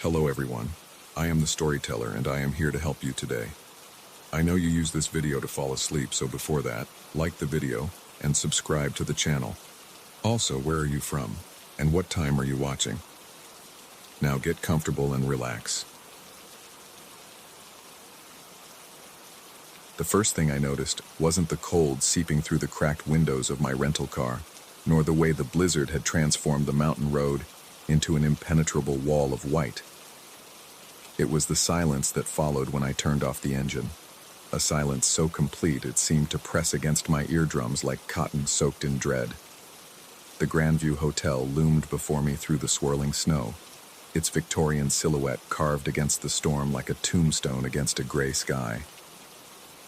Hello everyone, I am the storyteller and I am here to help you today. I know you use this video to fall asleep, so before that, like the video and subscribe to the channel. Also, where are you from and what time are you watching? Now get comfortable and relax. The first thing I noticed wasn't the cold seeping through the cracked windows of my rental car, nor the way the blizzard had transformed the mountain road into an impenetrable wall of white. It was the silence that followed when I turned off the engine. A silence so complete it seemed to press against my eardrums like cotton soaked in dread. The Grandview Hotel loomed before me through the swirling snow, its Victorian silhouette carved against the storm like a tombstone against a gray sky.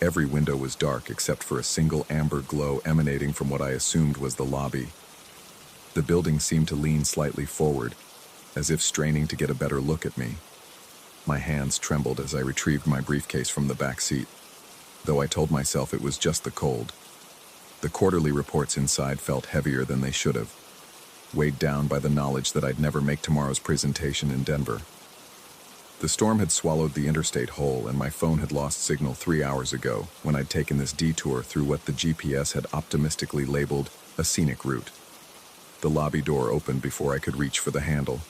Every window was dark except for a single amber glow emanating from what I assumed was the lobby. The building seemed to lean slightly forward, as if straining to get a better look at me. My hands trembled as I retrieved my briefcase from the back seat, though I told myself it was just the cold. The quarterly reports inside felt heavier than they should have, weighed down by the knowledge that I'd never make tomorrow's presentation in Denver. The storm had swallowed the interstate whole, and my phone had lost signal 3 hours ago when I'd taken this detour through what the GPS had optimistically labeled a scenic route. The lobby door opened before I could reach for the handle.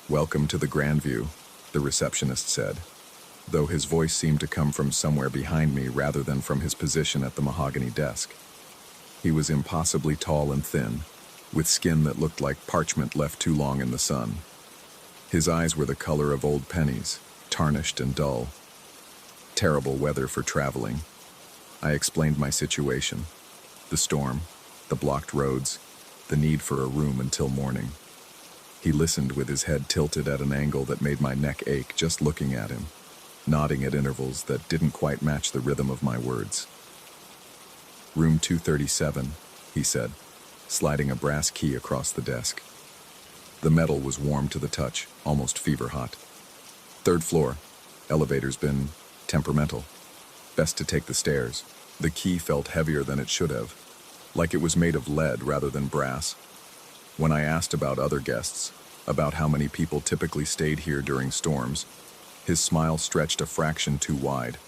"Welcome to the Grandview," the receptionist said, though his voice seemed to come from somewhere behind me rather than from his position at the mahogany desk. He was impossibly tall and thin, with skin that looked like parchment left too long in the sun. His eyes were the color of old pennies, tarnished and dull. Terrible weather for traveling. I explained my situation: the storm, the blocked roads, the need for a room until morning. He listened with his head tilted at an angle that made my neck ache just looking at him, nodding at intervals that didn't quite match the rhythm of my words. "Room 237, he said, sliding a brass key across the desk. The metal was warm to the touch, almost fever-hot. "Third floor. Elevator's been temperamental. Best to take the stairs." The key felt heavier than it should have, like it was made of lead rather than brass. When I asked about other guests, about how many people typically stayed here during storms, his smile stretched a fraction too wide.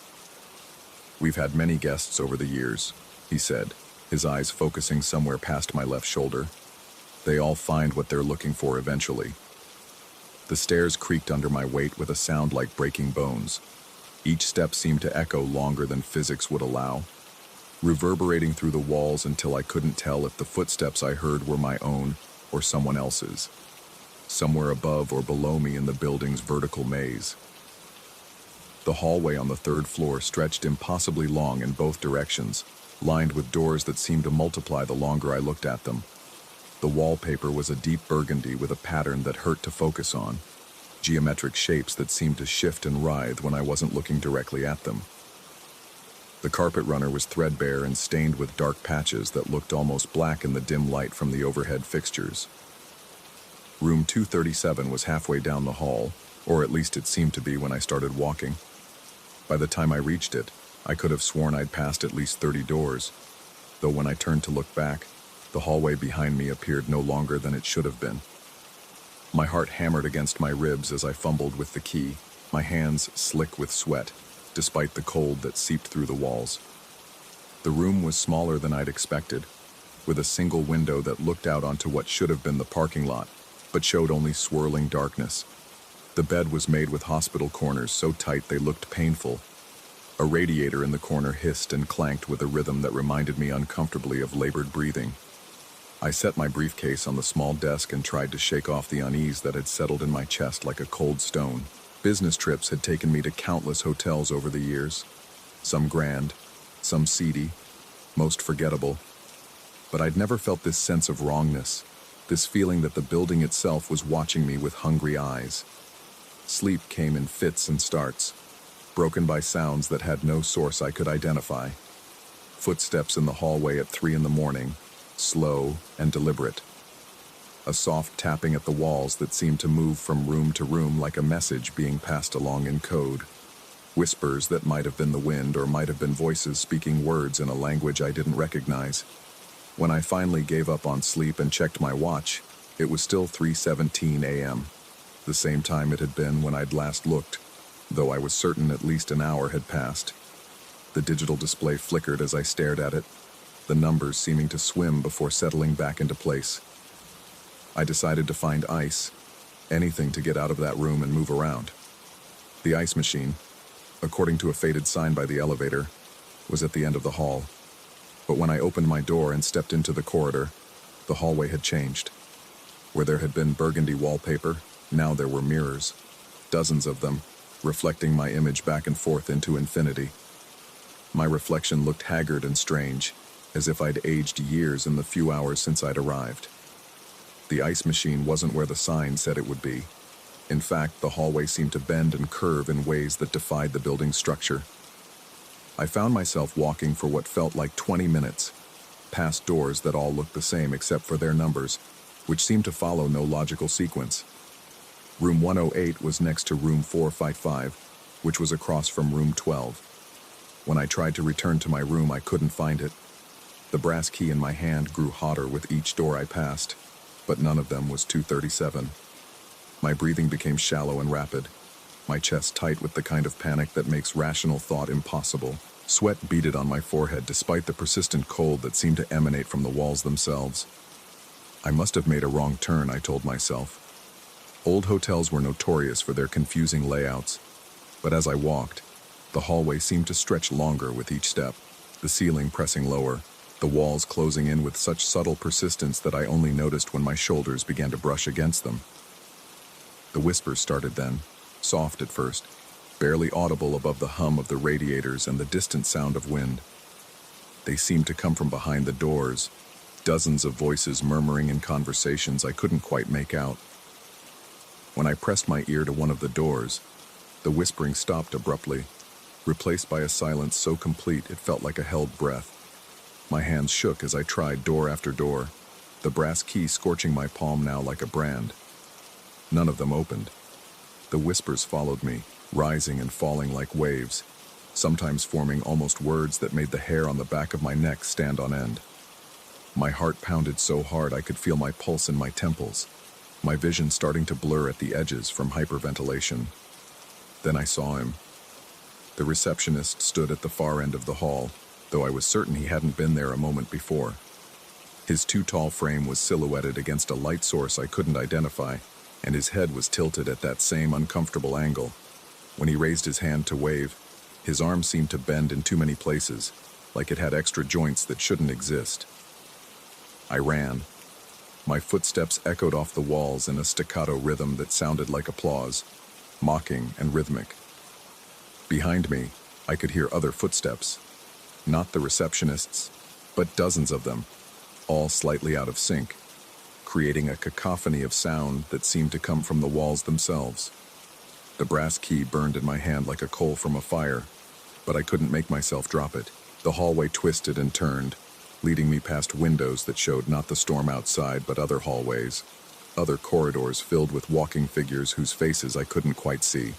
"We've had many guests over the years," he said, his eyes focusing somewhere past my left shoulder. "They all find what they're looking for eventually." The stairs creaked under my weight with a sound like breaking bones. Each step seemed to echo longer than physics would allow, reverberating through the walls until I couldn't tell if the footsteps I heard were my own or someone else's, somewhere above or below me in the building's vertical maze. The hallway on the third floor stretched impossibly long in both directions, lined with doors that seemed to multiply the longer I looked at them. The wallpaper was a deep burgundy with a pattern that hurt to focus on, geometric shapes that seemed to shift and writhe when I wasn't looking directly at them. The carpet runner was threadbare and stained with dark patches that looked almost black in the dim light from the overhead fixtures. Room 237 was halfway down the hall, or at least it seemed to be when I started walking. By the time I reached it, I could have sworn I'd passed at least 30 doors, though when I turned to look back, the hallway behind me appeared no longer than it should have been. My heart hammered against my ribs as I fumbled with the key, my hands slick with sweat, despite the cold that seeped through the walls. The room was smaller than I'd expected, with a single window that looked out onto what should have been the parking lot, but showed only swirling darkness. The bed was made with hospital corners so tight they looked painful. A radiator in the corner hissed and clanked with a rhythm that reminded me uncomfortably of labored breathing. I set my briefcase on the small desk and tried to shake off the unease that had settled in my chest like a cold stone. Business trips had taken me to countless hotels over the years, some grand, some seedy, most forgettable. But I'd never felt this sense of wrongness, this feeling that the building itself was watching me with hungry eyes. Sleep came in fits and starts, broken by sounds that had no source I could identify. Footsteps in the hallway at 3 in the morning, slow and deliberate. A soft tapping at the walls that seemed to move from room to room like a message being passed along in code. Whispers that might have been the wind or might have been voices speaking words in a language I didn't recognize. When I finally gave up on sleep and checked my watch, it was still 3:17 a.m. the same time it had been when I'd last looked, though I was certain at least an hour had passed. The digital display flickered as I stared at it, the numbers seeming to swim before settling back into place. I decided to find ice, anything to get out of that room and move around. The ice machine, according to a faded sign by the elevator, was at the end of the hall. But when I opened my door and stepped into the corridor, the hallway had changed. Where there had been burgundy wallpaper, now there were mirrors, dozens of them, reflecting my image back and forth into infinity. My reflection looked haggard and strange, as if I'd aged years in the few hours since I'd arrived. The ice machine wasn't where the sign said it would be. In fact, the hallway seemed to bend and curve in ways that defied the building's structure. I found myself walking for what felt like 20 minutes, past doors that all looked the same except for their numbers, which seemed to follow no logical sequence. Room 108 was next to room 455, which was across from room 12. When I tried to return to my room, I couldn't find it. The brass key in my hand grew hotter with each door I passed, but none of them was 237. My breathing became shallow and rapid, my chest tight with the kind of panic that makes rational thought impossible. Sweat beaded on my forehead despite the persistent cold that seemed to emanate from the walls themselves. I must have made a wrong turn, I told myself. Old hotels were notorious for their confusing layouts, but as I walked, the hallway seemed to stretch longer with each step, the ceiling pressing lower, the walls closing in with such subtle persistence that I only noticed when my shoulders began to brush against them. The whispers started then, soft at first, barely audible above the hum of the radiators and the distant sound of wind. They seemed to come from behind the doors, dozens of voices murmuring in conversations I couldn't quite make out. When I pressed my ear to one of the doors, the whispering stopped abruptly, replaced by a silence so complete it felt like a held breath. My hands shook as I tried door after door, the brass key scorching my palm now like a brand. None of them opened. The whispers followed me, rising and falling like waves, sometimes forming almost words that made the hair on the back of my neck stand on end. My heart pounded so hard I could feel my pulse in my temples, my vision starting to blur at the edges from hyperventilation. Then I saw him. The receptionist stood at the far end of the hall, though I was certain he hadn't been there a moment before. His too-tall frame was silhouetted against a light source I couldn't identify, and his head was tilted at that same uncomfortable angle. When he raised his hand to wave, his arm seemed to bend in too many places, like it had extra joints that shouldn't exist. I ran. My footsteps echoed off the walls in a staccato rhythm that sounded like applause, mocking and rhythmic. Behind me, I could hear other footsteps. Not the receptionists, but dozens of them, all slightly out of sync, creating a cacophony of sound that seemed to come from the walls themselves. The brass key burned in my hand like a coal from a fire, but I couldn't make myself drop it. The hallway twisted and turned, leading me past windows that showed not the storm outside but other hallways, other corridors filled with walking figures whose faces I couldn't quite see.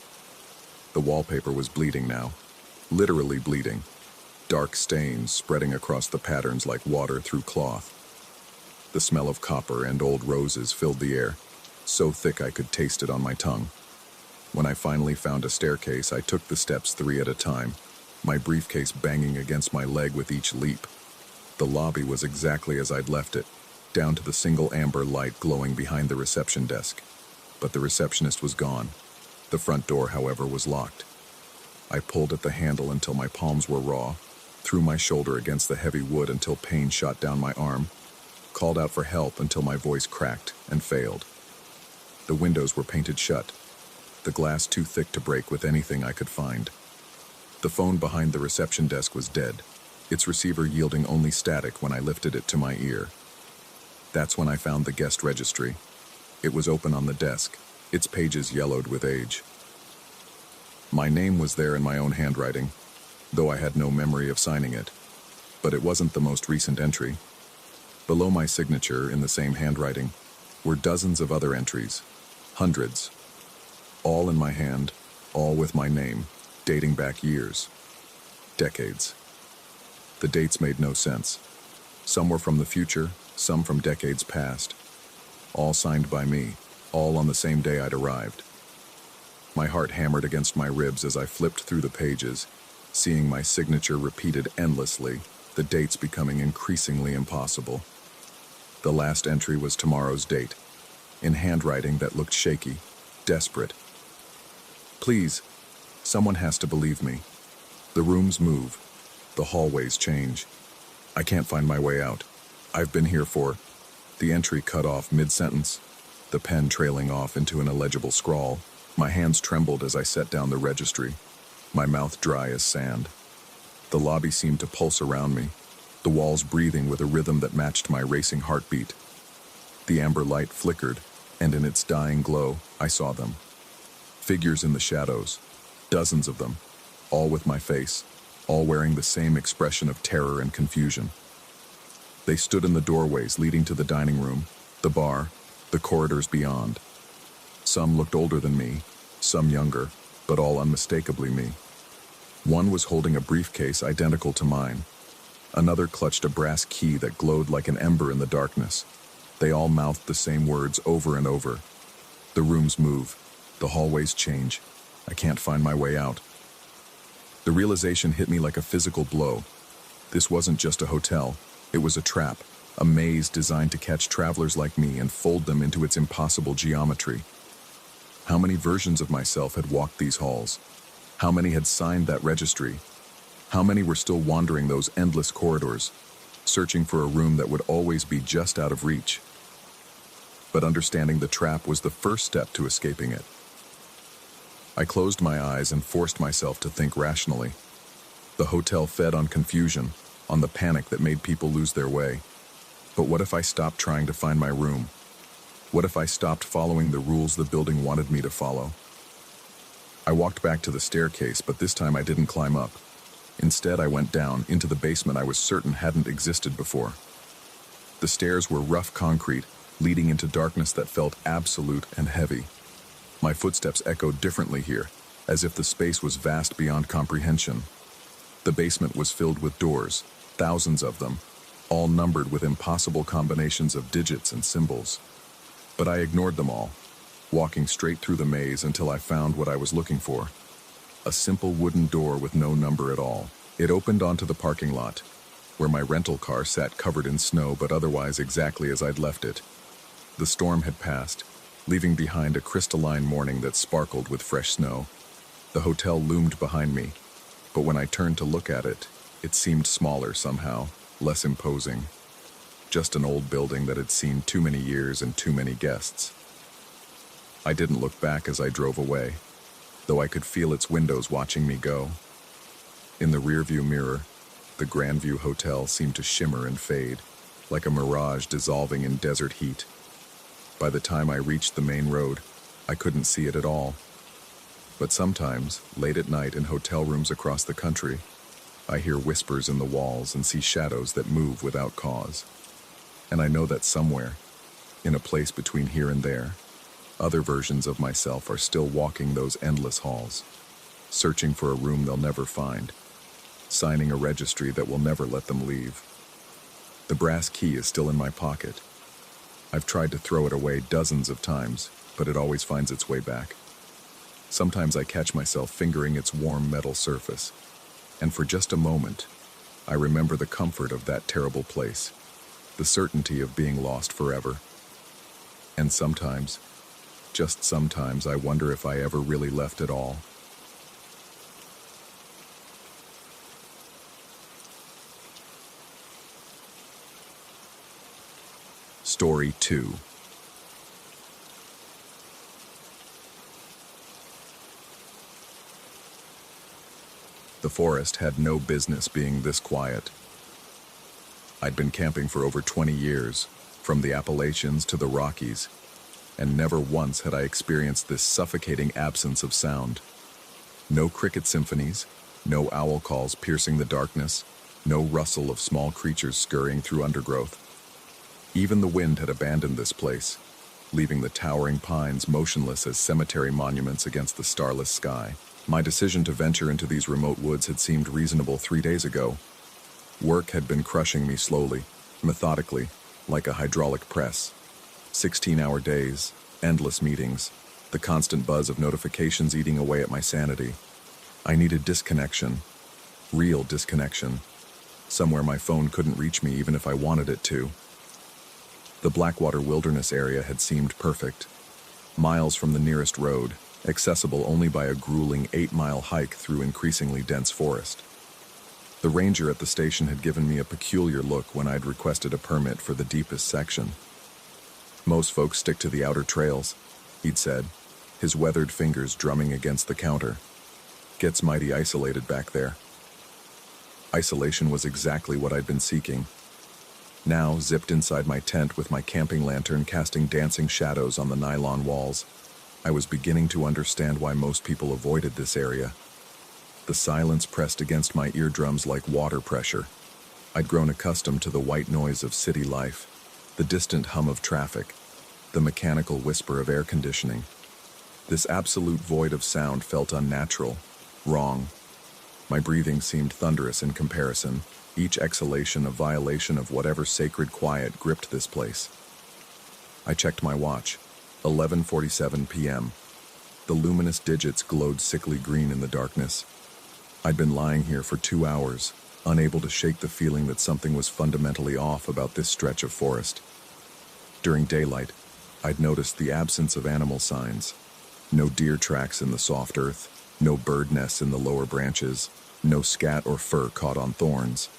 The wallpaper was bleeding now, literally bleeding. Dark stains spreading across the patterns like water through cloth. The smell of copper and old roses filled the air, so thick I could taste it on my tongue. When I finally found a staircase, I took the steps 3 at a time, my briefcase banging against my leg with each leap. The lobby was exactly as I'd left it, down to the single amber light glowing behind the reception desk. But the receptionist was gone. The front door, however, was locked. I pulled at the handle until my palms were raw, threw my shoulder against the heavy wood until pain shot down my arm, called out for help until my voice cracked and failed. The windows were painted shut, the glass too thick to break with anything I could find. The phone behind the reception desk was dead, its receiver yielding only static when I lifted it to my ear. That's when I found the guest registry. It was open on the desk, its pages yellowed with age. My name was there in my own handwriting, though I had no memory of signing it. But it wasn't the most recent entry. Below my signature, in the same handwriting, were dozens of other entries, hundreds. All in my hand, all with my name, dating back years, decades. The dates made no sense. Some were from the future, some from decades past. All signed by me, all on the same day I'd arrived. My heart hammered against my ribs as I flipped through the pages, seeing my signature repeated endlessly, the dates becoming increasingly impossible. The last entry was tomorrow's date, in handwriting that looked shaky, desperate. Please, someone has to believe me. The rooms move. The hallways change. I can't find my way out. I've been here for... The entry cut off mid-sentence, the pen trailing off into an illegible scrawl. My hands trembled as I set down the registry, my mouth dry as sand. The lobby seemed to pulse around me, the walls breathing with a rhythm that matched my racing heartbeat. The amber light flickered, and in its dying glow, I saw them. Figures in the shadows, dozens of them, all with my face, all wearing the same expression of terror and confusion. They stood in the doorways leading to the dining room, the bar, the corridors beyond. Some looked older than me, some younger, but all unmistakably me. One was holding a briefcase identical to mine. Another clutched a brass key that glowed like an ember in the darkness. They all mouthed the same words over and over. The rooms move. The hallways change. I can't find my way out. The realization hit me like a physical blow. This wasn't just a hotel. It was a trap, a maze designed to catch travelers like me and fold them into its impossible geometry. How many versions of myself had walked these halls? How many had signed that registry? How many were still wandering those endless corridors, searching for a room that would always be just out of reach? But understanding the trap was the first step to escaping it. I closed my eyes and forced myself to think rationally. The hotel fed on confusion, on the panic that made people lose their way. But what if I stopped trying to find my room? What if I stopped following the rules the building wanted me to follow? I walked back to the staircase, but this time I didn't climb up. Instead, I went down into the basement I was certain hadn't existed before. The stairs were rough concrete, leading into darkness that felt absolute and heavy. My footsteps echoed differently here, as if the space was vast beyond comprehension. The basement was filled with doors, thousands of them, all numbered with impossible combinations of digits and symbols. But I ignored them all, walking straight through the maze until I found what I was looking for. A simple wooden door with no number at all. It opened onto the parking lot, where my rental car sat covered in snow but otherwise exactly as I'd left it. The storm had passed, leaving behind a crystalline morning that sparkled with fresh snow. The hotel loomed behind me, but when I turned to look at it, it seemed smaller somehow, less imposing. Just an old building that had seen too many years and too many guests. I didn't look back as I drove away, though I could feel its windows watching me go. In the rearview mirror, the Grandview Hotel seemed to shimmer and fade, like a mirage dissolving in desert heat. By the time I reached the main road, I couldn't see it at all. But sometimes, late at night in hotel rooms across the country, I hear whispers in the walls and see shadows that move without cause. And I know that somewhere, in a place between here and there, other versions of myself are still walking those endless halls, searching for a room they'll never find, signing a registry that will never let them leave. The brass key is still in my pocket. I've tried to throw it away dozens of times, but it always finds its way back. Sometimes I catch myself fingering its warm metal surface, and for just a moment, I remember the comfort of that terrible place, the certainty of being lost forever. And sometimes, just sometimes, I wonder if I ever really left at all. Story 2. The forest had no business being this quiet. I'd been camping for over 20 years, from the Appalachians to the Rockies, and never once had I experienced this suffocating absence of sound. No cricket symphonies, no owl calls piercing the darkness, no rustle of small creatures scurrying through undergrowth. Even the wind had abandoned this place, leaving the towering pines motionless as cemetery monuments against the starless sky. My decision to venture into these remote woods had seemed reasonable 3 days ago. Work had been crushing me slowly, methodically, like a hydraulic press. 16-hour days, Endless meetings, the constant buzz of notifications eating away at my sanity. I needed disconnection, real disconnection, somewhere my phone couldn't reach me even if I wanted it to. The Blackwater Wilderness area had seemed perfect, miles from the nearest road, accessible only by a grueling 8-mile hike through increasingly dense forest. The ranger at the station had given me a peculiar look when I'd requested a permit for the deepest section. "Most folks stick to the outer trails," he'd said, his weathered fingers drumming against the counter. "Gets mighty isolated back there." Isolation was exactly what I'd been seeking. Now, zipped inside my tent with my camping lantern casting dancing shadows on the nylon walls, I was beginning to understand why most people avoided this area. The silence pressed against my eardrums like water pressure. I'd grown accustomed to the white noise of city life, the distant hum of traffic, the mechanical whisper of air conditioning. This absolute void of sound felt unnatural, wrong. My breathing seemed thunderous in comparison, each exhalation a violation of whatever sacred quiet gripped this place. I checked my watch. 11:47 p.m. The luminous digits glowed sickly green in the darkness. I'd been lying here for 2 hours, unable to shake the feeling that something was fundamentally off about this stretch of forest. During daylight, I'd noticed the absence of animal signs. No deer tracks in the soft earth, no bird nests in the lower branches, no scat or fur caught on thorns.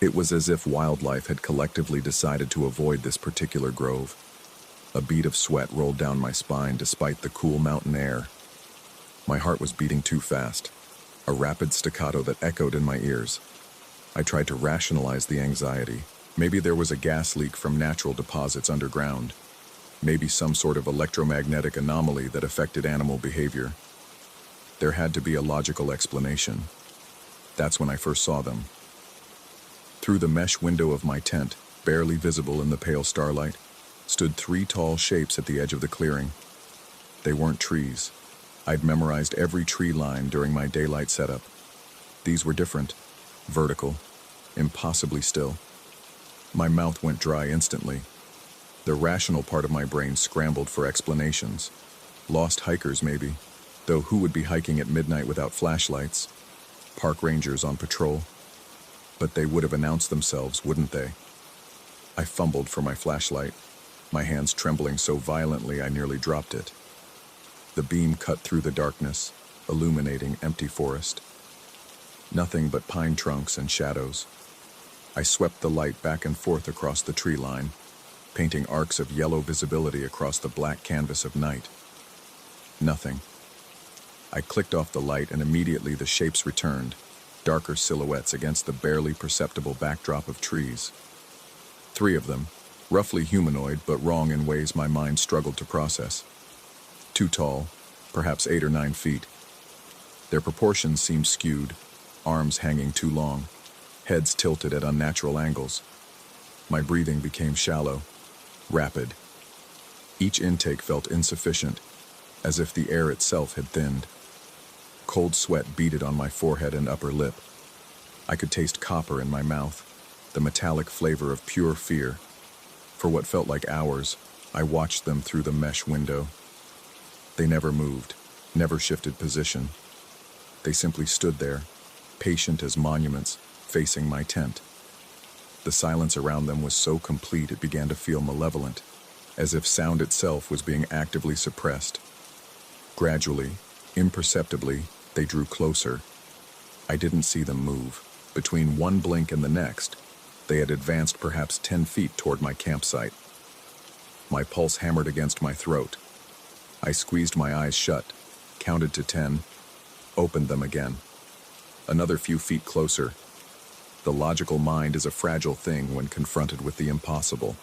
It was as if wildlife had collectively decided to avoid this particular grove. A bead of sweat rolled down my spine despite the cool mountain air. My heart was beating too fast, a rapid staccato that echoed in my ears. I tried to rationalize the anxiety. Maybe there was a gas leak from natural deposits underground. Maybe some sort of electromagnetic anomaly that affected animal behavior. There had to be a logical explanation. That's when I first saw them. Through the mesh window of my tent, barely visible in the pale starlight, stood 3 tall shapes at the edge of the clearing. They weren't trees. I'd memorized every tree line during my daylight setup. These were different, vertical, impossibly still. My mouth went dry instantly. The rational part of my brain scrambled for explanations. Lost hikers, maybe, though who would be hiking at midnight without flashlights? Park rangers on patrol. But they would have announced themselves, wouldn't they? I fumbled for my flashlight, my hands trembling so violently I nearly dropped it. The beam cut through the darkness, illuminating empty forest. Nothing but pine trunks and shadows. I swept the light back and forth across the tree line, painting arcs of yellow visibility across the black canvas of night. Nothing. I clicked off the light and immediately the shapes returned, darker silhouettes against the barely perceptible backdrop of trees. 3 of them, roughly humanoid but wrong in ways my mind struggled to process. Too tall, perhaps 8 or 9 feet. Their proportions seemed skewed, arms hanging too long, heads tilted at unnatural angles. My breathing became shallow, rapid. Each intake felt insufficient, as if the air itself had thinned. Cold sweat beaded on my forehead and upper lip. I could taste copper in my mouth, the metallic flavor of pure fear. For what felt like hours, I watched them through the mesh window. They never moved, never shifted position. They simply stood there, patient as monuments, facing my tent. The silence around them was so complete it began to feel malevolent, as if sound itself was being actively suppressed. Gradually, imperceptibly, they drew closer. I didn't see them move. Between one blink and the next, they had advanced perhaps 10 feet toward my campsite. My pulse hammered against my throat. I squeezed my eyes shut, counted to 10, opened them again. Another few feet closer. The logical mind is a fragile thing when confronted with the impossible.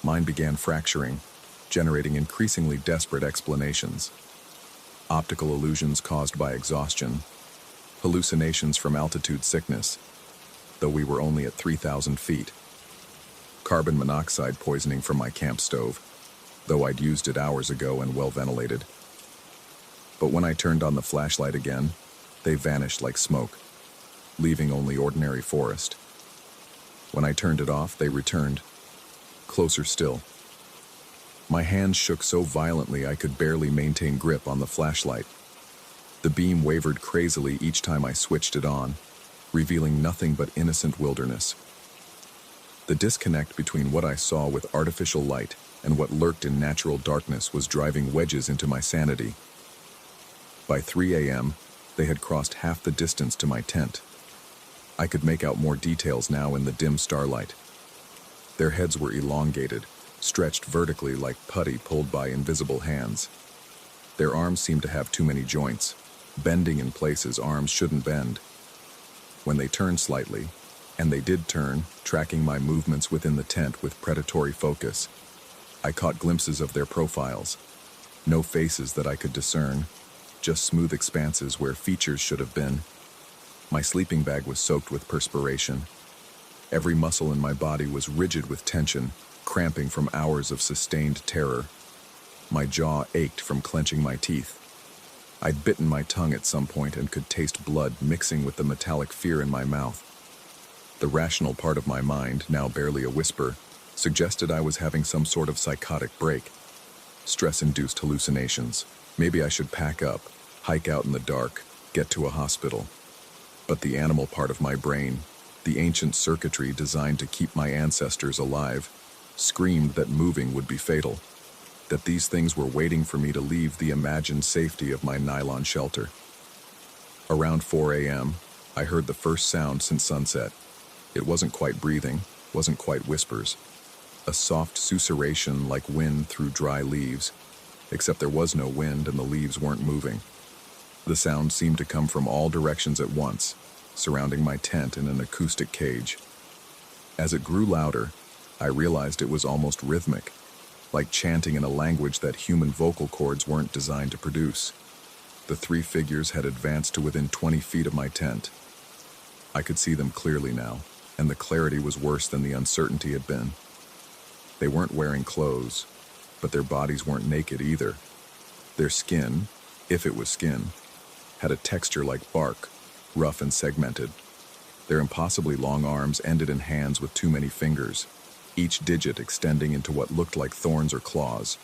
Mine began fracturing, generating increasingly desperate explanations. Optical illusions caused by exhaustion, hallucinations from altitude sickness, though we were only at 3,000 feet. Carbon monoxide poisoning from my camp stove, though I'd used it hours ago and well ventilated. But when I turned on the flashlight again, they vanished like smoke, leaving only ordinary forest. When I turned it off, they returned, closer still. My hands shook so violently I could barely maintain grip on the flashlight. The beam wavered crazily each time I switched it on, revealing nothing but innocent wilderness. The disconnect between what I saw with artificial light and what lurked in natural darkness was driving wedges into my sanity. By 3 a.m., they had crossed half the distance to my tent. I could make out more details now in the dim starlight. Their heads were elongated, stretched vertically like putty pulled by invisible hands. Their arms seemed to have too many joints, bending in places arms shouldn't bend. When they turned slightly, and they did turn, tracking my movements within the tent with predatory focus, I caught glimpses of their profiles. No faces that I could discern, just smooth expanses where features should have been. My sleeping bag was soaked with perspiration. Every muscle in my body was rigid with tension, cramping from hours of sustained terror. My jaw ached from clenching my teeth. I'd bitten my tongue at some point and could taste blood mixing with the metallic fear in my mouth. The rational part of my mind, now barely a whisper, suggested I was having some sort of psychotic break. Stress-induced hallucinations. Maybe I should pack up, hike out in the dark, get to a hospital. But the animal part of my brain, the ancient circuitry designed to keep my ancestors alive, screamed that moving would be fatal, that these things were waiting for me to leave the imagined safety of my nylon shelter. Around 4 a.m., I heard the first sound since sunset. It wasn't quite breathing, wasn't quite whispers. A soft susurration like wind through dry leaves, except there was no wind and the leaves weren't moving. The sound seemed to come from all directions at once, surrounding my tent in an acoustic cage. As it grew louder, I realized it was almost rhythmic, like chanting in a language that human vocal cords weren't designed to produce. The three figures had advanced to within 20 feet of my tent. I could see them clearly now, and the clarity was worse than the uncertainty had been. They weren't wearing clothes, but their bodies weren't naked either. Their skin, if it was skin, had a texture like bark, rough and segmented. Their impossibly long arms ended in hands with too many fingers, each digit extending into what looked like thorns or claws.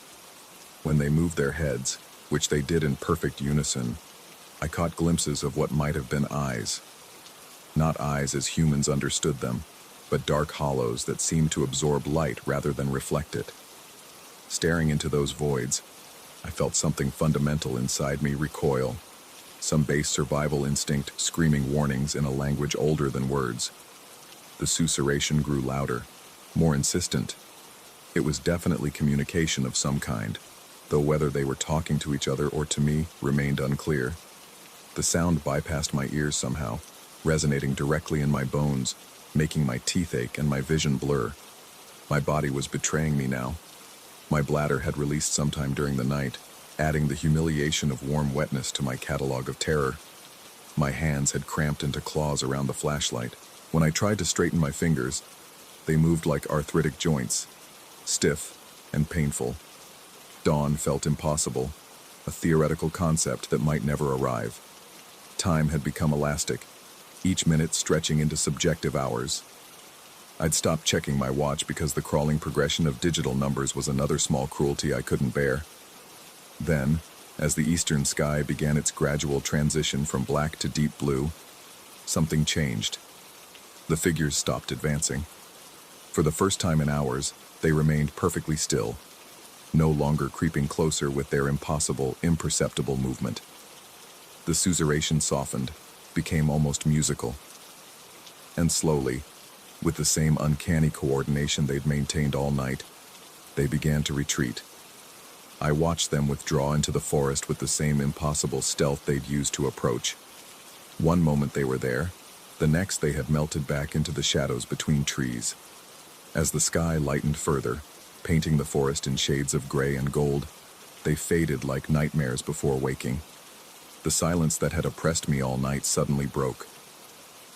When they moved their heads, which they did in perfect unison, I caught glimpses of what might have been eyes. Not eyes as humans understood them, but dark hollows that seemed to absorb light rather than reflect it. Staring into those voids, I felt something fundamental inside me recoil, some base survival instinct screaming warnings in a language older than words. The susurration grew louder, more insistent. It was definitely communication of some kind, though whether they were talking to each other or to me remained unclear. The sound bypassed my ears somehow, resonating directly in my bones, making my teeth ache and my vision blur. My body was betraying me now. My bladder had released sometime during the night, adding the humiliation of warm wetness to my catalog of terror. My hands had cramped into claws around the flashlight. When I tried to straighten my fingers, they moved like arthritic joints, stiff and painful. Dawn felt impossible, a theoretical concept that might never arrive. Time had become elastic, each minute stretching into subjective hours. I'd stopped checking my watch because the crawling progression of digital numbers was another small cruelty I couldn't bear. Then, as the eastern sky began its gradual transition from black to deep blue, something changed. The figures stopped advancing. For the first time in hours, they remained perfectly still, no longer creeping closer with their impossible, imperceptible movement. The susurration softened, became almost musical. And slowly, with the same uncanny coordination they'd maintained all night, they began to retreat. I watched them withdraw into the forest with the same impossible stealth they'd used to approach. One moment they were there, the next they had melted back into the shadows between trees. As the sky lightened further, painting the forest in shades of gray and gold, they faded like nightmares before waking. The silence that had oppressed me all night suddenly broke.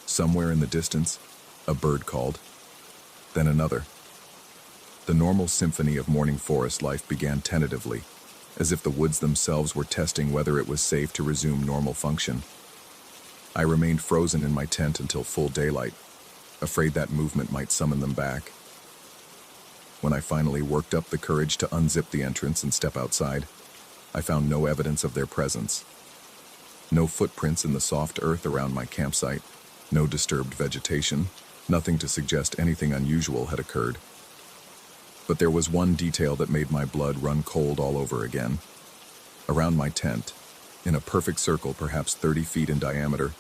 Somewhere in the distance, a bird called, then another. The normal symphony of morning forest life began tentatively, as if the woods themselves were testing whether it was safe to resume normal function. I remained frozen in my tent until full daylight, afraid that movement might summon them back. When I finally worked up the courage to unzip the entrance and step outside, I found no evidence of their presence. No footprints in the soft earth around my campsite, no disturbed vegetation, nothing to suggest anything unusual had occurred. But there was one detail that made my blood run cold all over again. Around my tent, in a perfect circle perhaps 30 feet in diameter,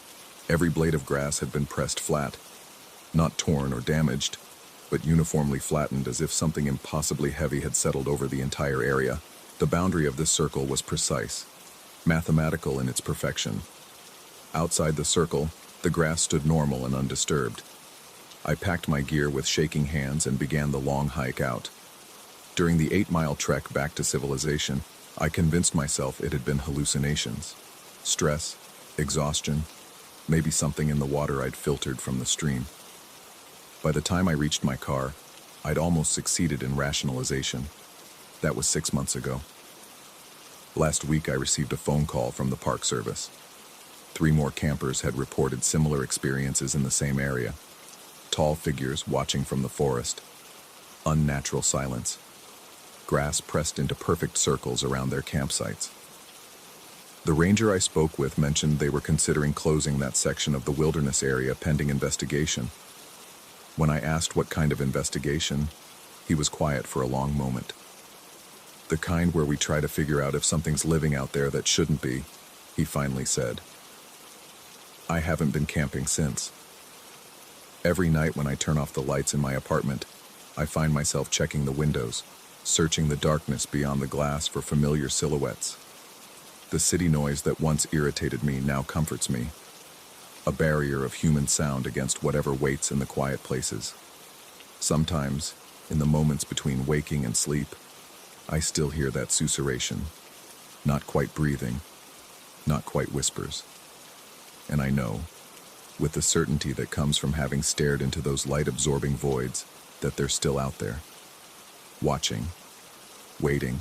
every blade of grass had been pressed flat, not torn or damaged, but uniformly flattened as if something impossibly heavy had settled over the entire area. The boundary of this circle was precise, mathematical in its perfection. Outside the circle, the grass stood normal and undisturbed. I packed my gear with shaking hands and began the long hike out. During the 8-mile trek back to civilization, I convinced myself it had been hallucinations. Stress, exhaustion, maybe something in the water I'd filtered from the stream. By the time I reached my car, I'd almost succeeded in rationalization. That was 6 months ago. Last week I received a phone call from the Park Service. 3 more campers had reported similar experiences in the same area. Tall figures watching from the forest. Unnatural silence. Grass pressed into perfect circles around their campsites. The ranger I spoke with mentioned they were considering closing that section of the wilderness area pending investigation. When I asked what kind of investigation, he was quiet for a long moment. The kind where we try to figure out if something's living out there that shouldn't be, he finally said. I haven't been camping since. Every night when I turn off the lights in my apartment, I find myself checking the windows, searching the darkness beyond the glass for familiar silhouettes. The city noise that once irritated me now comforts me. A barrier of human sound against whatever waits in the quiet places. Sometimes, in the moments between waking and sleep, I still hear that susurration. Not quite breathing, not quite whispers. And I know, with the certainty that comes from having stared into those light-absorbing voids, that they're still out there. Watching, waiting,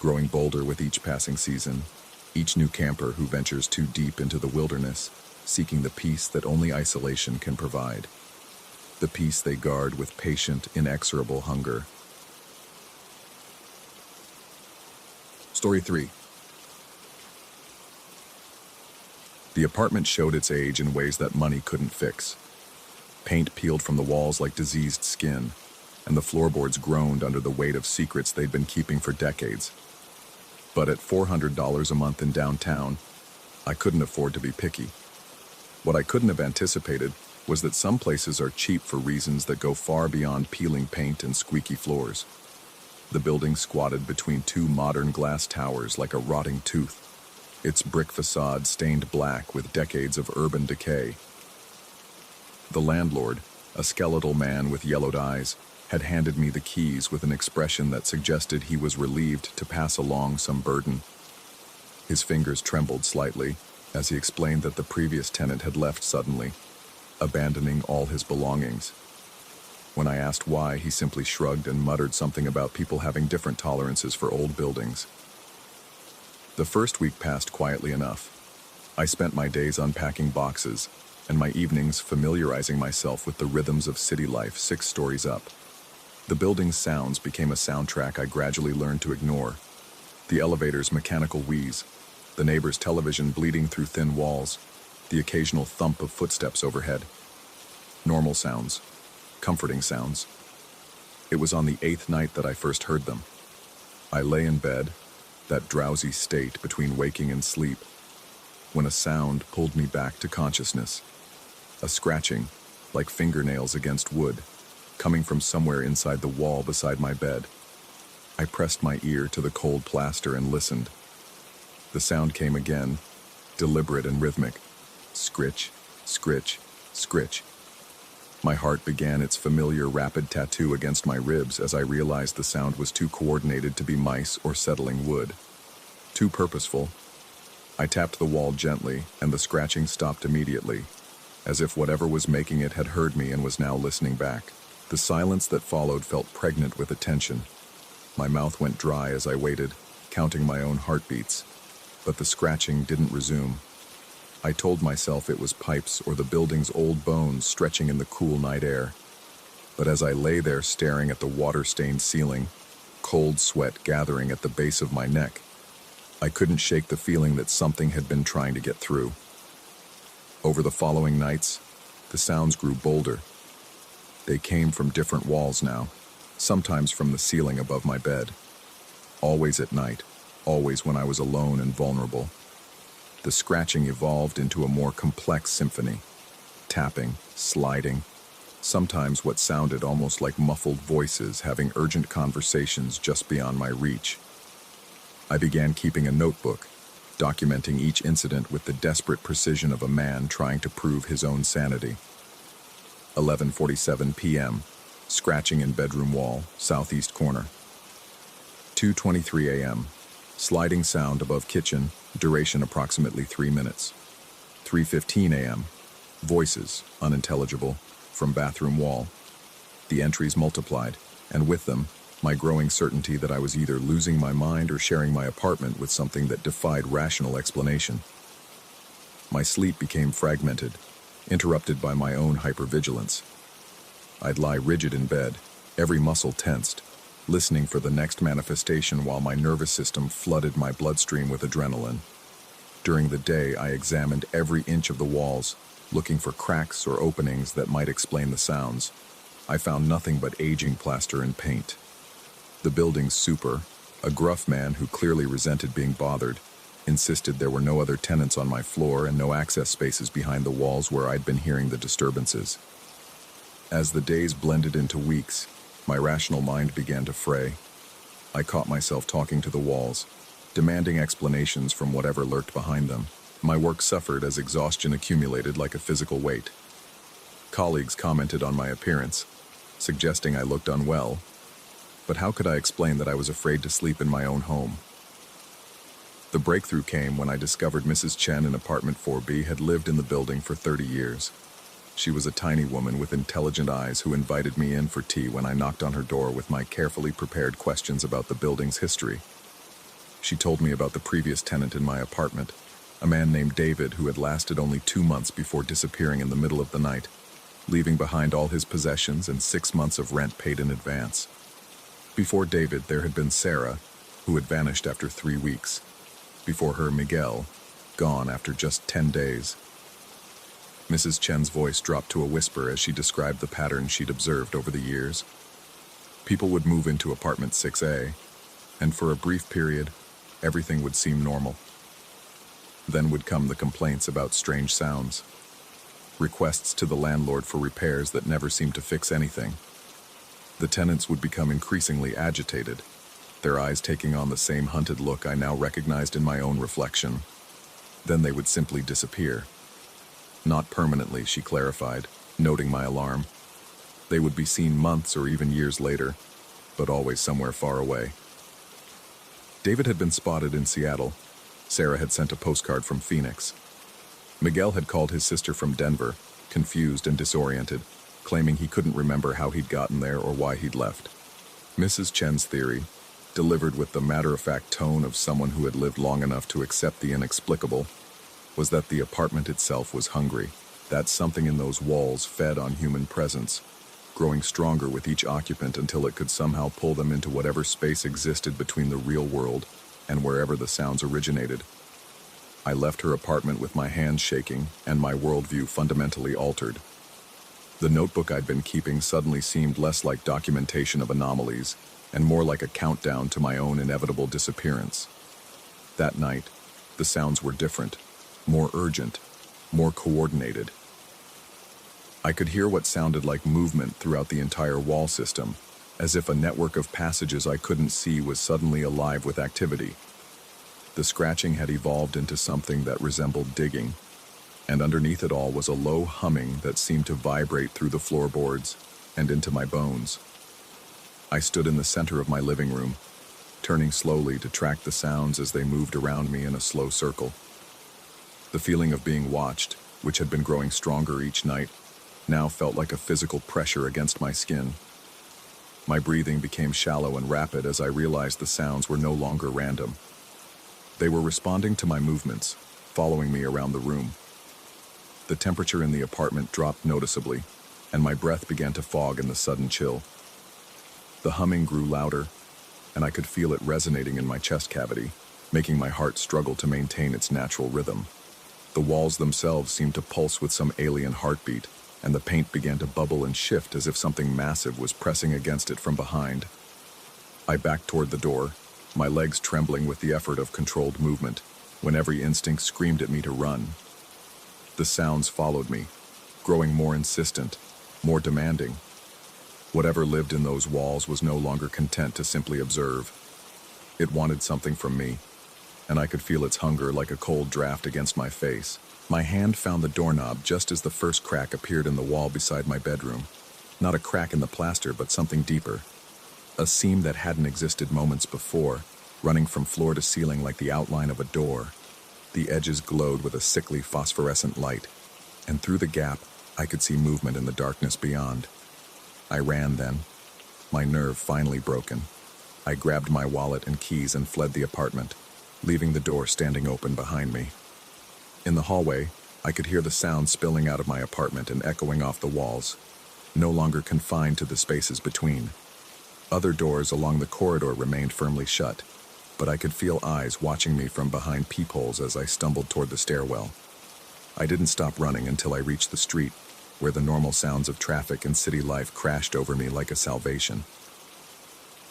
growing bolder with each passing season, each new camper who ventures too deep into the wilderness, seeking the peace that only isolation can provide. The peace they guard with patient, inexorable hunger. Story 3. The apartment showed its age in ways that money couldn't fix. Paint peeled from the walls like diseased skin, and the floorboards groaned under the weight of secrets they'd been keeping for decades. But at $400 a month in downtown, I couldn't afford to be picky. What I couldn't have anticipated was that some places are cheap for reasons that go far beyond peeling paint and squeaky floors. The building squatted between 2 modern glass towers like a rotting tooth, its brick facade stained black with decades of urban decay. The landlord, a skeletal man with yellowed eyes, had handed me the keys with an expression that suggested he was relieved to pass along some burden. His fingers trembled slightly as he explained that the previous tenant had left suddenly, abandoning all his belongings. When I asked why, he simply shrugged and muttered something about people having different tolerances for old buildings. The first week passed quietly enough. I spent my days unpacking boxes, and my evenings familiarizing myself with the rhythms of city life 6 stories up. The building's sounds became a soundtrack I gradually learned to ignore. The elevator's mechanical wheeze, the neighbor's television bleeding through thin walls, the occasional thump of footsteps overhead. Normal sounds, comforting sounds. It was on the 8th night that I first heard them. I lay in bed, that drowsy state between waking and sleep, when a sound pulled me back to consciousness. A scratching, like fingernails against wood, coming from somewhere inside the wall beside my bed. I pressed my ear to the cold plaster and listened. The sound came again, deliberate and rhythmic. Scritch, scritch, scritch. My heart began its familiar rapid tattoo against my ribs as I realized the sound was too coordinated to be mice or settling wood. Too purposeful. I tapped the wall gently, and the scratching stopped immediately, as if whatever was making it had heard me and was now listening back. The silence that followed felt pregnant with attention. My mouth went dry as I waited, counting my own heartbeats, but the scratching didn't resume. I told myself it was pipes or the building's old bones stretching in the cool night air. But as I lay there staring at the water-stained ceiling, cold sweat gathering at the base of my neck, I couldn't shake the feeling that something had been trying to get through. Over the following nights, the sounds grew bolder. They came from different walls now, sometimes from the ceiling above my bed. Always at night, always when I was alone and vulnerable. The scratching evolved into a more complex symphony. Tapping, sliding, sometimes what sounded almost like muffled voices having urgent conversations just beyond my reach. I began keeping a notebook, documenting each incident with the desperate precision of a man trying to prove his own sanity. 11:47 p.m., scratching in bedroom wall, southeast corner. 2:23 a.m., sliding sound above kitchen, duration approximately 3 minutes. 3:15 a.m., voices, unintelligible, from bathroom wall. The entries multiplied, and with them, my growing certainty that I was either losing my mind or sharing my apartment with something that defied rational explanation. My sleep became fragmented, interrupted by my own hypervigilance. I'd lie rigid in bed, every muscle tensed, listening for the next manifestation while my nervous system flooded my bloodstream with adrenaline. During the day, I examined every inch of the walls, looking for cracks or openings that might explain the sounds. I found nothing but aging plaster and paint. The building's super, a gruff man who clearly resented being bothered, insisted there were no other tenants on my floor and no access spaces behind the walls where I'd been hearing the disturbances. As the days blended into weeks, my rational mind began to fray. I caught myself talking to the walls, demanding explanations from whatever lurked behind them. My work suffered as exhaustion accumulated like a physical weight. Colleagues commented on my appearance, suggesting I looked unwell, but how could I explain that I was afraid to sleep in my own home? The breakthrough came when I discovered Mrs. Chen in apartment 4B had lived in the building for 30 years. She was a tiny woman with intelligent eyes who invited me in for tea when I knocked on her door with my carefully prepared questions about the building's history. She told me about the previous tenant in my apartment, a man named David who had lasted only 2 months before disappearing in the middle of the night, leaving behind all his possessions and 6 months of rent paid in advance. Before David, there had been Sarah, who had vanished after 3 weeks. Before her, Miguel, gone after just 10 days. Mrs. Chen's voice dropped to a whisper as she described the pattern she'd observed over the years. People would move into apartment 6A, and for a brief period, everything would seem normal. Then would come the complaints about strange sounds, requests to the landlord for repairs that never seemed to fix anything. The tenants would become increasingly agitated, their eyes taking on the same hunted look I now recognized in my own reflection. Then they would simply disappear. Not permanently, she clarified, noting my alarm. They would be seen months or even years later, but always somewhere far away. David had been spotted in Seattle. Sarah had sent a postcard from Phoenix. Miguel had called his sister from Denver, confused and disoriented, claiming he couldn't remember how he'd gotten there or why he'd left. Mrs. Chen's theory, delivered with the matter-of-fact tone of someone who had lived long enough to accept the inexplicable, was that the apartment itself was hungry, that something in those walls fed on human presence, growing stronger with each occupant until it could somehow pull them into whatever space existed between the real world and wherever the sounds originated. I left her apartment with my hands shaking and my worldview fundamentally altered. The notebook I'd been keeping suddenly seemed less like documentation of anomalies and more like a countdown to my own inevitable disappearance. That night, the sounds were different, more urgent, more coordinated. I could hear what sounded like movement throughout the entire wall system, as if a network of passages I couldn't see was suddenly alive with activity. The scratching had evolved into something that resembled digging, and underneath it all was a low humming that seemed to vibrate through the floorboards and into my bones. I stood in the center of my living room, turning slowly to track the sounds as they moved around me in a slow circle. The feeling of being watched, which had been growing stronger each night, now felt like a physical pressure against my skin. My breathing became shallow and rapid as I realized the sounds were no longer random. They were responding to my movements, following me around the room. The temperature in the apartment dropped noticeably, and my breath began to fog in the sudden chill. The humming grew louder, and I could feel it resonating in my chest cavity, making my heart struggle to maintain its natural rhythm. The walls themselves seemed to pulse with some alien heartbeat, and the paint began to bubble and shift as if something massive was pressing against it from behind. I backed toward the door, my legs trembling with the effort of controlled movement, when every instinct screamed at me to run. The sounds followed me, growing more insistent, more demanding. Whatever lived in those walls was no longer content to simply observe. It wanted something from me, and I could feel its hunger like a cold draft against my face. My hand found the doorknob just as the first crack appeared in the wall beside my bedroom. Not a crack in the plaster, but something deeper. A seam that hadn't existed moments before, running from floor to ceiling like the outline of a door. The edges glowed with a sickly phosphorescent light, and through the gap, I could see movement in the darkness beyond. I ran then, my nerve finally broken. I grabbed my wallet and keys and fled the apartment, leaving the door standing open behind me. In the hallway, I could hear the sound spilling out of my apartment and echoing off the walls, no longer confined to the spaces between. Other doors along the corridor remained firmly shut, but I could feel eyes watching me from behind peepholes as I stumbled toward the stairwell. I didn't stop running until I reached the street, where the normal sounds of traffic and city life crashed over me like a salvation.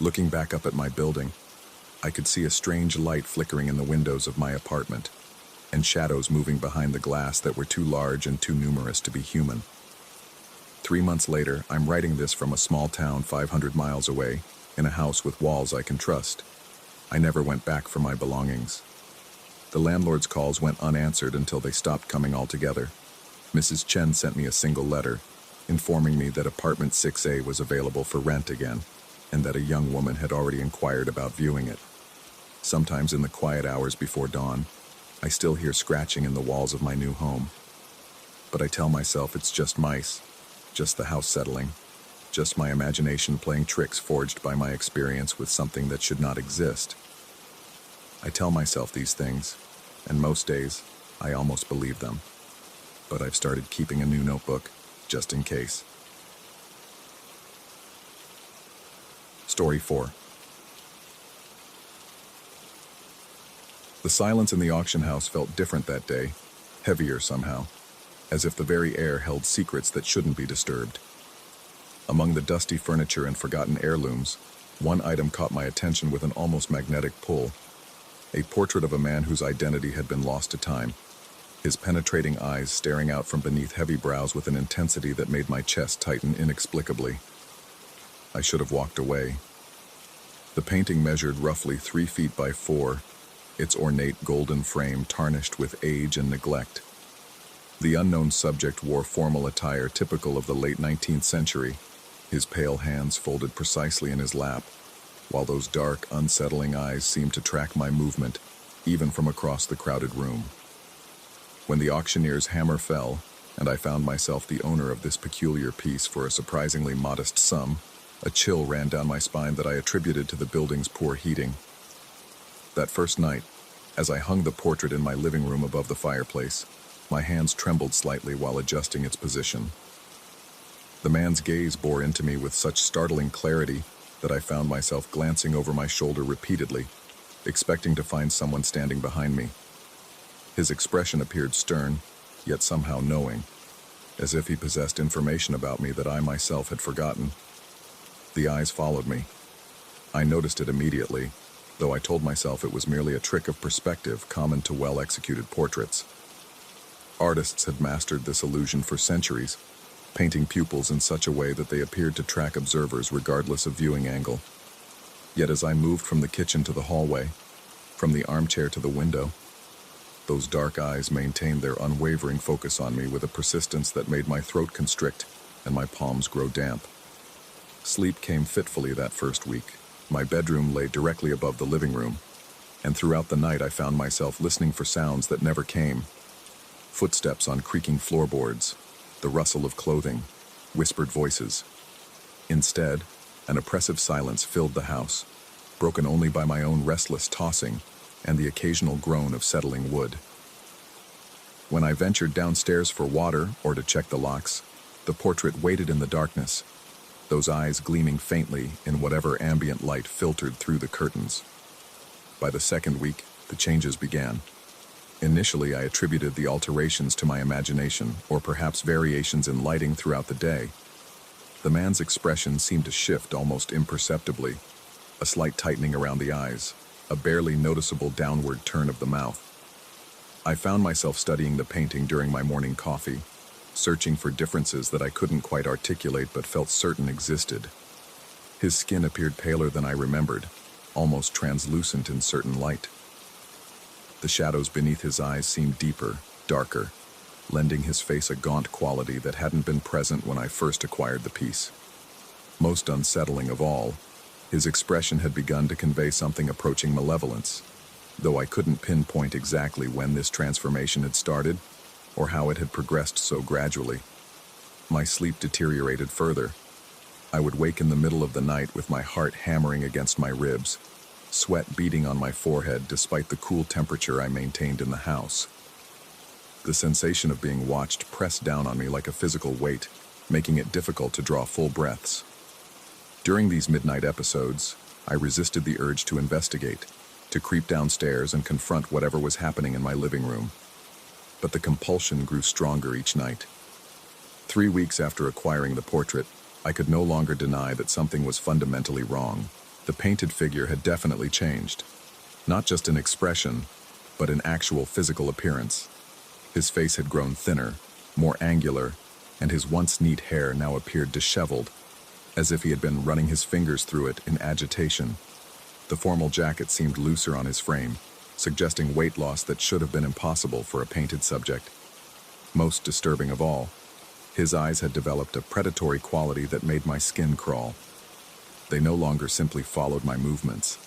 Looking back up at my building, I could see a strange light flickering in the windows of my apartment, and shadows moving behind the glass that were too large and too numerous to be human. 3 months later, I'm writing this from a small town 500 miles away, in a house with walls I can trust. I never went back for my belongings. The landlord's calls went unanswered until they stopped coming altogether. Mrs. Chen sent me a single letter, informing me that apartment 6A was available for rent again, and that a young woman had already inquired about viewing it. Sometimes in the quiet hours before dawn, I still hear scratching in the walls of my new home. But I tell myself it's just mice, just the house settling, just my imagination playing tricks forged by my experience with something that should not exist. I tell myself these things, and most days, I almost believe them. But I've started keeping a new notebook, just in case. Story 4. The silence in the auction house felt different that day, heavier somehow, as if the very air held secrets that shouldn't be disturbed. Among the dusty furniture and forgotten heirlooms, one item caught my attention with an almost magnetic pull. A portrait of a man whose identity had been lost to time, his penetrating eyes staring out from beneath heavy brows with an intensity that made my chest tighten inexplicably. I should have walked away. The painting measured roughly 3 feet by 4, its ornate golden frame tarnished with age and neglect. The unknown subject wore formal attire typical of the late 19th century, his pale hands folded precisely in his lap, while those dark, unsettling eyes seemed to track my movement, even from across the crowded room. When the auctioneer's hammer fell, and I found myself the owner of this peculiar piece for a surprisingly modest sum, a chill ran down my spine that I attributed to the building's poor heating. That first night, as I hung the portrait in my living room above the fireplace, my hands trembled slightly while adjusting its position. The man's gaze bore into me with such startling clarity that I found myself glancing over my shoulder repeatedly, expecting to find someone standing behind me. His expression appeared stern, yet somehow knowing, as if he possessed information about me that I myself had forgotten. The eyes followed me. I noticed it immediately, though I told myself it was merely a trick of perspective common to well-executed portraits. Artists had mastered this illusion for centuries, painting pupils in such a way that they appeared to track observers regardless of viewing angle. Yet as I moved from the kitchen to the hallway, from the armchair to the window, those dark eyes maintained their unwavering focus on me with a persistence that made my throat constrict and my palms grow damp. Sleep came fitfully that first week. My bedroom lay directly above the living room, and throughout the night I found myself listening for sounds that never came. Footsteps on creaking floorboards, the rustle of clothing, whispered voices. Instead, an oppressive silence filled the house, broken only by my own restless tossing and the occasional groan of settling wood. When I ventured downstairs for water or to check the locks, The portrait waited in the darkness, those eyes gleaming faintly in whatever ambient light filtered through the curtains. By the second week, the changes began. Initially, I attributed the alterations to my imagination, or perhaps variations in lighting throughout the day. The man's expression seemed to shift almost imperceptibly, a slight tightening around the eyes, a barely noticeable downward turn of the mouth. I found myself studying the painting during my morning coffee, searching for differences that I couldn't quite articulate but felt certain existed. His skin appeared paler than I remembered, almost translucent in certain light. The shadows beneath his eyes seemed deeper, darker, lending his face a gaunt quality that hadn't been present when I first acquired the piece. Most unsettling of all, his expression had begun to convey something approaching malevolence, though I couldn't pinpoint exactly when this transformation had started or how it had progressed so gradually. My sleep deteriorated further. I would wake in the middle of the night with my heart hammering against my ribs, sweat beading on my forehead despite the cool temperature I maintained in the house. The sensation of being watched pressed down on me like a physical weight, making it difficult to draw full breaths. During these midnight episodes, I resisted the urge to investigate, to creep downstairs and confront whatever was happening in my living room. But the compulsion grew stronger each night. 3 weeks after acquiring the portrait, I could no longer deny that something was fundamentally wrong. The painted figure had definitely changed, not just in expression, but in actual physical appearance. His face had grown thinner, more angular, and his once neat hair now appeared disheveled, as if he had been running his fingers through it in agitation. The formal jacket seemed looser on his frame, suggesting weight loss that should have been impossible for a painted subject. Most disturbing of all, his eyes had developed a predatory quality that made my skin crawl. They no longer simply followed my movements.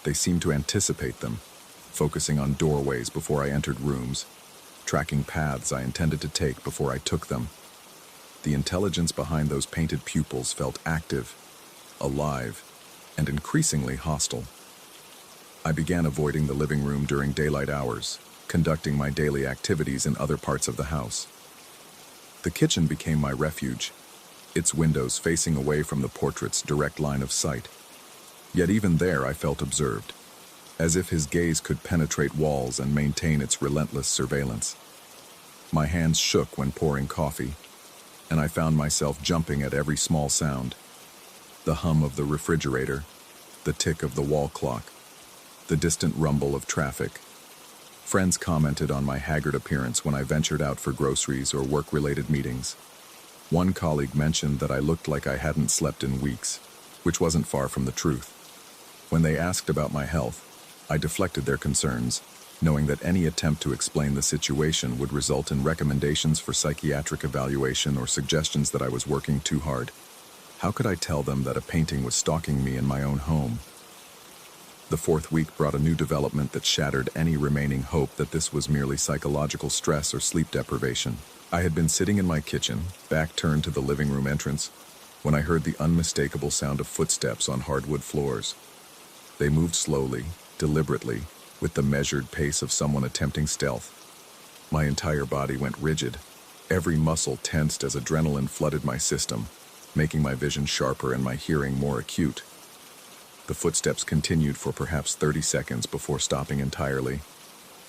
They seemed to anticipate them, focusing on doorways before I entered rooms, tracking paths I intended to take before I took them. The intelligence behind those painted pupils felt active, alive, and increasingly hostile. I began avoiding the living room during daylight hours, conducting my daily activities in other parts of the house. The kitchen became my refuge, its windows facing away from the portrait's direct line of sight. Yet even there I felt observed, as if his gaze could penetrate walls and maintain its relentless surveillance. My hands shook when pouring coffee, and I found myself jumping at every small sound. The hum of the refrigerator, the tick of the wall clock, the distant rumble of traffic. Friends commented on my haggard appearance when I ventured out for groceries or work-related meetings. One colleague mentioned that I looked like I hadn't slept in weeks, which wasn't far from the truth. When they asked about my health, I deflected their concerns, knowing that any attempt to explain the situation would result in recommendations for psychiatric evaluation or suggestions that I was working too hard. How could I tell them that a painting was stalking me in my own home? The 4th week brought a new development that shattered any remaining hope that this was merely psychological stress or sleep deprivation. I had been sitting in my kitchen, back turned to the living room entrance, when I heard the unmistakable sound of footsteps on hardwood floors. They moved slowly, deliberately, with the measured pace of someone attempting stealth. My entire body went rigid, every muscle tensed as adrenaline flooded my system, making my vision sharper and my hearing more acute. The footsteps continued for perhaps 30 seconds before stopping entirely,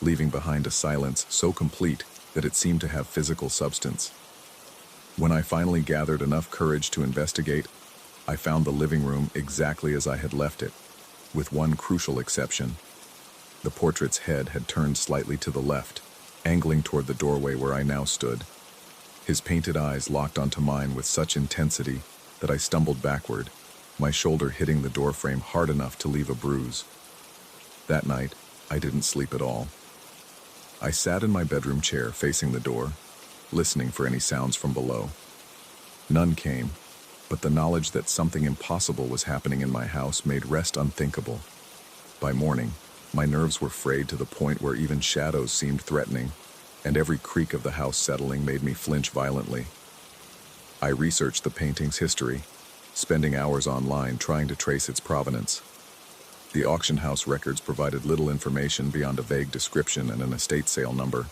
leaving behind a silence so complete that it seemed to have physical substance. When I finally gathered enough courage to investigate, I found the living room exactly as I had left it, with one crucial exception. The portrait's head had turned slightly to the left, angling toward the doorway where I now stood. His painted eyes locked onto mine with such intensity that I stumbled backward, my shoulder hitting the doorframe hard enough to leave a bruise. That night, I didn't sleep at all. I sat in my bedroom chair facing the door, listening for any sounds from below. None came, but the knowledge that something impossible was happening in my house made rest unthinkable. By morning, my nerves were frayed to the point where even shadows seemed threatening, and every creak of the house settling made me flinch violently. I researched the painting's history, spending hours online trying to trace its provenance. The auction house records provided little information beyond a vague description and an estate sale number.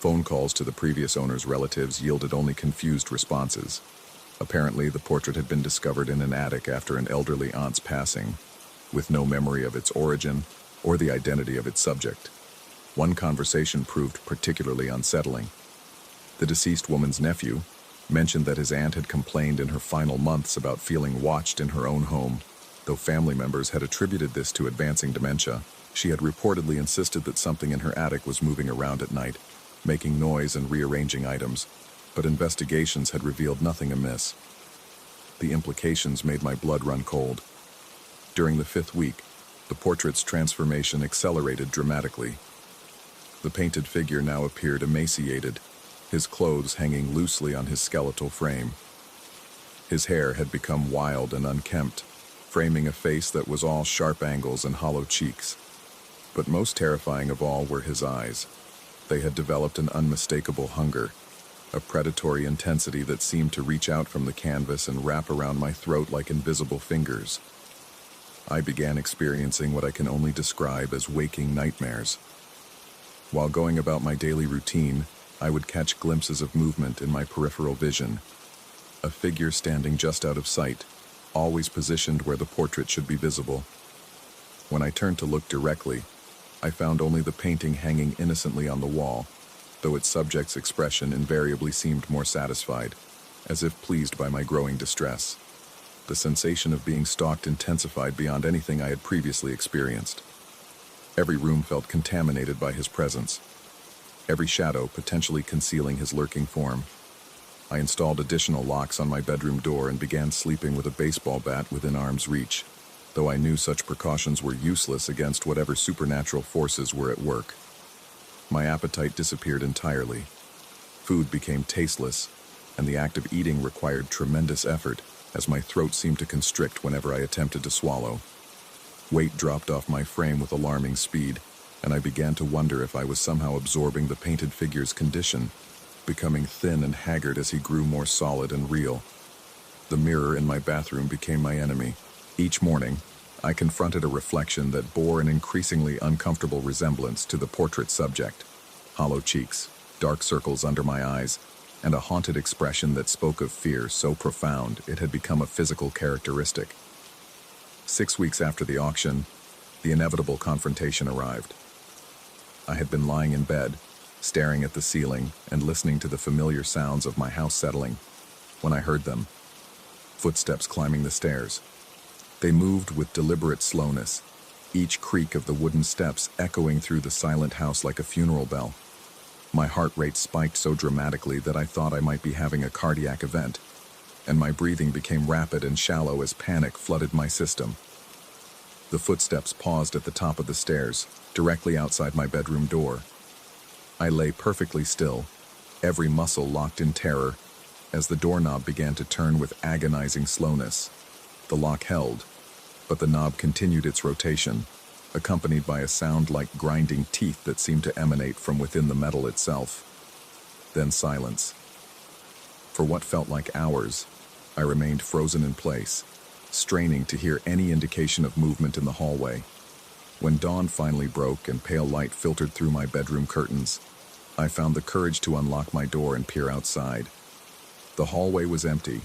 Phone calls to the previous owner's relatives yielded only confused responses. Apparently, the portrait had been discovered in an attic after an elderly aunt's passing, with no memory of its origin or the identity of its subject. One conversation proved particularly unsettling. The deceased woman's nephew mentioned that his aunt had complained in her final months about feeling watched in her own home. Though family members had attributed this to advancing dementia, she had reportedly insisted that something in her attic was moving around at night, making noise and rearranging items, but investigations had revealed nothing amiss. The implications made my blood run cold. During the 5th week, the portrait's transformation accelerated dramatically. The painted figure now appeared emaciated, his clothes hanging loosely on his skeletal frame. His hair had become wild and unkempt, framing a face that was all sharp angles and hollow cheeks. But most terrifying of all were his eyes. They had developed an unmistakable hunger, a predatory intensity that seemed to reach out from the canvas and wrap around my throat like invisible fingers. I began experiencing what I can only describe as waking nightmares. While going about my daily routine, I would catch glimpses of movement in my peripheral vision. A figure standing just out of sight, always positioned where the portrait should be visible. When I turned to look directly, I found only the painting hanging innocently on the wall, though its subject's expression invariably seemed more satisfied, as if pleased by my growing distress. The sensation of being stalked intensified beyond anything I had previously experienced. Every room felt contaminated by his presence, every shadow potentially concealing his lurking form. I installed additional locks on my bedroom door and began sleeping with a baseball bat within arm's reach, though I knew such precautions were useless against whatever supernatural forces were at work. My appetite disappeared entirely. Food became tasteless, and the act of eating required tremendous effort, as my throat seemed to constrict whenever I attempted to swallow. Weight dropped off my frame with alarming speed, and I began to wonder if I was somehow absorbing the painted figure's condition, becoming thin and haggard as he grew more solid and real. The mirror in my bathroom became my enemy. Each morning, I confronted a reflection that bore an increasingly uncomfortable resemblance to the portrait subject. Hollow cheeks, dark circles under my eyes, and a haunted expression that spoke of fear so profound it had become a physical characteristic. 6 weeks after the auction, the inevitable confrontation arrived. I had been lying in bed, staring at the ceiling and listening to the familiar sounds of my house settling, when I heard them. Footsteps climbing the stairs. They moved with deliberate slowness, each creak of the wooden steps echoing through the silent house like a funeral bell. My heart rate spiked so dramatically that I thought I might be having a cardiac event, and my breathing became rapid and shallow as panic flooded my system. The footsteps paused at the top of the stairs, directly outside my bedroom door. I lay perfectly still, every muscle locked in terror, as the doorknob began to turn with agonizing slowness. The lock held, but the knob continued its rotation, accompanied by a sound like grinding teeth that seemed to emanate from within the metal itself. Then silence. For what felt like hours, I remained frozen in place, straining to hear any indication of movement in the hallway. When dawn finally broke and pale light filtered through my bedroom curtains, I found the courage to unlock my door and peer outside. The hallway was empty,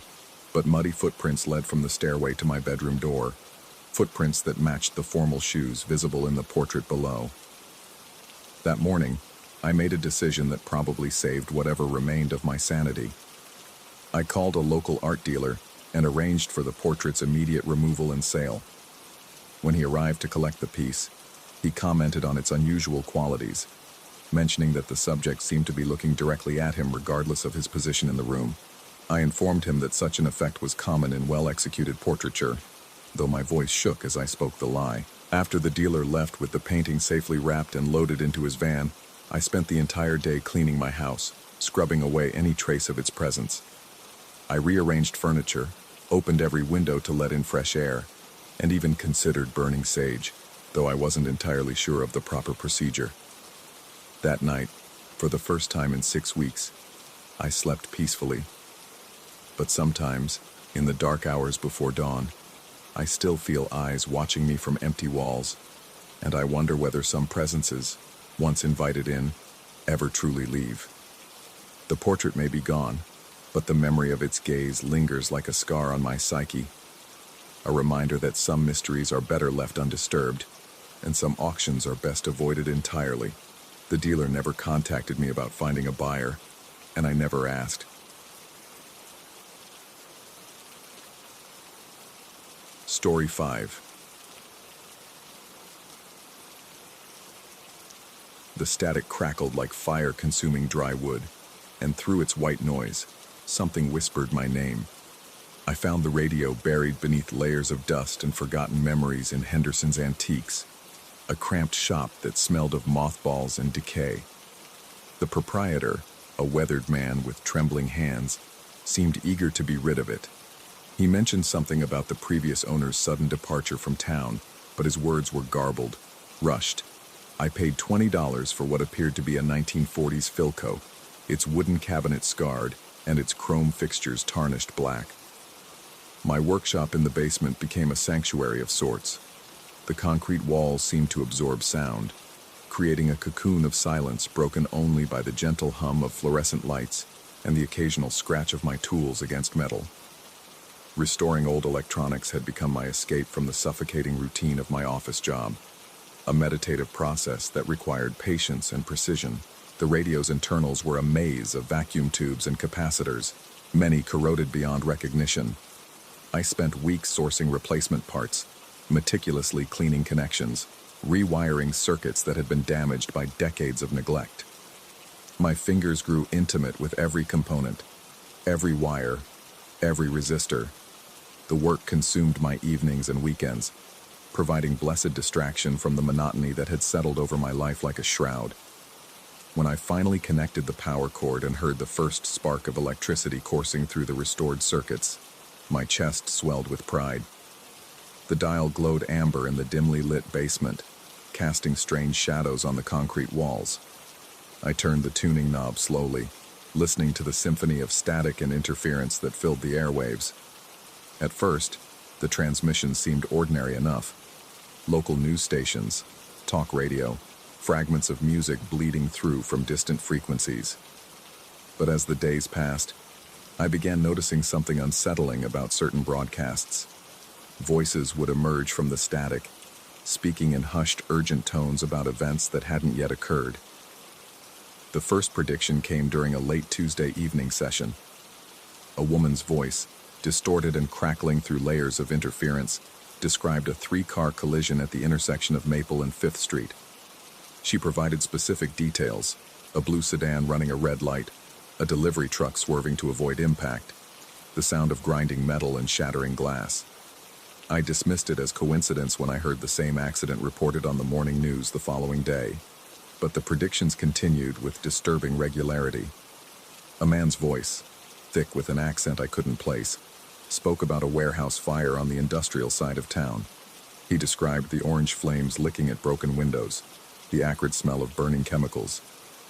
but muddy footprints led from the stairway to my bedroom door, footprints that matched the formal shoes visible in the portrait below. That morning, I made a decision that probably saved whatever remained of my sanity. I called a local art dealer and arranged for the portrait's immediate removal and sale. When he arrived to collect the piece, he commented on its unusual qualities, mentioning that the subject seemed to be looking directly at him regardless of his position in the room. I informed him that such an effect was common in well-executed portraiture, though my voice shook as I spoke the lie. After the dealer left with the painting safely wrapped and loaded into his van, I spent the entire day cleaning my house, scrubbing away any trace of its presence. I rearranged furniture, opened every window to let in fresh air, and even considered burning sage, though I wasn't entirely sure of the proper procedure. That night, for the first time in 6 weeks, I slept peacefully. But sometimes, in the dark hours before dawn, I still feel eyes watching me from empty walls, and I wonder whether some presences, once invited in, ever truly leave. The portrait may be gone, but the memory of its gaze lingers like a scar on my psyche, a reminder that some mysteries are better left undisturbed, and some auctions are best avoided entirely. The dealer never contacted me about finding a buyer, and I never asked. Story 5. The static crackled like fire consuming dry wood, and through its white noise, something whispered my name. I found the radio buried beneath layers of dust and forgotten memories in Henderson's Antiques, a cramped shop that smelled of mothballs and decay. The proprietor, a weathered man with trembling hands, seemed eager to be rid of it. He mentioned something about the previous owner's sudden departure from town, but his words were garbled, rushed. I paid $20 for what appeared to be a 1940s Philco, its wooden cabinet scarred and its chrome fixtures tarnished black. My workshop in the basement became a sanctuary of sorts. The concrete walls seemed to absorb sound, creating a cocoon of silence broken only by the gentle hum of fluorescent lights and the occasional scratch of my tools against metal. Restoring old electronics had become my escape from the suffocating routine of my office job, a meditative process that required patience and precision. The radio's internals were a maze of vacuum tubes and capacitors, many corroded beyond recognition. I spent weeks sourcing replacement parts, meticulously cleaning connections, rewiring circuits that had been damaged by decades of neglect. My fingers grew intimate with every component, every wire, every resistor. The work consumed my evenings and weekends, providing blessed distraction from the monotony that had settled over my life like a shroud. When I finally connected the power cord and heard the first spark of electricity coursing through the restored circuits, my chest swelled with pride. The dial glowed amber in the dimly lit basement, casting strange shadows on the concrete walls. I turned the tuning knob slowly, listening to the symphony of static and interference that filled the airwaves. At first, the transmission seemed ordinary enough. Local news stations, talk radio, fragments of music bleeding through from distant frequencies. But as the days passed, I began noticing something unsettling about certain broadcasts. Voices would emerge from the static, speaking in hushed, urgent tones about events that hadn't yet occurred. The first prediction came during a late Tuesday evening session. A woman's voice, distorted and crackling through layers of interference, described a 3-car collision at the intersection of Maple and 5th Street. She provided specific details: a blue sedan running a red light, a delivery truck swerving to avoid impact, the sound of grinding metal and shattering glass. I dismissed it as coincidence when I heard the same accident reported on the morning news the following day. But the predictions continued with disturbing regularity. A man's voice, thick with an accent I couldn't place, spoke about a warehouse fire on the industrial side of town. He described the orange flames licking at broken windows, the acrid smell of burning chemicals,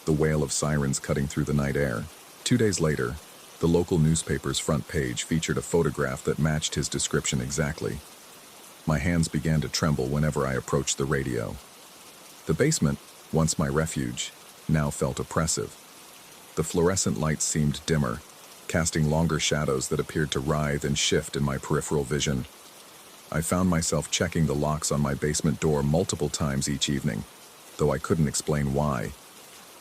the wail of sirens cutting through the night air. 2 days later, the local newspaper's front page featured a photograph that matched his description exactly. My hands began to tremble whenever I approached the radio. The basement, once my refuge, now felt oppressive. The fluorescent lights seemed dimmer, casting longer shadows that appeared to writhe and shift in my peripheral vision. I found myself checking the locks on my basement door multiple times each evening, though I couldn't explain why.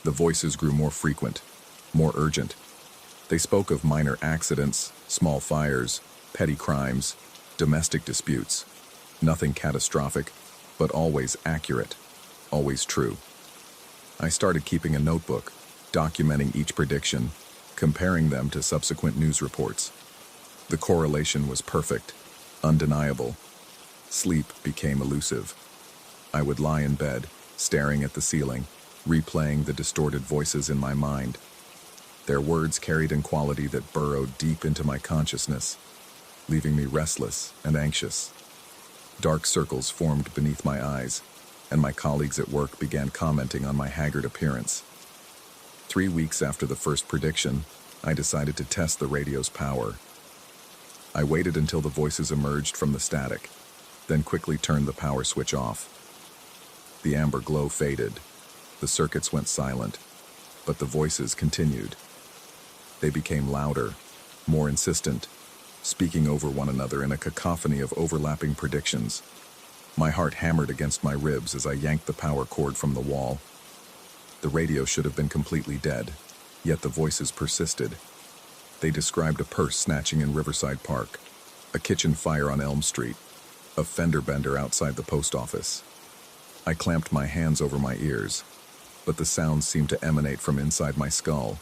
The voices grew more frequent, more urgent. They spoke of minor accidents, small fires, petty crimes, domestic disputes. Nothing catastrophic, but always accurate, always true. I started keeping a notebook, documenting each prediction, comparing them to subsequent news reports. The correlation was perfect, undeniable. Sleep became elusive. I would lie in bed, staring at the ceiling, replaying the distorted voices in my mind. Their words carried in quality that burrowed deep into my consciousness, leaving me restless and anxious. Dark circles formed beneath my eyes, and my colleagues at work began commenting on my haggard appearance. 3 weeks after the first prediction, I decided to test the radio's power. I waited until the voices emerged from the static, then quickly turned the power switch off. The amber glow faded. The circuits went silent, But the voices continued. They became louder, more insistent, speaking over one another in a cacophony of overlapping predictions. My heart hammered against my ribs as I yanked the power cord from the wall. The radio should have been completely dead, yet the voices persisted. They described a purse snatching in Riverside Park, a kitchen fire on Elm Street, a fender bender outside the post office. I clamped my hands over my ears, but the sounds seemed to emanate from inside my skull.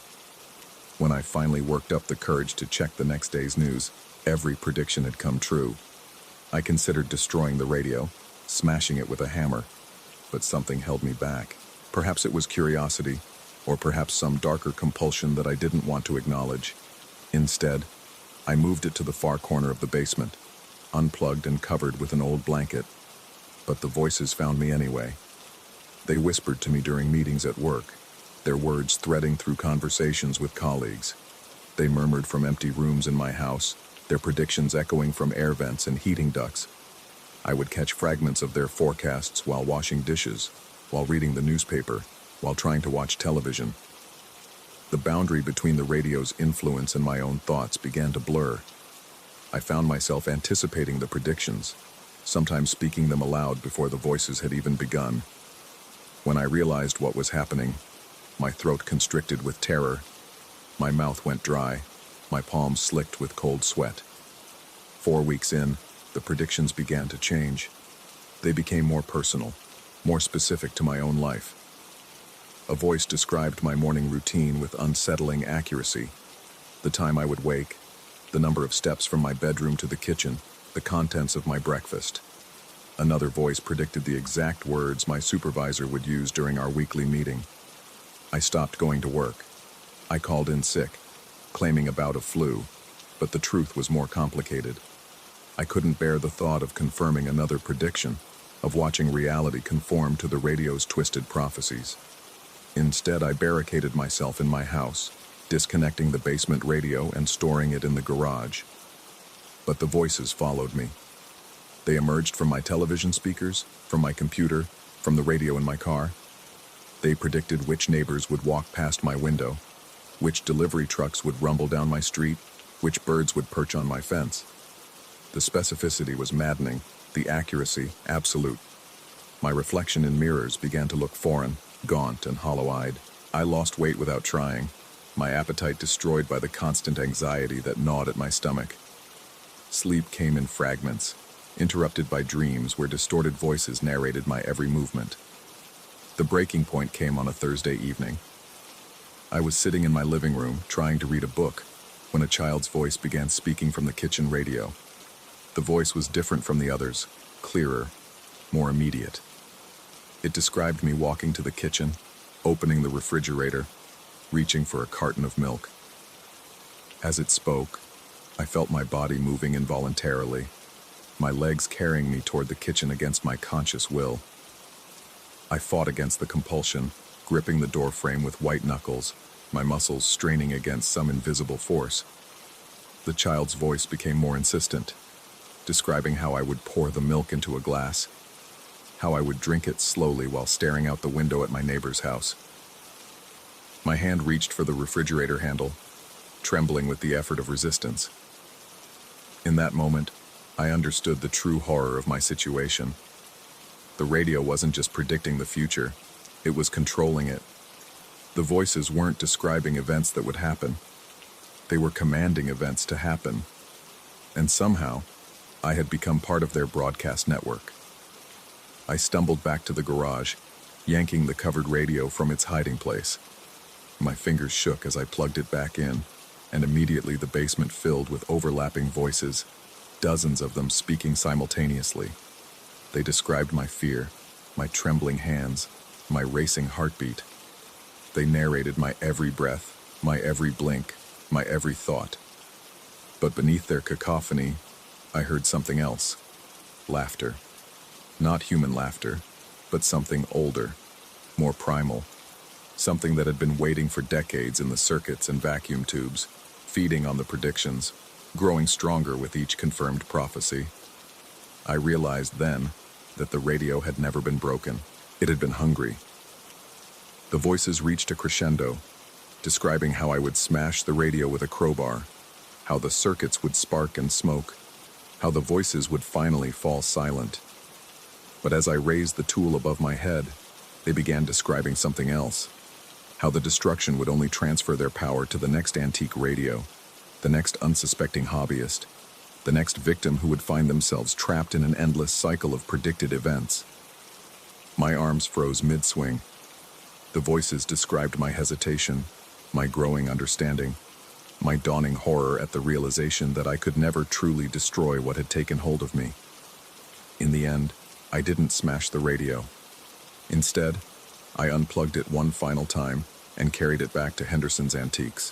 When I finally worked up the courage to check the next day's news, every prediction had come true. I considered destroying the radio, smashing it with a hammer, but something held me back. Perhaps it was curiosity, or perhaps some darker compulsion that I didn't want to acknowledge. Instead, I moved it to the far corner of the basement, unplugged and covered with an old blanket. But the voices found me anyway. They whispered to me during meetings at work, their words threading through conversations with colleagues. They murmured from empty rooms in my house, their predictions echoing from air vents and heating ducts. I would catch fragments of their forecasts while washing dishes, while reading the newspaper, while trying to watch television. The boundary between the radio's influence and my own thoughts began to blur. I found myself anticipating the predictions, sometimes speaking them aloud before the voices had even begun. When I realized what was happening, my throat constricted with terror, my mouth went dry, my palms slicked with cold sweat. 4 weeks in, the predictions began to change. They became more personal, more specific to my own life. A voice described my morning routine with unsettling accuracy. The time I would wake, the number of steps from my bedroom to the kitchen, the contents of my breakfast. Another voice predicted the exact words my supervisor would use during our weekly meeting. I stopped going to work. I called in sick, claiming a bout of flu, but the truth was more complicated. I couldn't bear the thought of confirming another prediction, of watching reality conform to the radio's twisted prophecies. Instead, I barricaded myself in my house, disconnecting the basement radio and storing it in the garage. But the voices followed me. They emerged from my television speakers, from my computer, from the radio in my car. They predicted which neighbors would walk past my window, which delivery trucks would rumble down my street, which birds would perch on my fence. The specificity was maddening, the accuracy absolute. My reflection in mirrors began to look foreign, gaunt and hollow-eyed. I lost weight without trying, my appetite destroyed by the constant anxiety that gnawed at my stomach. Sleep came in fragments, interrupted by dreams where distorted voices narrated my every movement. The breaking point came on a Thursday evening. I was sitting in my living room, trying to read a book, when a child's voice began speaking from the kitchen radio. The voice was different from the others, clearer, more immediate. It described me walking to the kitchen, opening the refrigerator, reaching for a carton of milk. As it spoke, I felt my body moving involuntarily, my legs carrying me toward the kitchen against my conscious will. I fought against the compulsion, gripping the doorframe with white knuckles, my muscles straining against some invisible force. The child's voice became more insistent, describing how I would pour the milk into a glass, how I would drink it slowly while staring out the window at my neighbor's house. My hand reached for the refrigerator handle, trembling with the effort of resistance. In that moment, I understood the true horror of my situation. The radio wasn't just predicting the future, it was controlling it. The voices weren't describing events that would happen. They were commanding events to happen. And somehow, I had become part of their broadcast network. I stumbled back to the garage, yanking the covered radio from its hiding place. My fingers shook as I plugged it back in, and immediately the basement filled with overlapping voices, dozens of them speaking simultaneously. They described my fear, my trembling hands, my racing heartbeat. They narrated my every breath, my every blink, my every thought. But beneath their cacophony, I heard something else. Laughter. Not human laughter, but something older, more primal. Something that had been waiting for decades in the circuits and vacuum tubes, feeding on the predictions, growing stronger with each confirmed prophecy. I realized then that the radio had never been broken. It had been hungry. The voices reached a crescendo, describing how I would smash the radio with a crowbar, how the circuits would spark and smoke, how the voices would finally fall silent. But as I raised the tool above my head, they began describing something else, how the destruction would only transfer their power to the next antique radio, the next unsuspecting hobbyist, the next victim who would find themselves trapped in an endless cycle of predicted events. My arms froze mid-swing. The voices described my hesitation, my growing understanding, my dawning horror at the realization that I could never truly destroy what had taken hold of me. In the end, I didn't smash the radio. Instead, I unplugged it one final time and carried it back to Henderson's Antiques.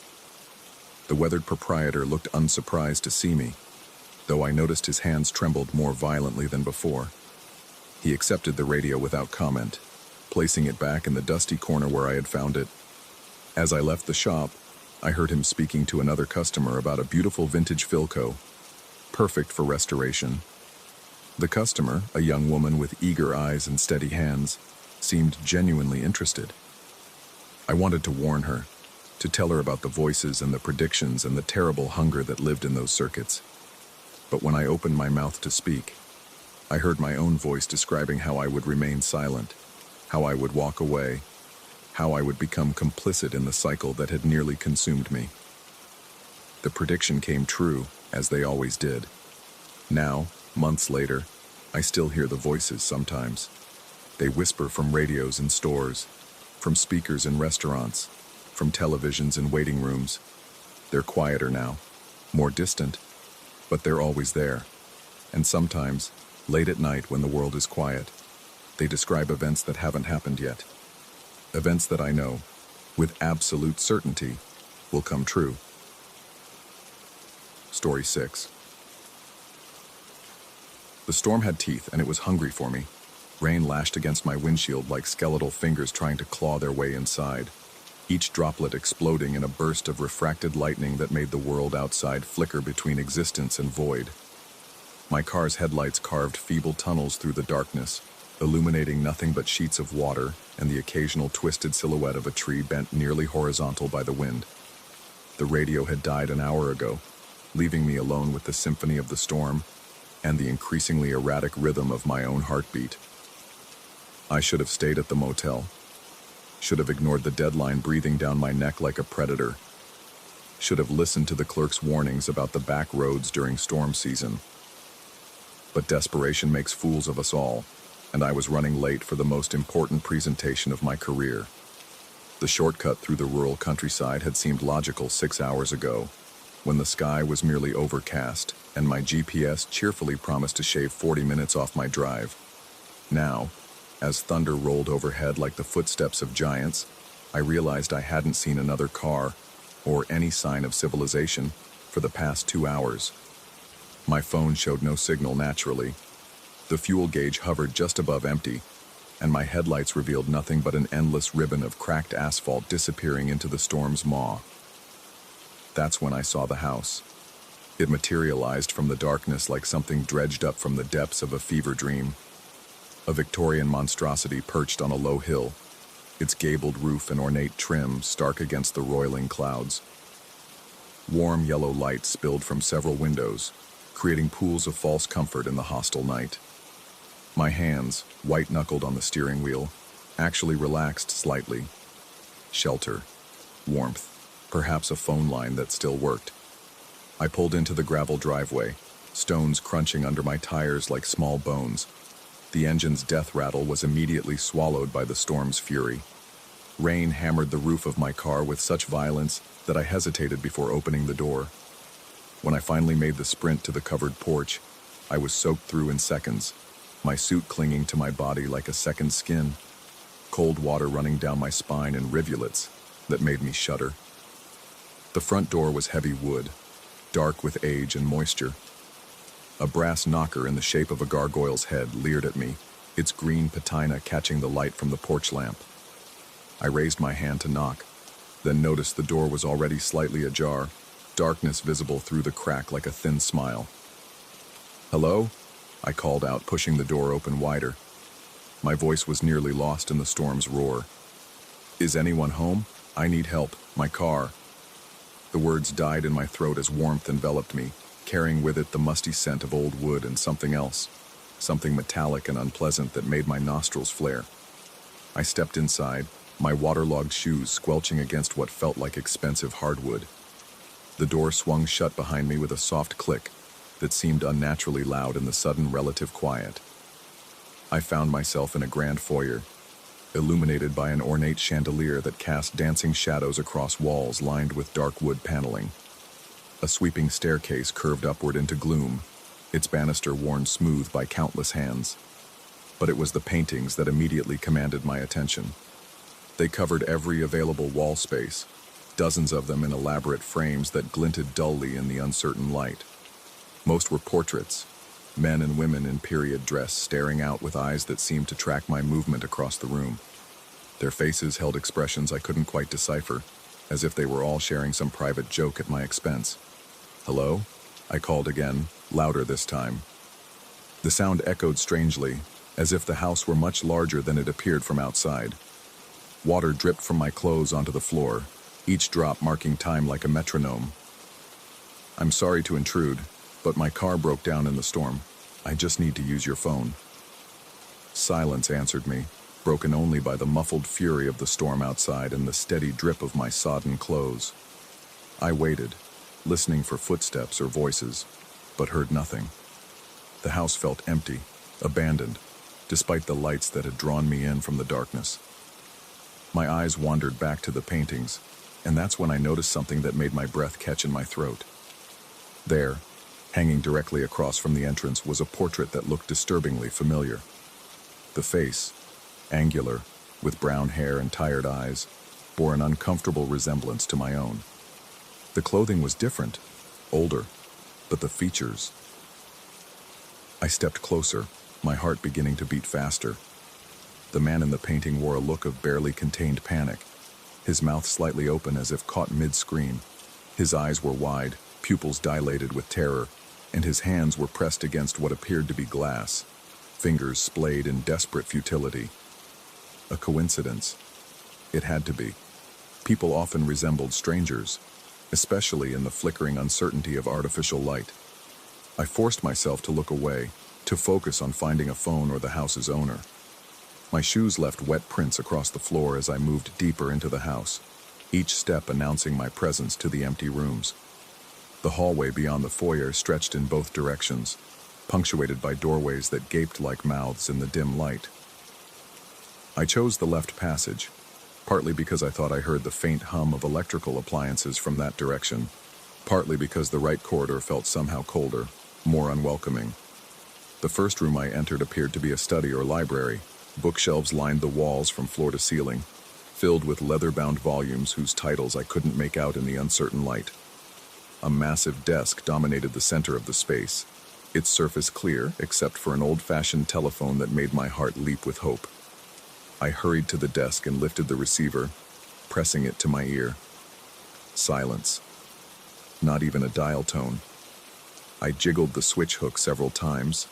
The weathered proprietor looked unsurprised to see me, though I noticed his hands trembled more violently than before. He accepted the radio without comment, placing it back in the dusty corner where I had found it. As I left the shop, I heard him speaking to another customer about a beautiful vintage Philco, perfect for restoration. The customer, a young woman with eager eyes and steady hands, seemed genuinely interested. I wanted to warn her, to tell her about the voices and the predictions and the terrible hunger that lived in those circuits. But when I opened my mouth to speak, I heard my own voice describing how I would remain silent, how I would walk away, how I would become complicit in the cycle that had nearly consumed me. The prediction came true, as they always did. Now, months later, I still hear the voices sometimes. They whisper from radios in stores, from speakers in restaurants, from televisions in waiting rooms. They're quieter now, more distant, but they're always there. And sometimes, late at night when the world is quiet, they describe events that haven't happened yet. Events that I know, with absolute certainty, will come true. Story 6. The storm had teeth and it was hungry for me. Rain lashed against my windshield like skeletal fingers trying to claw their way inside, each droplet exploding in a burst of refracted lightning that made the world outside flicker between existence and void. My car's headlights carved feeble tunnels through the darkness, illuminating nothing but sheets of water and the occasional twisted silhouette of a tree bent nearly horizontal by the wind. The radio had died an hour ago, leaving me alone with the symphony of the storm and the increasingly erratic rhythm of my own heartbeat. I should have stayed at the motel, should have ignored the deadline breathing down my neck like a predator, should have listened to the clerk's warnings about the back roads during storm season. But desperation makes fools of us all, and I was running late for the most important presentation of my career. The shortcut through the rural countryside had seemed logical 6 hours ago, when the sky was merely overcast and my GPS cheerfully promised to shave 40 minutes off my drive. Now, as thunder rolled overhead like the footsteps of giants, I realized I hadn't seen another car or any sign of civilization for the past 2 hours. My phone showed no signal naturally. The fuel gauge hovered just above empty, and my headlights revealed nothing but an endless ribbon of cracked asphalt disappearing into the storm's maw. That's when I saw the house. It materialized from the darkness like something dredged up from the depths of a fever dream. A Victorian monstrosity perched on a low hill, its gabled roof and ornate trim stark against the roiling clouds. Warm yellow light spilled from several windows, creating pools of false comfort in the hostile night. My hands, white-knuckled on the steering wheel, actually relaxed slightly. Shelter, warmth, perhaps a phone line that still worked. I pulled into the gravel driveway, stones crunching under my tires like small bones. The engine's death rattle was immediately swallowed by the storm's fury. Rain hammered the roof of my car with such violence that I hesitated before opening the door. When I finally made the sprint to the covered porch, I was soaked through in seconds, my suit clinging to my body like a second skin, cold water running down my spine in rivulets that made me shudder. The front door was heavy wood, dark with age and moisture. A brass knocker in the shape of a gargoyle's head leered at me, its green patina catching the light from the porch lamp. I raised my hand to knock, then noticed the door was already slightly ajar, darkness visible through the crack like a thin smile. "Hello?" I called out, pushing the door open wider. My voice was nearly lost in the storm's roar. "Is anyone home?" I need help. My car. The words died in my throat as warmth enveloped me, carrying with it the musty scent of old wood and something else, something metallic and unpleasant that made my nostrils flare. I stepped inside, my waterlogged shoes squelching against what felt like expensive hardwood. The door swung shut behind me with a soft click that seemed unnaturally loud in the sudden relative quiet. I found myself in a grand foyer, illuminated by an ornate chandelier that cast dancing shadows across walls lined with dark wood paneling. A sweeping staircase curved upward into gloom, its banister worn smooth by countless hands. But it was the paintings that immediately commanded my attention. They covered every available wall space, dozens of them in elaborate frames that glinted dully in the uncertain light. Most were portraits, men and women in period dress staring out with eyes that seemed to track my movement across the room. Their faces held expressions I couldn't quite decipher, as if they were all sharing some private joke at my expense. "Hello?" I called again, louder this time. The sound echoed strangely, as if the house were much larger than it appeared from outside. Water dripped from my clothes onto the floor, each drop marking time like a metronome. "I'm sorry to intrude, but my car broke down in the storm. I just need to use your phone." Silence answered me, broken only by the muffled fury of the storm outside and the steady drip of my sodden clothes. I waited, listening for footsteps or voices, but heard nothing. The house felt empty, abandoned, despite the lights that had drawn me in from the darkness. My eyes wandered back to the paintings, and that's when I noticed something that made my breath catch in my throat. There, hanging directly across from the entrance, was a portrait that looked disturbingly familiar. The face, angular, with brown hair and tired eyes, bore an uncomfortable resemblance to my own. The clothing was different, older, but the features... I stepped closer, my heart beginning to beat faster. The man in the painting wore a look of barely contained panic, his mouth slightly open as if caught mid-scream. His eyes were wide, pupils dilated with terror, and his hands were pressed against what appeared to be glass, fingers splayed in desperate futility. A coincidence? It had to be. People often resembled strangers, especially in the flickering uncertainty of artificial light. I forced myself to look away, to focus on finding a phone or the house's owner. My shoes left wet prints across the floor as I moved deeper into the house, each step announcing my presence to the empty rooms. The hallway beyond the foyer stretched in both directions, punctuated by doorways that gaped like mouths in the dim light. I chose the left passage, partly because I thought I heard the faint hum of electrical appliances from that direction, partly because the right corridor felt somehow colder, more unwelcoming. The first room I entered appeared to be a study or library. Bookshelves lined the walls from floor to ceiling, filled with leather-bound volumes whose titles I couldn't make out in the uncertain light. A massive desk dominated the center of the space, its surface clear except for an old-fashioned telephone that made my heart leap with hope. I hurried to the desk and lifted the receiver, pressing it to my ear. Silence. Not even a dial tone. I jiggled the switch hook several times,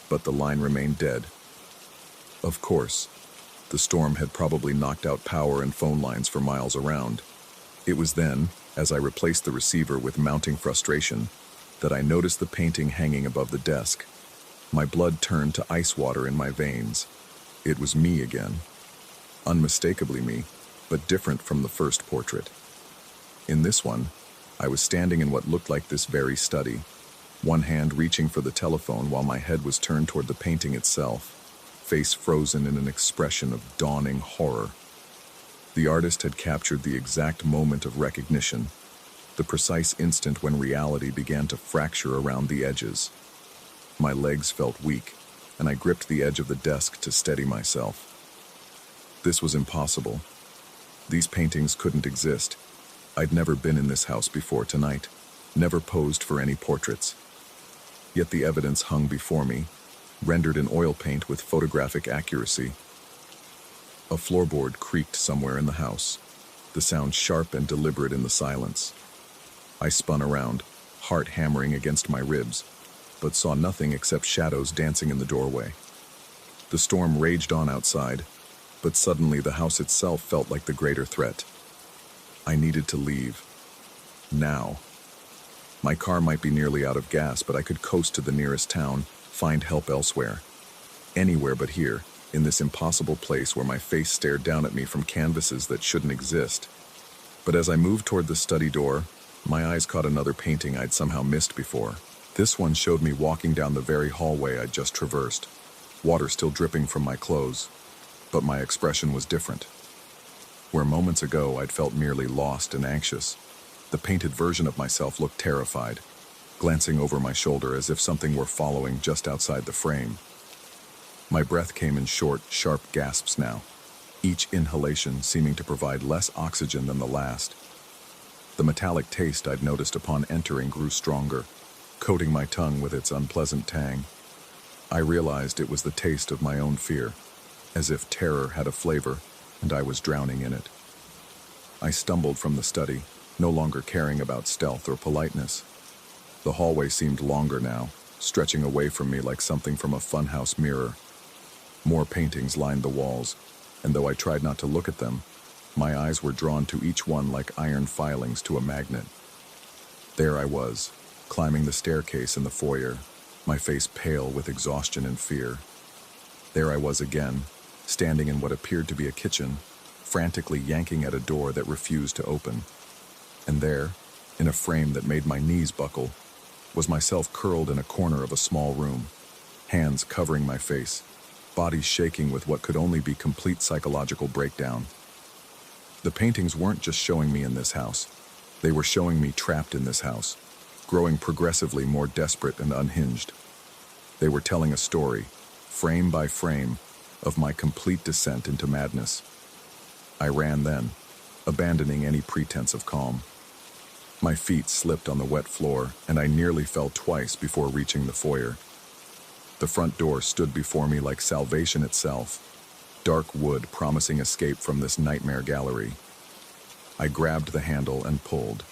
but the line remained dead. Of course, the storm had probably knocked out power and phone lines for miles around. It was then, as I replaced the receiver with mounting frustration, that I noticed the painting hanging above the desk. My blood turned to ice water in my veins. It was me again. Unmistakably me, but different from the first portrait. In this one, I was standing in what looked like this very study, one hand reaching for the telephone while my head was turned toward the painting itself, face frozen in an expression of dawning horror. The artist had captured the exact moment of recognition, the precise instant when reality began to fracture around the edges. My legs felt weak, and I gripped the edge of the desk to steady myself. This was impossible. These paintings couldn't exist. I'd never been in this house before tonight, never posed for any portraits. Yet the evidence hung before me, rendered in oil paint with photographic accuracy. A floorboard creaked somewhere in the house, the sound sharp and deliberate in the silence. I spun around, heart hammering against my ribs, but saw nothing except shadows dancing in the doorway. The storm raged on outside, but suddenly the house itself felt like the greater threat. I needed to leave. Now. My car might be nearly out of gas, but I could coast to the nearest town, find help elsewhere. Anywhere but here, in this impossible place where my face stared down at me from canvases that shouldn't exist. But as I moved toward the study door, my eyes caught another painting I'd somehow missed before. This one showed me walking down the very hallway I'd just traversed, water still dripping from my clothes, but my expression was different. Where moments ago I'd felt merely lost and anxious, the painted version of myself looked terrified, glancing over my shoulder as if something were following just outside the frame. My breath came in short, sharp gasps now, each inhalation seeming to provide less oxygen than the last. The metallic taste I'd noticed upon entering grew stronger, coating my tongue with its unpleasant tang. I realized it was the taste of my own fear, as if terror had a flavor and I was drowning in it. I stumbled from the study, no longer caring about stealth or politeness. The hallway seemed longer now, stretching away from me like something from a funhouse mirror. More paintings lined the walls, and though I tried not to look at them, my eyes were drawn to each one like iron filings to a magnet. There I was, climbing the staircase in the foyer, my face pale with exhaustion and fear. There I was again, standing in what appeared to be a kitchen, frantically yanking at a door that refused to open. And there, in a frame that made my knees buckle, was myself curled in a corner of a small room, hands covering my face, body shaking with what could only be complete psychological breakdown. The paintings weren't just showing me in this house. They were showing me trapped in this house, growing progressively more desperate and unhinged. They were telling a story, frame by frame, of my complete descent into madness. I ran then, abandoning any pretense of calm. My feet slipped on the wet floor, and I nearly fell twice before reaching the foyer. The front door stood before me like salvation itself, dark wood promising escape from this nightmare gallery. I grabbed the handle and pulled.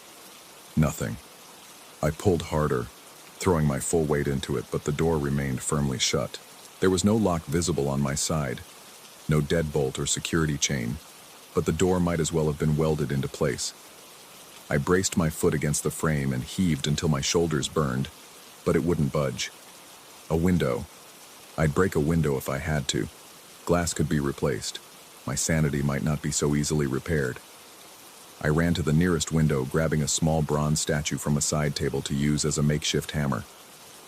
Nothing. I pulled harder, throwing my full weight into it, but the door remained firmly shut. There was no lock visible on my side, no deadbolt or security chain, but the door might as well have been welded into place. I braced my foot against the frame and heaved until my shoulders burned, but it wouldn't budge. A window. I'd break a window if I had to. Glass could be replaced. My sanity might not be so easily repaired. I ran to the nearest window, grabbing a small bronze statue from a side table to use as a makeshift hammer.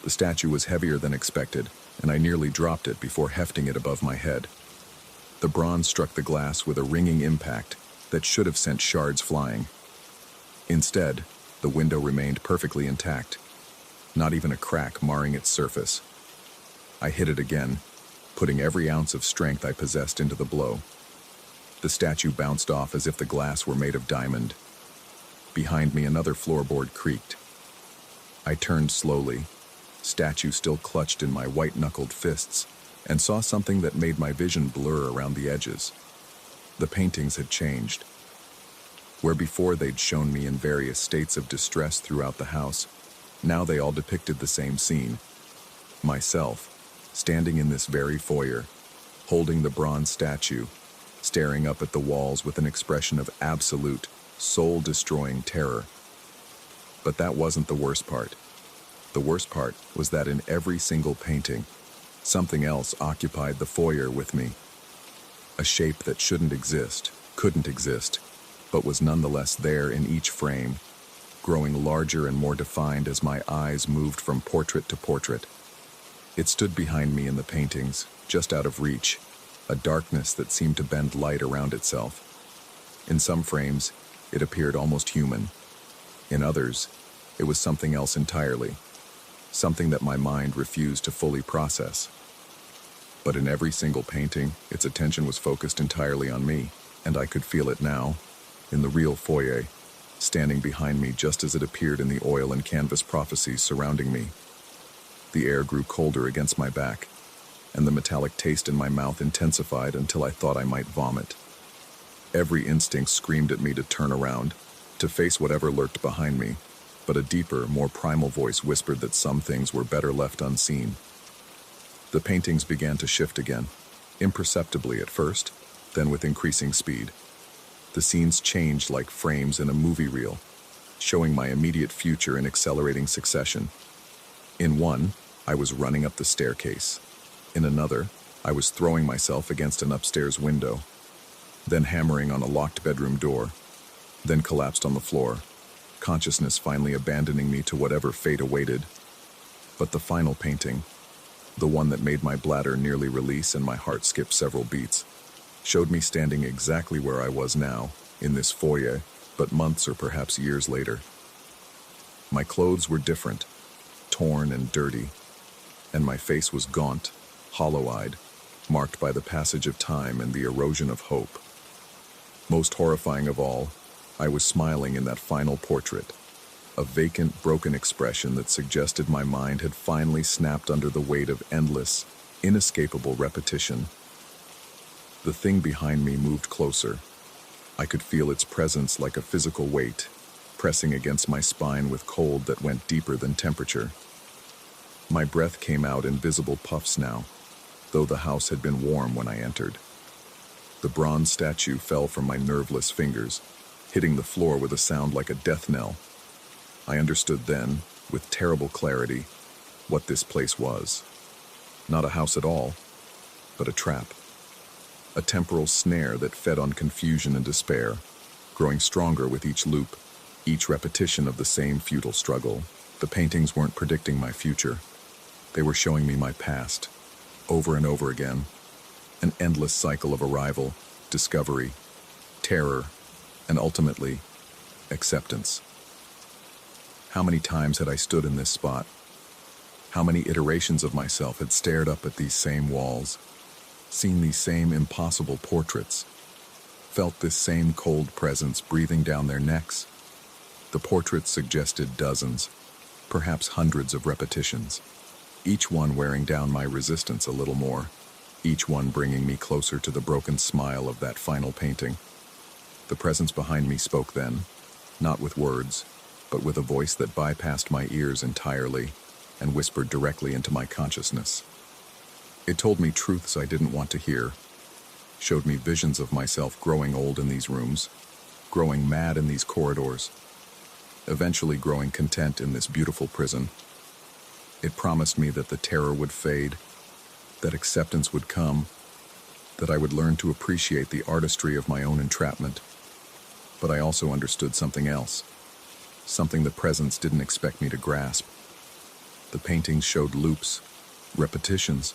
The statue was heavier than expected, and I nearly dropped it before hefting it above my head. The bronze struck the glass with a ringing impact that should have sent shards flying. Instead, the window remained perfectly intact, not even a crack marring its surface. I hit it again, putting every ounce of strength I possessed into the blow. The statue bounced off as if the glass were made of diamond. Behind me, another floorboard creaked. I turned slowly, statue still clutched in my white-knuckled fists, and saw something that made my vision blur around the edges. The paintings had changed. Where before they'd shown me in various states of distress throughout the house, now they all depicted the same scene. Myself, standing in this very foyer, holding the bronze statue, staring up at the walls with an expression of absolute, soul-destroying terror. But that wasn't the worst part. The worst part was that in every single painting, something else occupied the foyer with me. A shape that shouldn't exist, couldn't exist, but was nonetheless there in each frame, growing larger and more defined as my eyes moved from portrait to portrait. It stood behind me in the paintings, just out of reach, a darkness that seemed to bend light around itself. In some frames, it appeared almost human. In others, it was something else entirely, something that my mind refused to fully process. But in every single painting, its attention was focused entirely on me, and I could feel it now, in the real foyer, standing behind me just as it appeared in the oil and canvas prophecies surrounding me. The air grew colder against my back, and the metallic taste in my mouth intensified until I thought I might vomit. Every instinct screamed at me to turn around, to face whatever lurked behind me, but a deeper, more primal voice whispered that some things were better left unseen. The paintings began to shift again, imperceptibly at first, then with increasing speed. The The scenes changed like frames in a movie reel, showing my immediate future in accelerating succession. In one, I was running up the staircase. In another, I was throwing myself against an upstairs window, then hammering on a locked bedroom door, then collapsed on the floor, consciousness finally abandoning me to whatever fate awaited. But the final painting, the one that made my bladder nearly release and my heart skip several beats, showed me standing exactly where I was now, in this foyer, but months or perhaps years later. My clothes were different, torn and dirty, and my face was gaunt, hollow-eyed, marked by the passage of time and the erosion of hope. Most horrifying of all, I was smiling in that final portrait, a vacant, broken expression that suggested my mind had finally snapped under the weight of endless, inescapable repetition. The thing behind me moved closer. I could feel its presence like a physical weight, pressing against my spine with cold that went deeper than temperature. My breath came out in visible puffs now, though the house had been warm when I entered. The bronze statue fell from my nerveless fingers, hitting the floor with a sound like a death knell. I understood then, with terrible clarity, what this place was. Not a house at all, but a trap. A temporal snare that fed on confusion and despair, growing stronger with each loop, each repetition of the same futile struggle. The paintings weren't predicting my future. They were showing me my past, over and over again. An endless cycle of arrival, discovery, terror, and ultimately, acceptance. How many times had I stood in this spot? How many iterations of myself had stared up at these same walls, seen these same impossible portraits, felt this same cold presence breathing down their necks? The portraits suggested dozens, perhaps hundreds of repetitions, each one wearing down my resistance a little more, each one bringing me closer to the broken smile of that final painting. The presence behind me spoke then, not with words, but with a voice that bypassed my ears entirely and whispered directly into my consciousness. It told me truths I didn't want to hear, showed me visions of myself growing old in these rooms, growing mad in these corridors, eventually growing content in this beautiful prison. It promised me that the terror would fade, that acceptance would come, that I would learn to appreciate the artistry of my own entrapment. But I also understood something else, something the presence didn't expect me to grasp. The paintings showed loops, repetitions,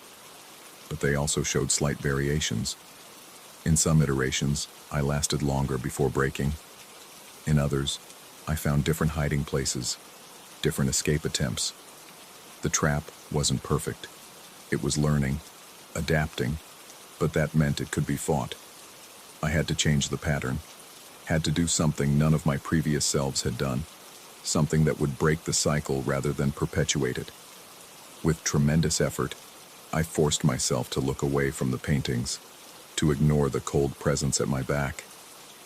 but they also showed slight variations. In some iterations, I lasted longer before breaking. In others, I found different hiding places, different escape attempts. The trap wasn't perfect. It was learning, adapting, but that meant it could be fought. I had to change the pattern, had to do something none of my previous selves had done, something that would break the cycle rather than perpetuate it. With tremendous effort, I forced myself to look away from the paintings, to ignore the cold presence at my back,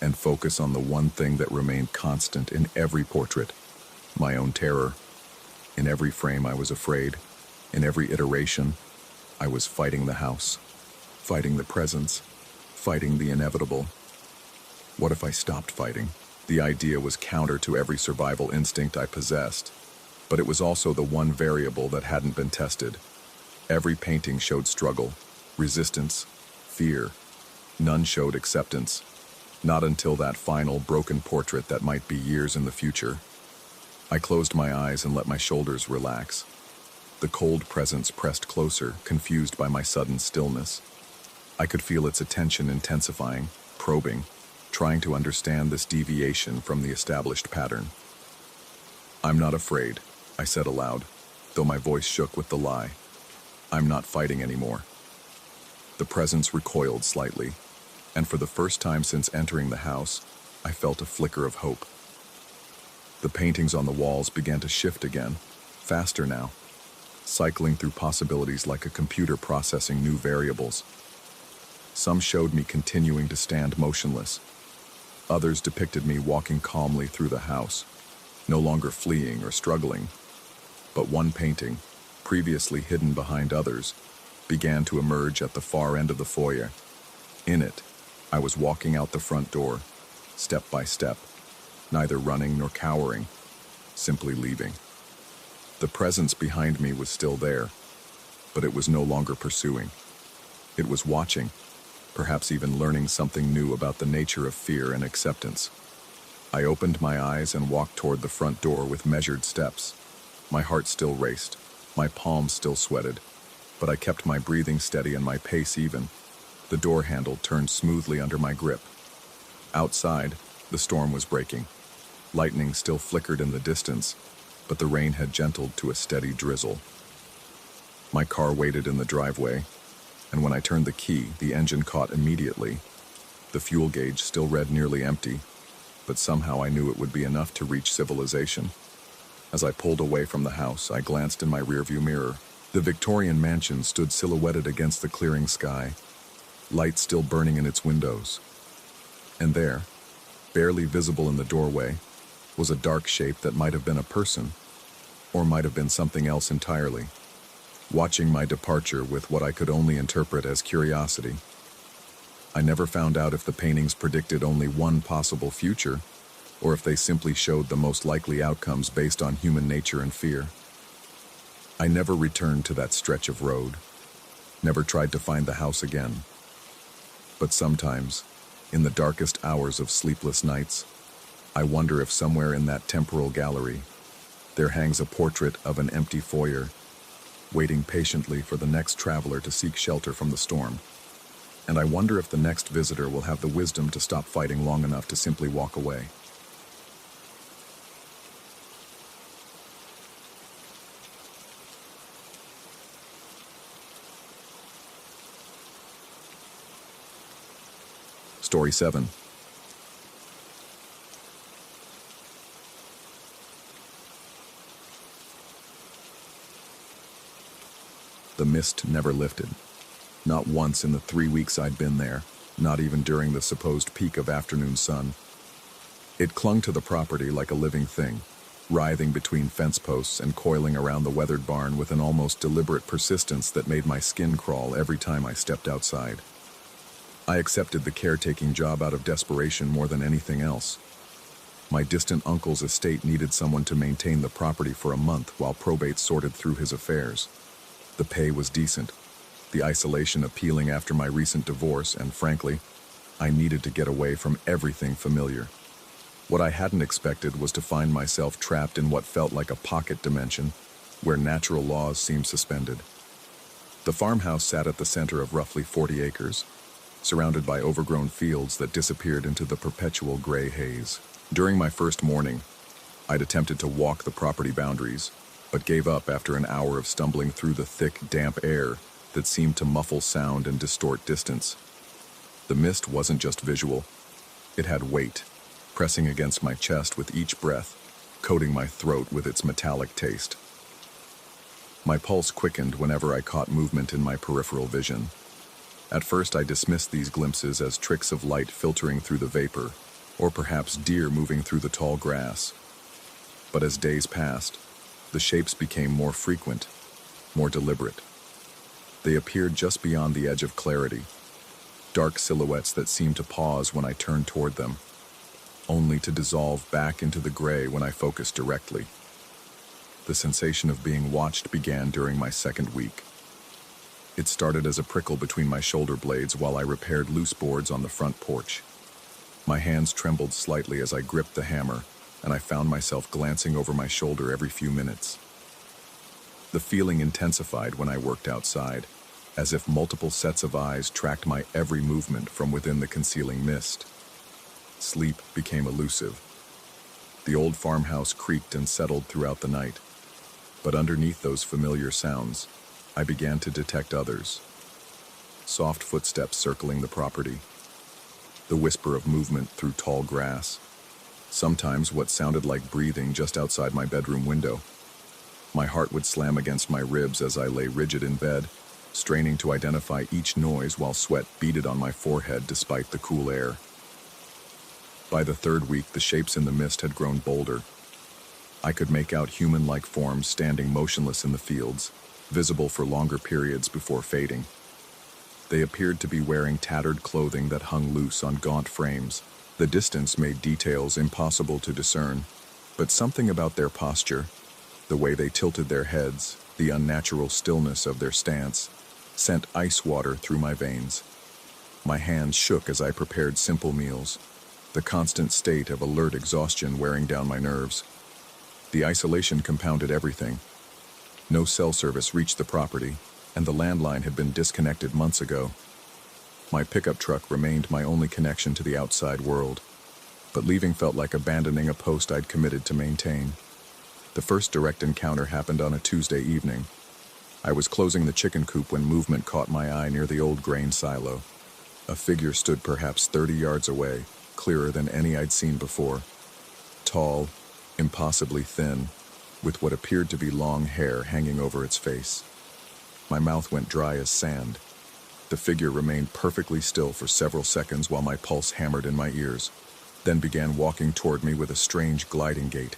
and focus on the one thing that remained constant in every portrait, my own terror. In every frame I was afraid. In every iteration, I was fighting the house, fighting the presence, fighting the inevitable. What if I stopped fighting? The idea was counter to every survival instinct I possessed, but it was also the one variable that hadn't been tested. Every painting showed struggle, resistance, fear. None showed acceptance. Not until that final broken portrait that might be years in the future. I closed my eyes and let my shoulders relax. The cold presence pressed closer, confused by my sudden stillness. I could feel its attention intensifying, probing, trying to understand this deviation from the established pattern. "I'm not afraid," I said aloud, though my voice shook with the lie. "I'm not fighting anymore." The presence recoiled slightly, and for the first time since entering the house, I felt a flicker of hope. The paintings on the walls began to shift again, faster now, cycling through possibilities like a computer processing new variables. Some showed me continuing to stand motionless. Others depicted me walking calmly through the house, no longer fleeing or struggling. But one painting, previously hidden behind others, began to emerge at the far end of the foyer. In it, I was walking out the front door, step by step, neither running nor cowering, simply leaving. The presence behind me was still there, but it was no longer pursuing. It was watching, perhaps even learning something new about the nature of fear and acceptance. I opened my eyes and walked toward the front door with measured steps. My heart still raced, my palms still sweated, but I kept my breathing steady and my pace even. The door handle turned smoothly under my grip. Outside, the storm was breaking. Lightning still flickered in the distance, but the rain had gentled to a steady drizzle. My car waited in the driveway, and when I turned the key, the engine caught immediately. The fuel gauge still read nearly empty, but somehow I knew it would be enough to reach civilization. As I pulled away from the house, I glanced in my rearview mirror. The Victorian mansion stood silhouetted against the clearing sky, light still burning in its windows. And there, barely visible in the doorway, was a dark shape that might have been a person, or might have been something else entirely, watching my departure with what I could only interpret as curiosity. I never found out if the paintings predicted only one possible future, or if they simply showed the most likely outcomes based on human nature and fear. I never returned to that stretch of road, never tried to find the house again. But sometimes, in the darkest hours of sleepless nights, I wonder if somewhere in that temporal gallery, there hangs a portrait of an empty foyer, waiting patiently for the next traveler to seek shelter from the storm. And I wonder if the next visitor will have the wisdom to stop fighting long enough to simply walk away. Story 7. The mist never lifted. Not once in the 3 weeks I'd been there, not even during the supposed peak of afternoon sun. It clung to the property like a living thing, writhing between fence posts and coiling around the weathered barn with an almost deliberate persistence that made my skin crawl every time I stepped outside. I accepted the caretaking job out of desperation more than anything else. My distant uncle's estate needed someone to maintain the property for a month while probate sorted through his affairs. The pay was decent, the isolation appealing after my recent divorce, and frankly, I needed to get away from everything familiar. What I hadn't expected was to find myself trapped in what felt like a pocket dimension, where natural laws seemed suspended. The farmhouse sat at the center of roughly 40 acres, surrounded by overgrown fields that disappeared into the perpetual gray haze. During my first morning, I'd attempted to walk the property boundaries, but gave up after an hour of stumbling through the thick, damp air that seemed to muffle sound and distort distance. The mist wasn't just visual. It had weight, pressing against my chest with each breath, coating my throat with its metallic taste. My pulse quickened whenever I caught movement in my peripheral vision. At first I dismissed these glimpses as tricks of light filtering through the vapor, or perhaps deer moving through the tall grass. But as days passed, the shapes became more frequent, more deliberate. They appeared just beyond the edge of clarity, dark silhouettes that seemed to pause when I turned toward them, only to dissolve back into the gray when I focused directly. The sensation of being watched began during my second week. It started as a prickle between my shoulder blades while I repaired loose boards on the front porch. My hands trembled slightly as I gripped the hammer, and I found myself glancing over my shoulder every few minutes. The feeling intensified when I worked outside, as if multiple sets of eyes tracked my every movement from within the concealing mist. Sleep became elusive. The old farmhouse creaked and settled throughout the night, but underneath those familiar sounds, I began to detect others. Soft footsteps circling the property, the whisper of movement through tall grass, sometimes what sounded like breathing just outside my bedroom window. My heart would slam against my ribs as I lay rigid in bed, straining to identify each noise while sweat beaded on my forehead despite the cool air. By the third week, the shapes in the mist had grown bolder. I could make out human-like forms standing motionless in the fields, visible for longer periods before fading. They appeared to be wearing tattered clothing that hung loose on gaunt frames, The distance made details impossible to discern, but something about their posture, the way they tilted their heads, the unnatural stillness of their stance, sent ice water through my veins. My hands shook as I prepared simple meals, the constant state of alert exhaustion wearing down my nerves. The isolation compounded everything. No cell service reached the property, and the landline had been disconnected months ago. My pickup truck remained my only connection to the outside world, but leaving felt like abandoning a post I'd committed to maintain. The first direct encounter happened on a Tuesday evening. I was closing the chicken coop when movement caught my eye near the old grain silo. A figure stood perhaps 30 yards away, clearer than any I'd seen before. Tall, impossibly thin, with what appeared to be long hair hanging over its face. My mouth went dry as sand. The figure remained perfectly still for several seconds while my pulse hammered in my ears, then began walking toward me with a strange gliding gait.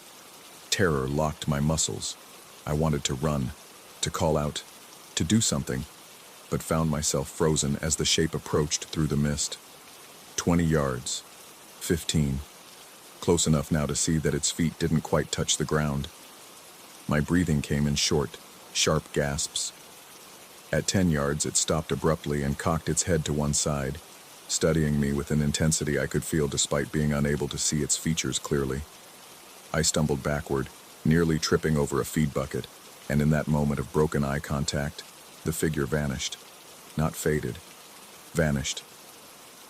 Terror locked my muscles. I wanted to run, to call out, to do something, but found myself frozen as the shape approached through the mist. 20 yards. 15. Close enough now to see that its feet didn't quite touch the ground. My breathing came in short, sharp gasps. At 10 yards, it stopped abruptly and cocked its head to one side, studying me with an intensity I could feel despite being unable to see its features clearly. I stumbled backward, nearly tripping over a feed bucket, and in that moment of broken eye contact, the figure vanished. Not faded. Vanished.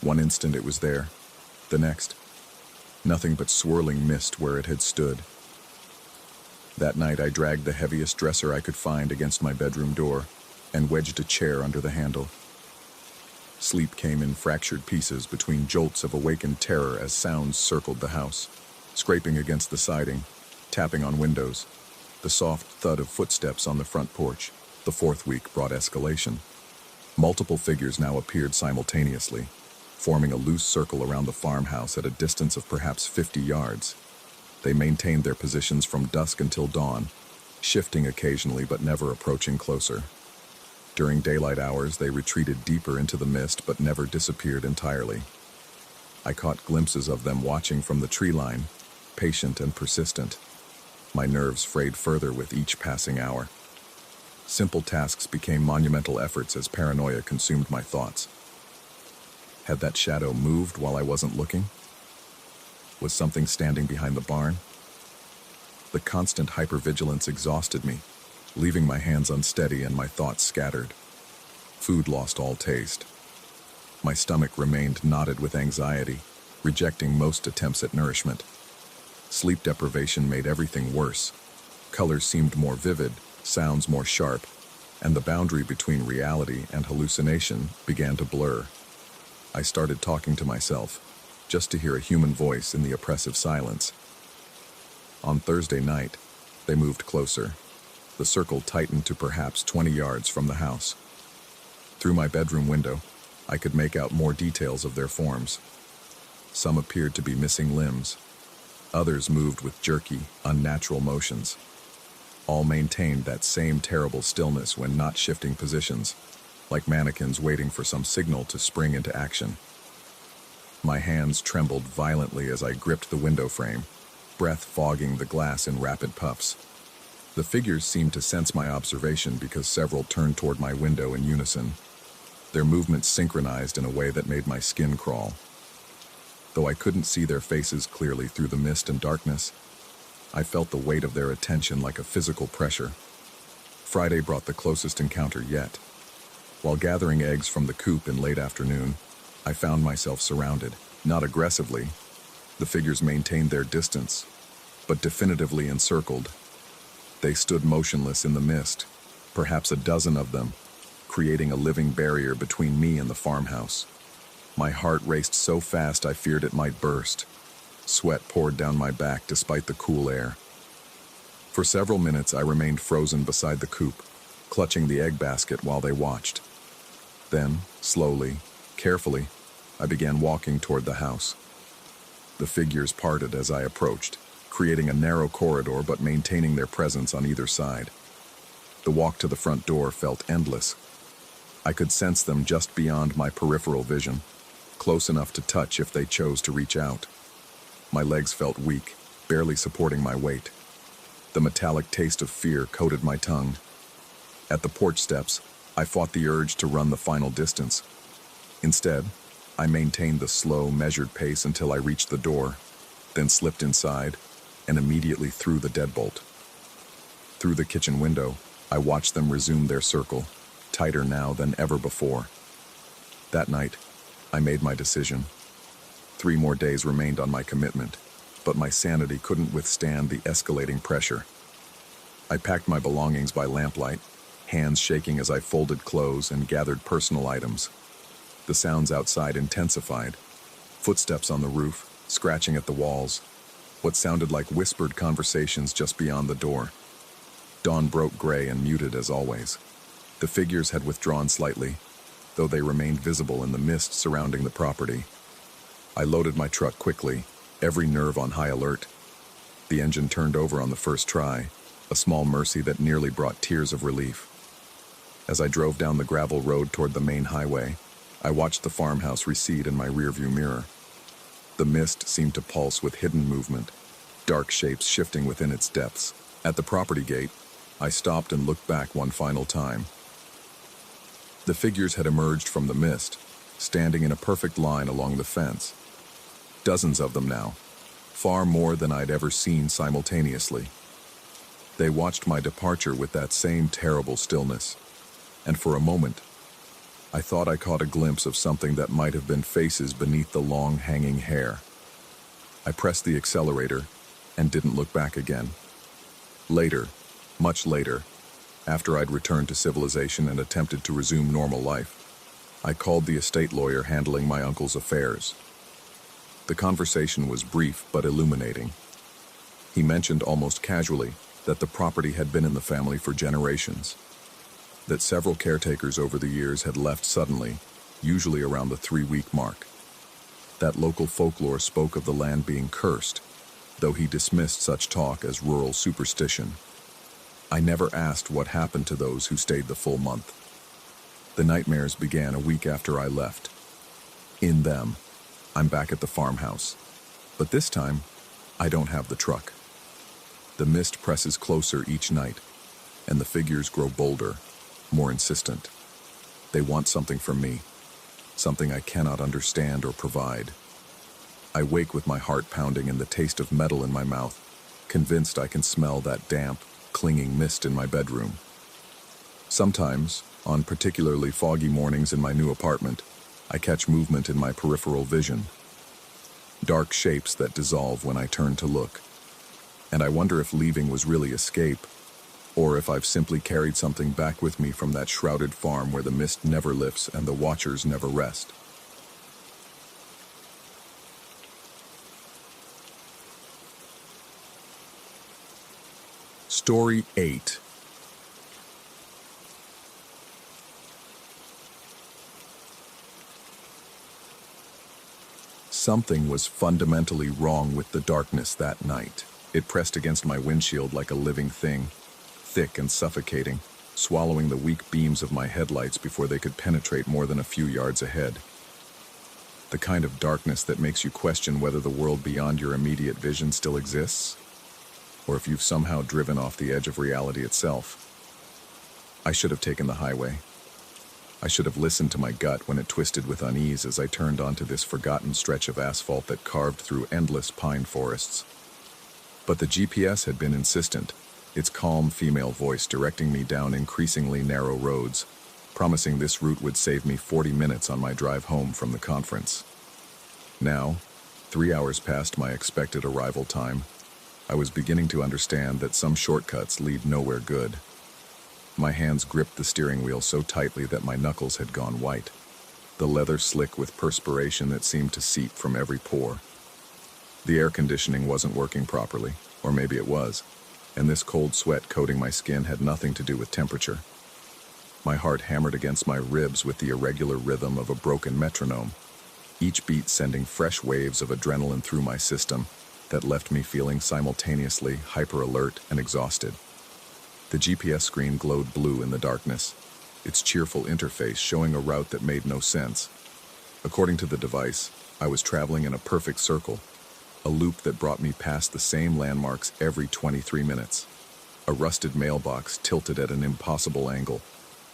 One instant it was there. The next, nothing but swirling mist where it had stood. That night I dragged the heaviest dresser I could find against my bedroom door and wedged a chair under the handle. Sleep came in fractured pieces between jolts of awakened terror as sounds circled the house, scraping against the siding, tapping on windows, the soft thud of footsteps on the front porch. The fourth week brought escalation. Multiple figures now appeared simultaneously, forming a loose circle around the farmhouse at a distance of perhaps 50 yards. They maintained their positions from dusk until dawn, shifting occasionally but never approaching closer. During daylight hours, they retreated deeper into the mist but never disappeared entirely. I caught glimpses of them watching from the tree line, patient and persistent. My nerves frayed further with each passing hour. Simple tasks became monumental efforts as paranoia consumed my thoughts. Had that shadow moved while I wasn't looking? Was something standing behind the barn? The constant hypervigilance exhausted me, leaving my hands unsteady and my thoughts scattered. Food lost all taste. My stomach remained knotted with anxiety, rejecting most attempts at nourishment. Sleep deprivation made everything worse. Colors seemed more vivid, sounds more sharp, and the boundary between reality and hallucination began to blur. I started talking to myself, just to hear a human voice in the oppressive silence. On Thursday night, they moved closer. The circle tightened to perhaps 20 yards from the house. Through my bedroom window, I could make out more details of their forms. Some appeared to be missing limbs. Others moved with jerky, unnatural motions. All maintained that same terrible stillness when not shifting positions, like mannequins waiting for some signal to spring into action. My hands trembled violently as I gripped the window frame, breath fogging the glass in rapid puffs. The figures seemed to sense my observation because several turned toward my window in unison. Their movements synchronized in a way that made my skin crawl. Though I couldn't see their faces clearly through the mist and darkness, I felt the weight of their attention like a physical pressure. Friday brought the closest encounter yet. While gathering eggs from the coop in late afternoon, I found myself surrounded, not aggressively. The figures maintained their distance, but definitively encircled. They stood motionless in the mist, perhaps a dozen of them, creating a living barrier between me and the farmhouse. My heart raced so fast I feared it might burst. Sweat poured down my back despite the cool air. For several minutes I remained frozen beside the coop, clutching the egg basket while they watched. Then, slowly, carefully, I began walking toward the house. The figures parted as I approached, creating a narrow corridor but maintaining their presence on either side. The walk to the front door felt endless. I could sense them just beyond my peripheral vision. close enough to touch if they chose to reach out. My legs felt weak, barely supporting my weight. The metallic taste of fear coated my tongue. At the porch steps, I fought the urge to run the final distance. Instead, I maintained the slow, measured pace until I reached the door, then slipped inside and immediately threw the deadbolt. Through the kitchen window, I watched them resume their circle, tighter now than ever before. That night, I made my decision. 3 more days remained on my commitment, but my sanity couldn't withstand the escalating pressure. I packed my belongings by lamplight, hands shaking as I folded clothes and gathered personal items. The sounds outside intensified. Footsteps on the roof, scratching at the walls. What sounded like whispered conversations just beyond the door. Dawn broke gray and muted as always. The figures had withdrawn slightly, though they remained visible in the mist surrounding the property. I loaded my truck quickly, every nerve on high alert. The engine turned over on the first try, a small mercy that nearly brought tears of relief. As I drove down the gravel road toward the main highway, I watched the farmhouse recede in my rearview mirror. The mist seemed to pulse with hidden movement, dark shapes shifting within its depths. At the property gate, I stopped and looked back one final time. The figures had emerged from the mist, standing in a perfect line along the fence. Dozens of them now, far more than I'd ever seen simultaneously. They watched my departure with that same terrible stillness, and for a moment, I thought I caught a glimpse of something that might have been faces beneath the long hanging hair. I pressed the accelerator and didn't look back again. Later, much later, after I'd returned to civilization and attempted to resume normal life, I called the estate lawyer handling my uncle's affairs. The conversation was brief but illuminating. He mentioned almost casually that the property had been in the family for generations, that several caretakers over the years had left suddenly, usually around the 3-week mark. That local folklore spoke of the land being cursed, though he dismissed such talk as rural superstition. I never asked what happened to those who stayed the full month. The nightmares began a week after I left. In them, I'm back at the farmhouse, but this time, I don't have the truck. The mist presses closer each night, and the figures grow bolder, more insistent. They want something from me, something I cannot understand or provide. I wake with my heart pounding and the taste of metal in my mouth, convinced I can smell that damp, clinging mist in my bedroom. Sometimes, on particularly foggy mornings in my new apartment, I catch movement in my peripheral vision. Dark shapes that dissolve when I turn to look. And I wonder if leaving was really escape, or if I've simply carried something back with me from that shrouded farm where the mist never lifts and the watchers never rest. Story 8. Something was fundamentally wrong with the darkness that night. It pressed against my windshield like a living thing, thick and suffocating, swallowing the weak beams of my headlights before they could penetrate more than a few yards ahead. The kind of darkness that makes you question whether the world beyond your immediate vision still exists, or if you've somehow driven off the edge of reality itself. I should have taken the highway. I should have listened to my gut when it twisted with unease as I turned onto this forgotten stretch of asphalt that carved through endless pine forests. But the GPS had been insistent, its calm female voice directing me down increasingly narrow roads, promising this route would save me 40 minutes on my drive home from the conference. Now, 3 hours past my expected arrival time, I was beginning to understand that some shortcuts lead nowhere good. My hands gripped the steering wheel so tightly that my knuckles had gone white, the leather slick with perspiration that seemed to seep from every pore. The air conditioning wasn't working properly, or maybe it was, and this cold sweat coating my skin had nothing to do with temperature. My heart hammered against my ribs with the irregular rhythm of a broken metronome, each beat sending fresh waves of adrenaline through my system that left me feeling simultaneously hyper-alert and exhausted. The GPS screen glowed blue in the darkness, its cheerful interface showing a route that made no sense. According to the device, I was traveling in a perfect circle, a loop that brought me past the same landmarks every 23 minutes. A rusted mailbox tilted at an impossible angle,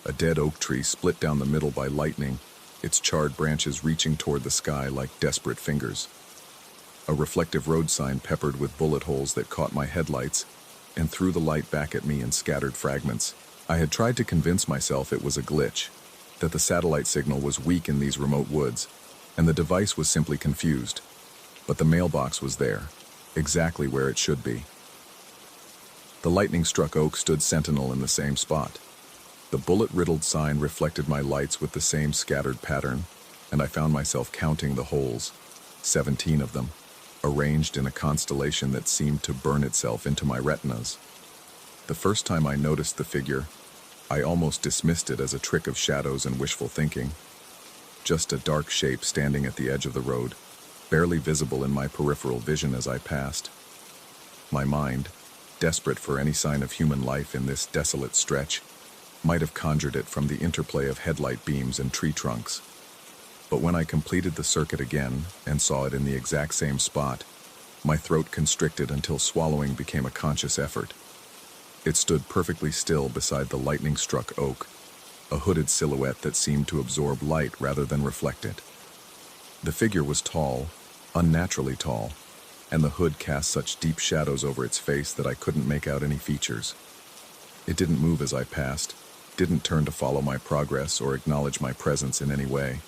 a dead oak tree split down the middle by lightning, its charred branches reaching toward the sky like desperate fingers. A reflective road sign peppered with bullet holes that caught my headlights and threw the light back at me in scattered fragments. I had tried to convince myself it was a glitch, that the satellite signal was weak in these remote woods, and the device was simply confused. But the mailbox was there, exactly where it should be. The lightning-struck oak stood sentinel in the same spot. The bullet-riddled sign reflected my lights with the same scattered pattern, and I found myself counting the holes, 17 of them, arranged in a constellation that seemed to burn itself into my retinas. The first time I noticed the figure, I almost dismissed it as a trick of shadows and wishful thinking. Just a dark shape standing at the edge of the road, barely visible in my peripheral vision as I passed. My mind, desperate for any sign of human life in this desolate stretch, might have conjured it from the interplay of headlight beams and tree trunks. But when I completed the circuit again and saw it in the exact same spot, my throat constricted until swallowing became a conscious effort. It stood perfectly still beside the lightning-struck oak, a hooded silhouette that seemed to absorb light rather than reflect it. The figure was tall, unnaturally tall, and the hood cast such deep shadows over its face that I couldn't make out any features. It didn't move as I passed, didn't turn to follow my progress or acknowledge my presence in any way.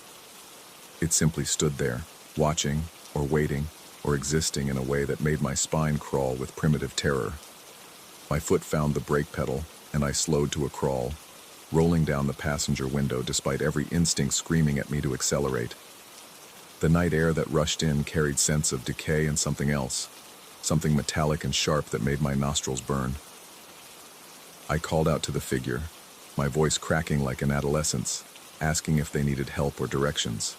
It simply stood there, watching, or waiting, or existing in a way that made my spine crawl with primitive terror. My foot found the brake pedal, and I slowed to a crawl, rolling down the passenger window despite every instinct screaming at me to accelerate. The night air that rushed in carried scents of decay and something else, something metallic and sharp that made my nostrils burn. I called out to the figure, my voice cracking like an adolescent's, asking if they needed help or directions.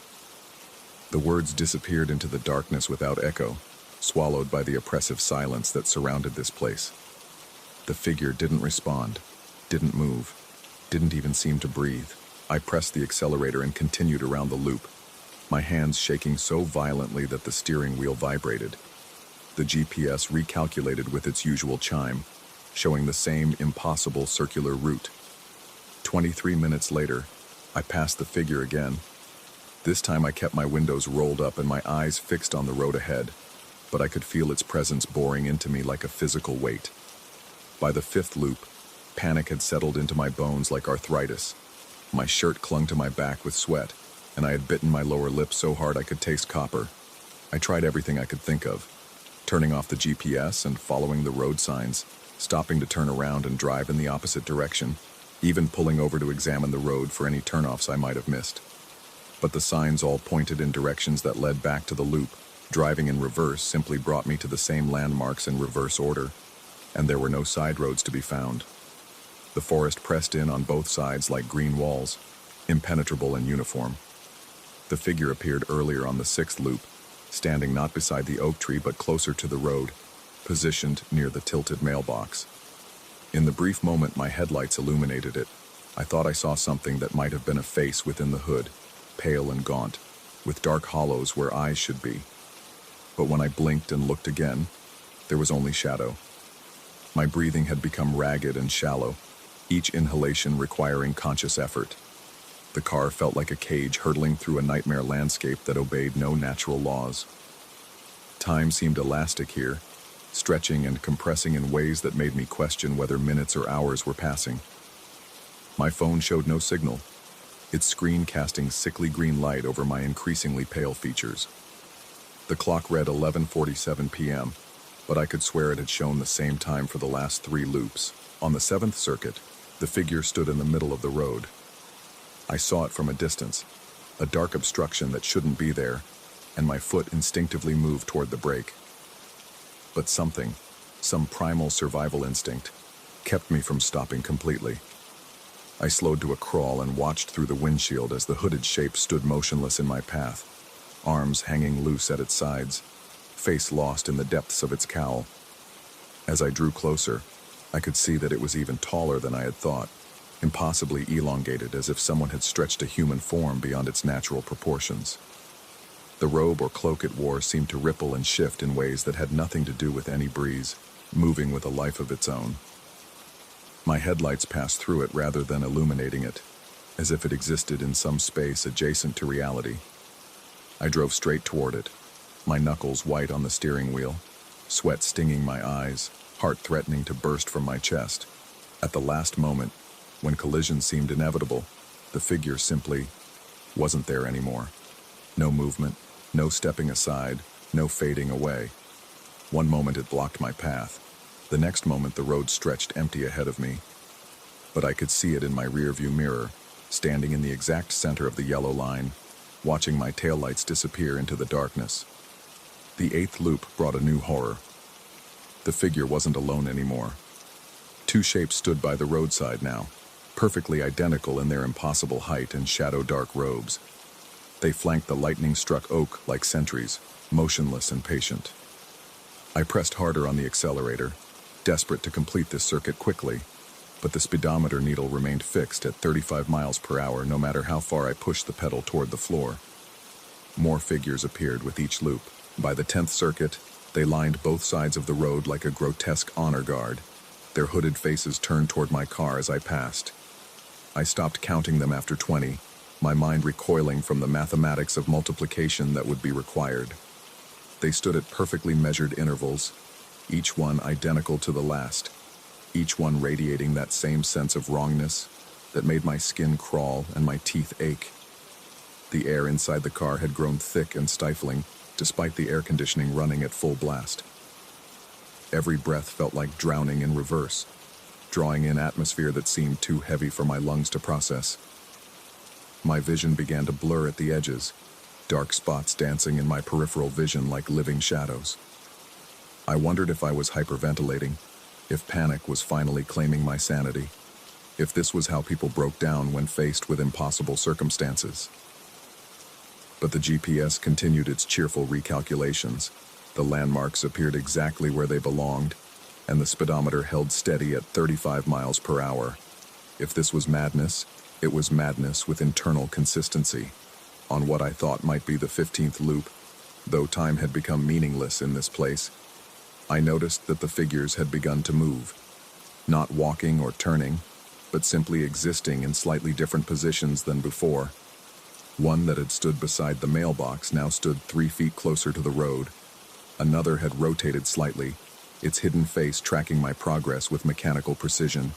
The words disappeared into the darkness without echo, swallowed by the oppressive silence that surrounded this place. The figure didn't respond, didn't move, didn't even seem to breathe. I pressed the accelerator and continued around the loop, my hands shaking so violently that the steering wheel vibrated. The GPS recalculated with its usual chime, showing the same impossible circular route. 23 minutes later, I passed the figure again. This time I kept my windows rolled up and my eyes fixed on the road ahead, but I could feel its presence boring into me like a physical weight. By the fifth loop, panic had settled into my bones like arthritis. My shirt clung to my back with sweat, and I had bitten my lower lip so hard I could taste copper. I tried everything I could think of, turning off the GPS and following the road signs, stopping to turn around and drive in the opposite direction, even pulling over to examine the road for any turnoffs I might have missed. But the signs all pointed in directions that led back to the loop. Driving in reverse simply brought me to the same landmarks in reverse order, and there were no side roads to be found. The forest pressed in on both sides like green walls, impenetrable and uniform. The figure appeared earlier on the sixth loop, standing not beside the oak tree but closer to the road, positioned near the tilted mailbox. In the brief moment my headlights illuminated it, I thought I saw something that might have been a face within the hood, pale and gaunt, with dark hollows where eyes should be. But when I blinked and looked again, there was only shadow. My breathing had become ragged and shallow, each inhalation requiring conscious effort. The car felt like a cage hurtling through a nightmare landscape that obeyed no natural laws. Time seemed elastic here, stretching and compressing in ways that made me question whether minutes or hours were passing. My phone showed no signal, its screen casting sickly green light over my increasingly pale features. The clock read 11:47 p.m., but I could swear it had shown the same time for the last 3 loops. On the 7th circuit, the figure stood in the middle of the road. I saw it from a distance, a dark obstruction that shouldn't be there, and my foot instinctively moved toward the brake. But something, some primal survival instinct, kept me from stopping completely. I slowed to a crawl and watched through the windshield as the hooded shape stood motionless in my path, arms hanging loose at its sides, face lost in the depths of its cowl. As I drew closer, I could see that it was even taller than I had thought, impossibly elongated as if someone had stretched a human form beyond its natural proportions. The robe or cloak it wore seemed to ripple and shift in ways that had nothing to do with any breeze, moving with a life of its own. My headlights passed through it rather than illuminating it, as if it existed in some space adjacent to reality. I drove straight toward it, my knuckles white on the steering wheel, sweat stinging my eyes, heart threatening to burst from my chest. At the last moment, when collision seemed inevitable, the figure simply wasn't there anymore. No movement, no stepping aside, no fading away. One moment it blocked my path. The next moment the road stretched empty ahead of me. But I could see it in my rearview mirror, standing in the exact center of the yellow line, watching my taillights disappear into the darkness. The eighth loop brought a new horror. The figure wasn't alone anymore. Two shapes stood by the roadside now, perfectly identical in their impossible height and shadow-dark robes. They flanked the lightning-struck oak like sentries, motionless and patient. I pressed harder on the accelerator, desperate to complete this circuit quickly, but the speedometer needle remained fixed at 35 miles per hour no matter how far I pushed the pedal toward the floor. More figures appeared with each loop. By the 10th circuit, they lined both sides of the road like a grotesque honor guard. Their hooded faces turned toward my car as I passed. I stopped counting them after 20, my mind recoiling from the mathematics of multiplication that would be required. They stood at perfectly measured intervals, each one identical to the last, each one radiating that same sense of wrongness that made my skin crawl and my teeth ache. The air inside the car had grown thick and stifling, despite the air conditioning running at full blast. Every breath felt like drowning in reverse, drawing in atmosphere that seemed too heavy for my lungs to process. My vision began to blur at the edges, dark spots dancing in my peripheral vision like living shadows. I wondered if I was hyperventilating, if panic was finally claiming my sanity, if this was how people broke down when faced with impossible circumstances. But the GPS continued its cheerful recalculations. The landmarks appeared exactly where they belonged, and the speedometer held steady at 35 miles per hour. If this was madness, it was madness with internal consistency. On what I thought might be the 15th loop, though time had become meaningless in this place, I noticed that the figures had begun to move, not walking or turning, but simply existing in slightly different positions than before. One that had stood beside the mailbox now stood 3 feet closer to the road. Another had rotated slightly, its hidden face tracking my progress with mechanical precision.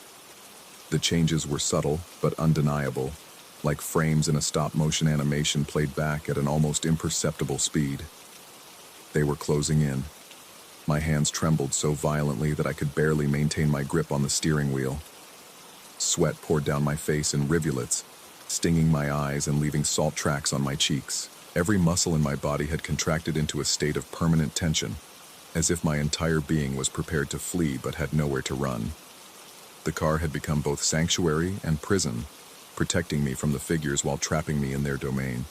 The changes were subtle but undeniable, like frames in a stop-motion animation played back at an almost imperceptible speed. They were closing in. My hands trembled so violently that I could barely maintain my grip on the steering wheel. Sweat poured down my face in rivulets, stinging my eyes and leaving salt tracks on my cheeks. Every muscle in my body had contracted into a state of permanent tension, as if my entire being was prepared to flee but had nowhere to run. The car had become both sanctuary and prison, protecting me from the figures while trapping me in their domain.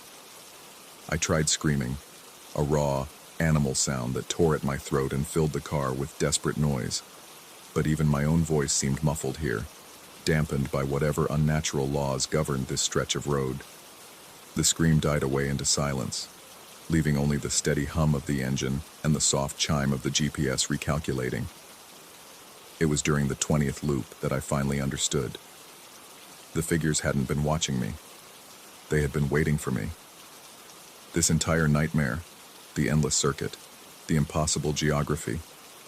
I tried screaming, a raw, animal sound that tore at my throat and filled the car with desperate noise. But even my own voice seemed muffled here, dampened by whatever unnatural laws governed this stretch of road. The scream died away into silence, leaving only the steady hum of the engine and the soft chime of the GPS recalculating. It was during the 20th loop that I finally understood. The figures hadn't been watching me. They had been waiting for me. This entire nightmare, the endless circuit, the impossible geography,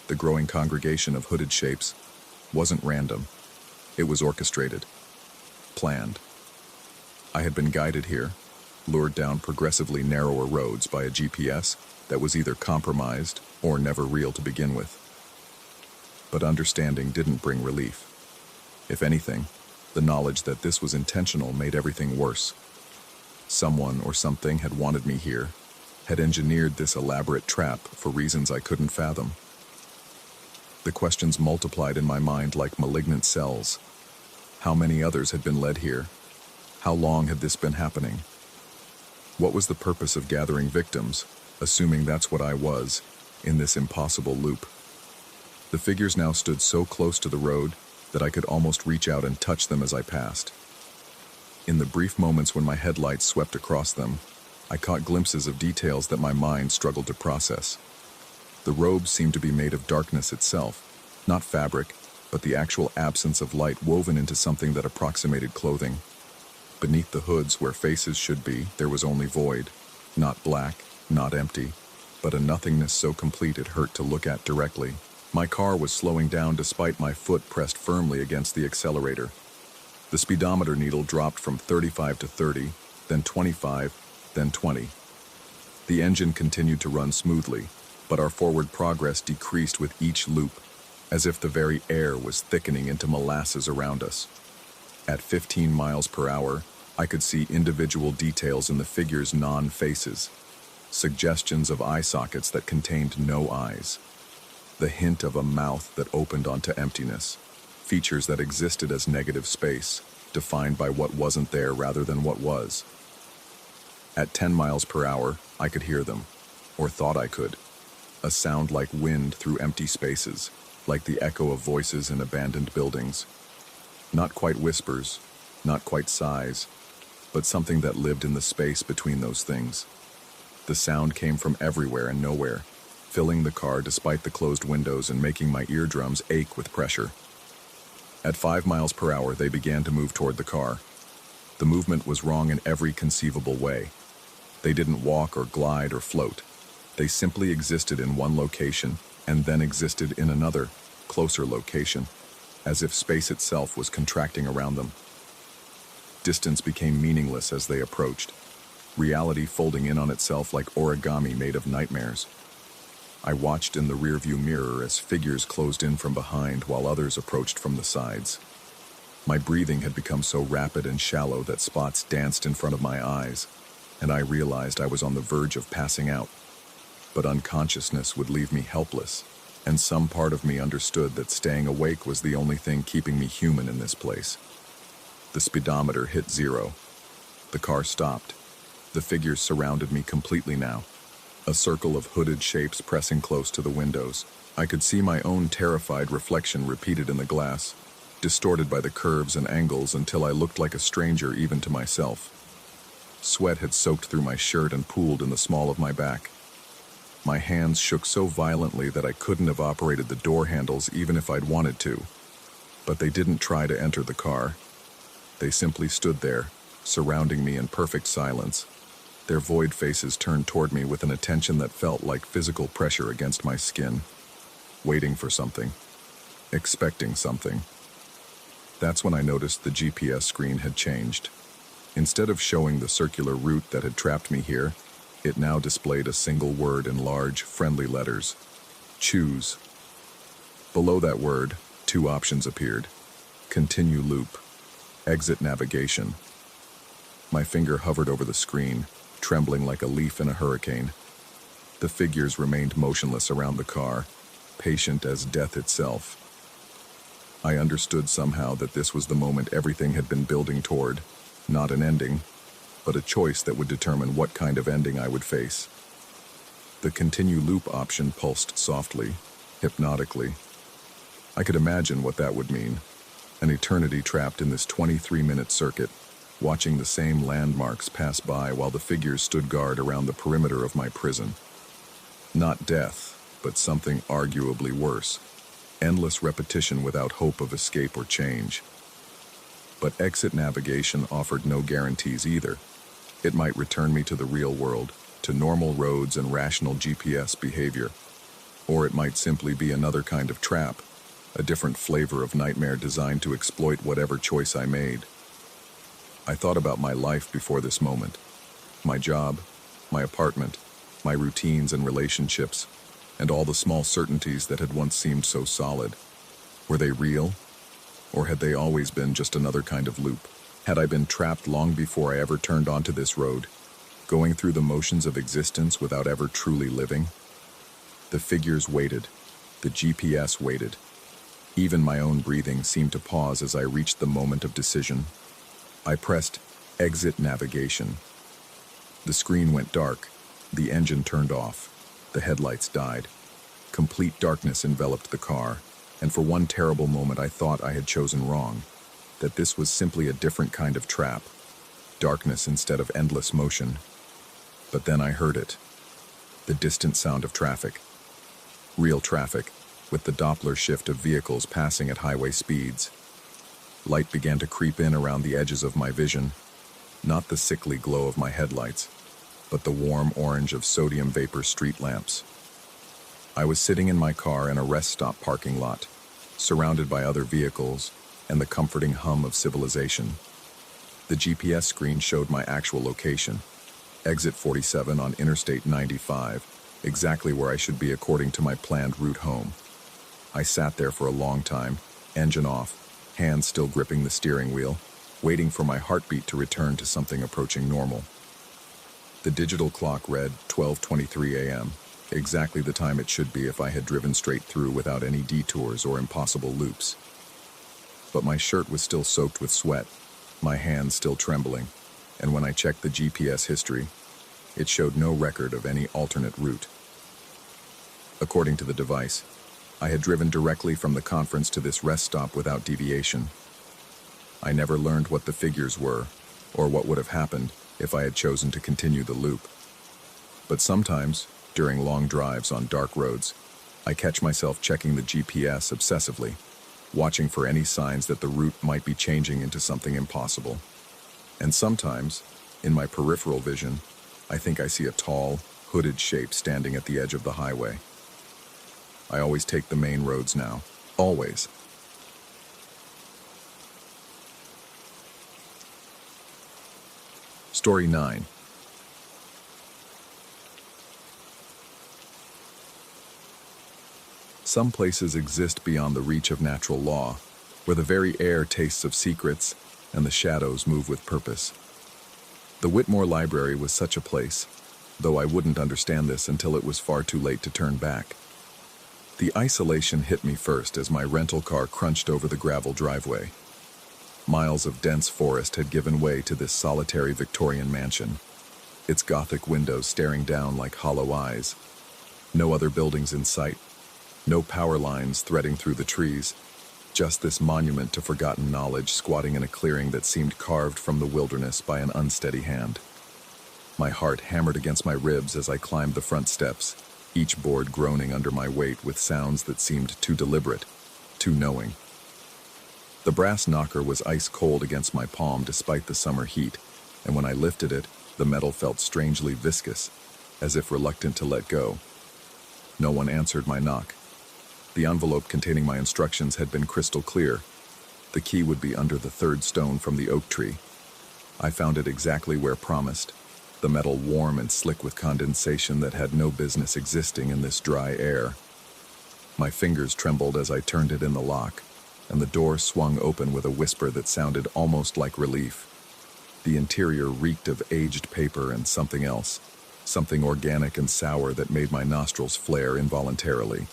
the growing congregation of hooded shapes, wasn't random. It was orchestrated, planned. I had been guided here, lured down progressively narrower roads by a GPS that was either compromised or never real to begin with. But understanding didn't bring relief. If anything, the knowledge that this was intentional made everything worse. Someone or something had wanted me here, had engineered this elaborate trap for reasons I couldn't fathom. The questions multiplied in my mind like malignant cells. How many others had been led here? How long had this been happening? What was the purpose of gathering victims, assuming that's what I was, in this impossible loop? The figures now stood so close to the road that I could almost reach out and touch them as I passed. In the brief moments when my headlights swept across them, I caught glimpses of details that my mind struggled to process. The robes seemed to be made of darkness itself, not fabric, but the actual absence of light woven into something that approximated clothing. Beneath the hoods, where faces should be, there was only void, not black, not empty, but a nothingness so complete it hurt to look at directly. My car was slowing down despite my foot pressed firmly against the accelerator. The speedometer needle dropped from 35 to 30, then 25, then 20. The engine continued to run smoothly, but our forward progress decreased with each loop, as if the very air was thickening into molasses around us. At 15 miles per hour, I could see individual details in the figure's non-faces, suggestions of eye sockets that contained no eyes, the hint of a mouth that opened onto emptiness, features that existed as negative space, defined by what wasn't there rather than what was. At 10 miles per hour, I could hear them, or thought I could, a sound like wind through empty spaces, like the echo of voices in abandoned buildings. Not quite whispers, not quite sighs, but something that lived in the space between those things. The sound came from everywhere and nowhere, filling the car despite the closed windows and making my eardrums ache with pressure. At 5 miles per hour, they began to move toward the car. The movement was wrong in every conceivable way. They didn't walk or glide or float. They simply existed in one location and then existed in another, closer location, as if space itself was contracting around them. Distance became meaningless as they approached, reality folding in on itself like origami made of nightmares. I watched in the rearview mirror as figures closed in from behind while others approached from the sides. My breathing had become so rapid and shallow that spots danced in front of my eyes, and I realized I was on the verge of passing out. But unconsciousness would leave me helpless, and some part of me understood that staying awake was the only thing keeping me human in this place. The speedometer hit 0. The car stopped. The figures surrounded me completely now. A circle of hooded shapes pressing close to the windows. I could see my own terrified reflection repeated in the glass, distorted by the curves and angles until I looked like a stranger even to myself. Sweat had soaked through my shirt and pooled in the small of my back. My hands shook so violently that I couldn't have operated the door handles even if I'd wanted to. But they didn't try to enter the car. They simply stood there, surrounding me in perfect silence. Their void faces turned toward me with an attention that felt like physical pressure against my skin. Waiting for something. Expecting something. That's when I noticed the GPS screen had changed. Instead of showing the circular route that had trapped me here, it now displayed a single word in large, friendly letters. Choose. Below that word, 2 options appeared. Continue loop. Exit navigation. My finger hovered over the screen, trembling like a leaf in a hurricane. The figures remained motionless around the car, patient as death itself. I understood somehow that this was the moment everything had been building toward, not an ending, but a choice that would determine what kind of ending I would face. The continue loop option pulsed softly, hypnotically. I could imagine what that would mean, an eternity trapped in this 23-minute circuit, watching the same landmarks pass by while the figures stood guard around the perimeter of my prison. Not death, but something arguably worse. Endless repetition without hope of escape or change. But exit navigation offered no guarantees either. It might return me to the real world, to normal roads and rational GPS behavior. Or it might simply be another kind of trap, a different flavor of nightmare designed to exploit whatever choice I made. I thought about my life before this moment. My job, my apartment, my routines and relationships, and all the small certainties that had once seemed so solid. Were they real? Or had they always been just another kind of loop? Had I been trapped long before I ever turned onto this road, going through the motions of existence without ever truly living? The figures waited. The GPS waited. Even my own breathing seemed to pause as I reached the moment of decision. I pressed exit navigation. The screen went dark. The engine turned off. The headlights died. Complete darkness enveloped the car. And for one terrible moment I thought I had chosen wrong, that this was simply a different kind of trap, darkness instead of endless motion. But then I heard it, the distant sound of traffic. Real traffic, with the Doppler shift of vehicles passing at highway speeds. Light began to creep in around the edges of my vision, not the sickly glow of my headlights, but the warm orange of sodium vapor street lamps. I was sitting in my car in a rest stop parking lot, surrounded by other vehicles and the comforting hum of civilization. The GPS screen showed my actual location, exit 47 on Interstate 95, exactly where I should be according to my planned route home. I sat there for a long time, engine off, hands still gripping the steering wheel, waiting for my heartbeat to return to something approaching normal. The digital clock read 12:23 a.m., exactly the time it should be if I had driven straight through without any detours or impossible loops. But my shirt was still soaked with sweat, my hands still trembling, and when I checked the GPS history, it showed no record of any alternate route. According to the device, I had driven directly from the conference to this rest stop without deviation. I never learned what the figures were, or what would have happened if I had chosen to continue the loop. But sometimes, during long drives on dark roads, I catch myself checking the GPS obsessively, watching for any signs that the route might be changing into something impossible. And sometimes, in my peripheral vision, I think I see a tall, hooded shape standing at the edge of the highway. I always take the main roads now. Always. Story 9. Some places exist beyond the reach of natural law, where the very air tastes of secrets and the shadows move with purpose. The Whitmore Library was such a place, though I wouldn't understand this until it was far too late to turn back. The isolation hit me first as my rental car crunched over the gravel driveway. Miles of dense forest had given way to this solitary Victorian mansion, its Gothic windows staring down like hollow eyes. No other buildings in sight, no power lines threading through the trees, just this monument to forgotten knowledge squatting in a clearing that seemed carved from the wilderness by an unsteady hand. My heart hammered against my ribs as I climbed the front steps, each board groaning under my weight with sounds that seemed too deliberate, too knowing. The brass knocker was ice cold against my palm despite the summer heat, and when I lifted it, the metal felt strangely viscous, as if reluctant to let go. No one answered my knock. The envelope containing my instructions had been crystal clear. The key would be under the third stone from the oak tree. I found it exactly where promised, the metal warm and slick with condensation that had no business existing in this dry air. My fingers trembled as I turned it in the lock, and the door swung open with a whisper that sounded almost like relief. The interior reeked of aged paper and something else, something organic and sour that made my nostrils flare involuntarily.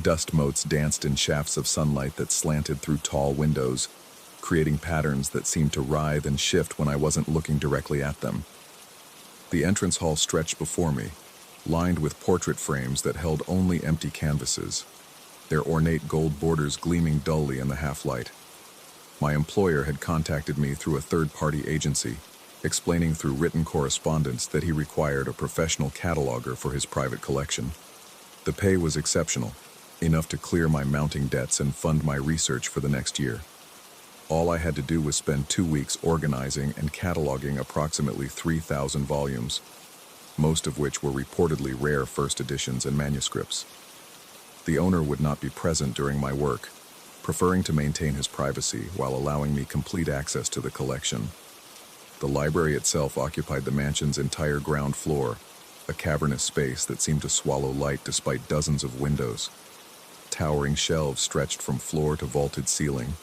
Dust motes danced in shafts of sunlight that slanted through tall windows, creating patterns that seemed to writhe and shift when I wasn't looking directly at them. The entrance hall stretched before me, lined with portrait frames that held only empty canvases, their ornate gold borders gleaming dully in the half-light. My employer had contacted me through a third-party agency, explaining through written correspondence that he required a professional cataloger for his private collection. The pay was exceptional, enough to clear my mounting debts and fund my research for the next year. All I had to do was spend 2 weeks organizing and cataloging approximately 3,000 volumes, most of which were reportedly rare first editions and manuscripts. The owner would not be present during my work, preferring to maintain his privacy while allowing me complete access to the collection. The library itself occupied the mansion's entire ground floor, a cavernous space that seemed to swallow light despite dozens of windows. Towering shelves stretched from floor to vaulted ceiling,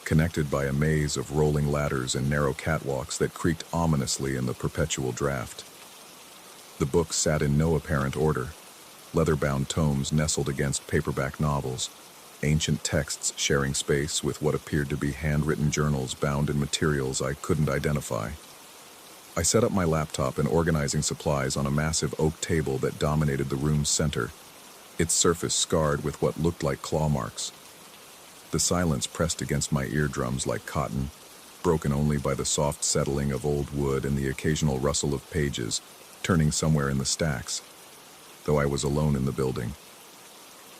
connected by a maze of rolling ladders and narrow catwalks that creaked ominously in the perpetual draft. The books sat in no apparent order, leather-bound tomes nestled against paperback novels, ancient texts sharing space with what appeared to be handwritten journals bound in materials I couldn't identify. I set up my laptop and organizing supplies on a massive oak table that dominated the room's center, its surface scarred with what looked like claw marks. The silence pressed against my eardrums like cotton, broken only by the soft settling of old wood and the occasional rustle of pages turning somewhere in the stacks, though I was alone in the building.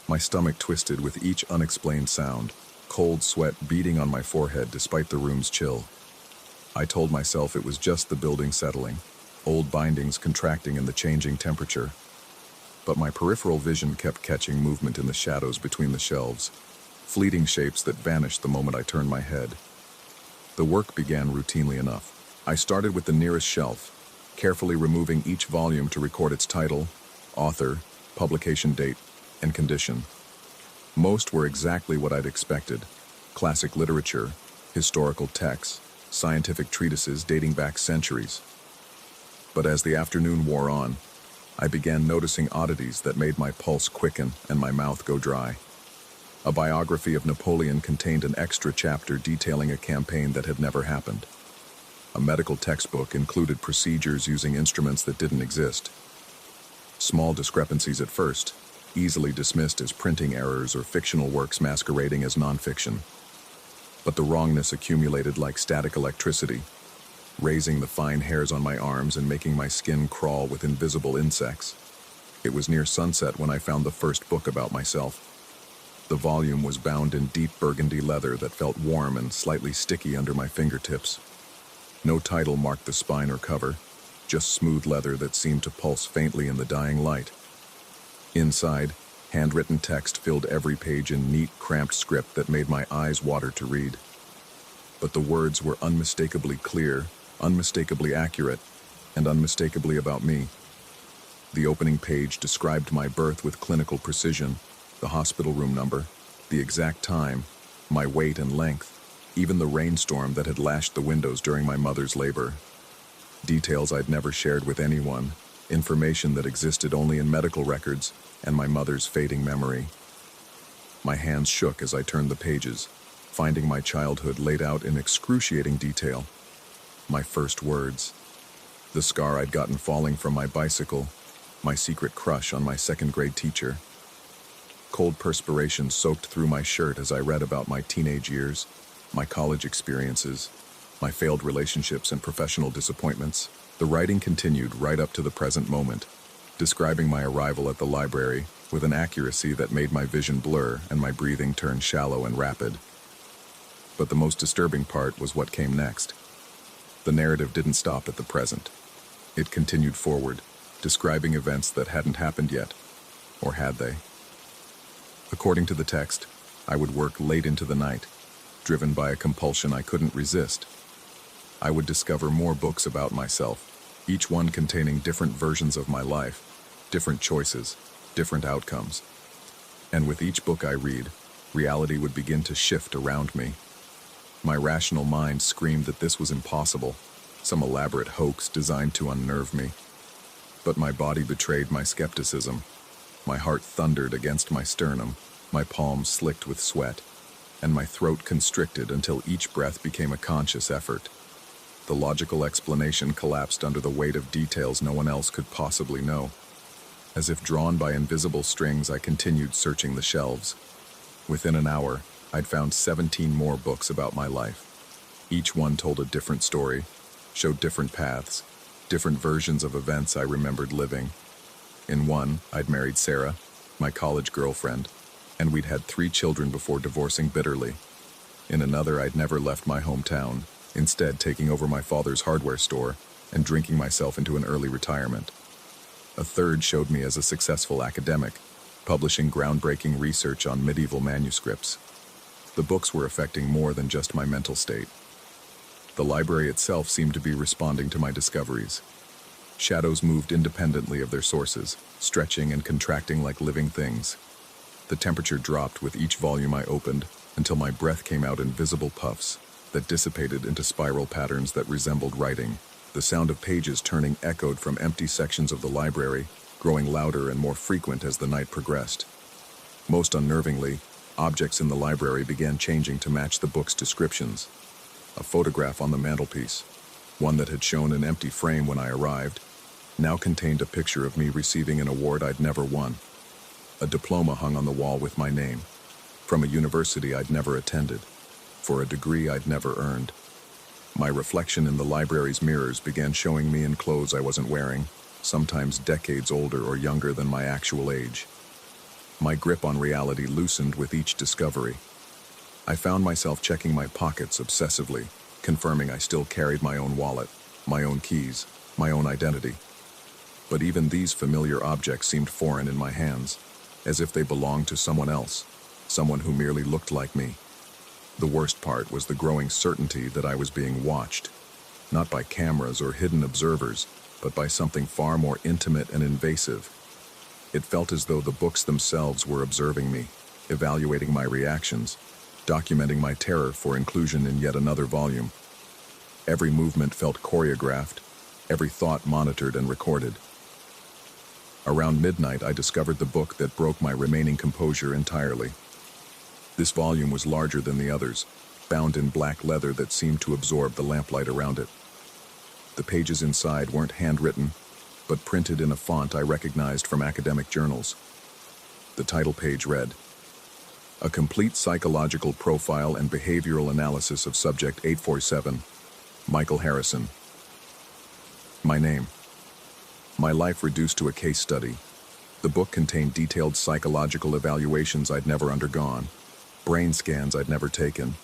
My stomach twisted with each unexplained sound, cold sweat beading on my forehead despite the room's chill. I told myself it was just the building settling, old bindings contracting in the changing temperature. But my peripheral vision kept catching movement in the shadows between the shelves, fleeting shapes that vanished the moment I turned my head. The work began routinely enough. I started with the nearest shelf, carefully removing each volume to record its title, author, publication date, and condition. Most were exactly what I'd expected: classic literature, historical texts, scientific treatises dating back centuries. But as the afternoon wore on, I began noticing oddities that made my pulse quicken and my mouth go dry. A biography of Napoleon contained an extra chapter detailing a campaign that had never happened. A medical textbook included procedures using instruments that didn't exist. Small discrepancies at first, easily dismissed as printing errors or fictional works masquerading as nonfiction. But the wrongness accumulated like static electricity, raising the fine hairs on my arms and making my skin crawl with invisible insects. It was near sunset when I found the first book about myself. The volume was bound in deep burgundy leather that felt warm and slightly sticky under my fingertips. No title marked the spine or cover, just smooth leather that seemed to pulse faintly in the dying light. Inside, handwritten text filled every page in neat, cramped script that made my eyes water to read. But the words were unmistakably clear, unmistakably accurate, and unmistakably about me. The opening page described my birth with clinical precision, the hospital room number, the exact time, my weight and length, even the rainstorm that had lashed the windows during my mother's labor. Details I'd never shared with anyone, information that existed only in medical records and my mother's fading memory. My hands shook as I turned the pages, finding my childhood laid out in excruciating detail. My first words, the scar I'd gotten falling from my bicycle, my secret crush on my second-grade teacher. Cold perspiration soaked through my shirt as I read about my teenage years, my college experiences, my failed relationships and professional disappointments. The writing continued right up to the present moment, describing my arrival at the library with an accuracy that made my vision blur and my breathing turn shallow and rapid. But the most disturbing part was what came next. The narrative didn't stop at the present. It continued forward, describing events that hadn't happened yet. Or had they? According to the text, I would work late into the night, driven by a compulsion I couldn't resist. I would discover more books about myself, each one containing different versions of my life, different choices, different outcomes. And with each book I read, reality would begin to shift around me. My rational mind screamed that this was impossible, some elaborate hoax designed to unnerve me. But my body betrayed my skepticism. My heart thundered against my sternum, my palms slicked with sweat, and my throat constricted until each breath became a conscious effort. The logical explanation collapsed under the weight of details no one else could possibly know. As if drawn by invisible strings, I continued searching the shelves. Within an hour, I'd found 17 more books about my life. Each one told a different story, showed different paths, different versions of events I remembered living. In one, I'd married Sarah, my college girlfriend, and we'd had 3 children before divorcing bitterly. In another, I'd never left my hometown, instead taking over my father's hardware store and drinking myself into an early retirement. A third showed me as a successful academic, publishing groundbreaking research on medieval manuscripts. The books were affecting more than just my mental state. The library itself seemed to be responding to my discoveries. Shadows moved independently of their sources, stretching and contracting like living things. The temperature dropped with each volume I opened until my breath came out in visible puffs that dissipated into spiral patterns that resembled writing. The sound of pages turning echoed from empty sections of the library, growing louder and more frequent as the night progressed. Most unnervingly, objects in the library began changing to match the book's descriptions. A photograph on the mantelpiece, one that had shown an empty frame when I arrived, now contained a picture of me receiving an award I'd never won. A diploma hung on the wall with my name, from a university I'd never attended, for a degree I'd never earned. My reflection in the library's mirrors began showing me in clothes I wasn't wearing, sometimes decades older or younger than my actual age. My grip on reality loosened with each discovery. I found myself checking my pockets obsessively, confirming I still carried my own wallet, my own keys, my own identity. But even these familiar objects seemed foreign in my hands, as if they belonged to someone else, someone who merely looked like me. The worst part was the growing certainty that I was being watched, not by cameras or hidden observers, but by something far more intimate and invasive. It felt as though the books themselves were observing me, evaluating my reactions, documenting my terror for inclusion in yet another volume. Every movement felt choreographed, every thought monitored and recorded. Around midnight, I discovered the book that broke my remaining composure entirely. This volume was larger than the others, bound in black leather that seemed to absorb the lamplight around it. The pages inside weren't handwritten, but printed in a font I recognized from academic journals. The title page read, "A Complete Psychological Profile and Behavioral Analysis of Subject 847, Michael Harrison." My name. My life reduced to a case study. The book contained detailed psychological evaluations I'd never undergone, brain scans I'd never taken,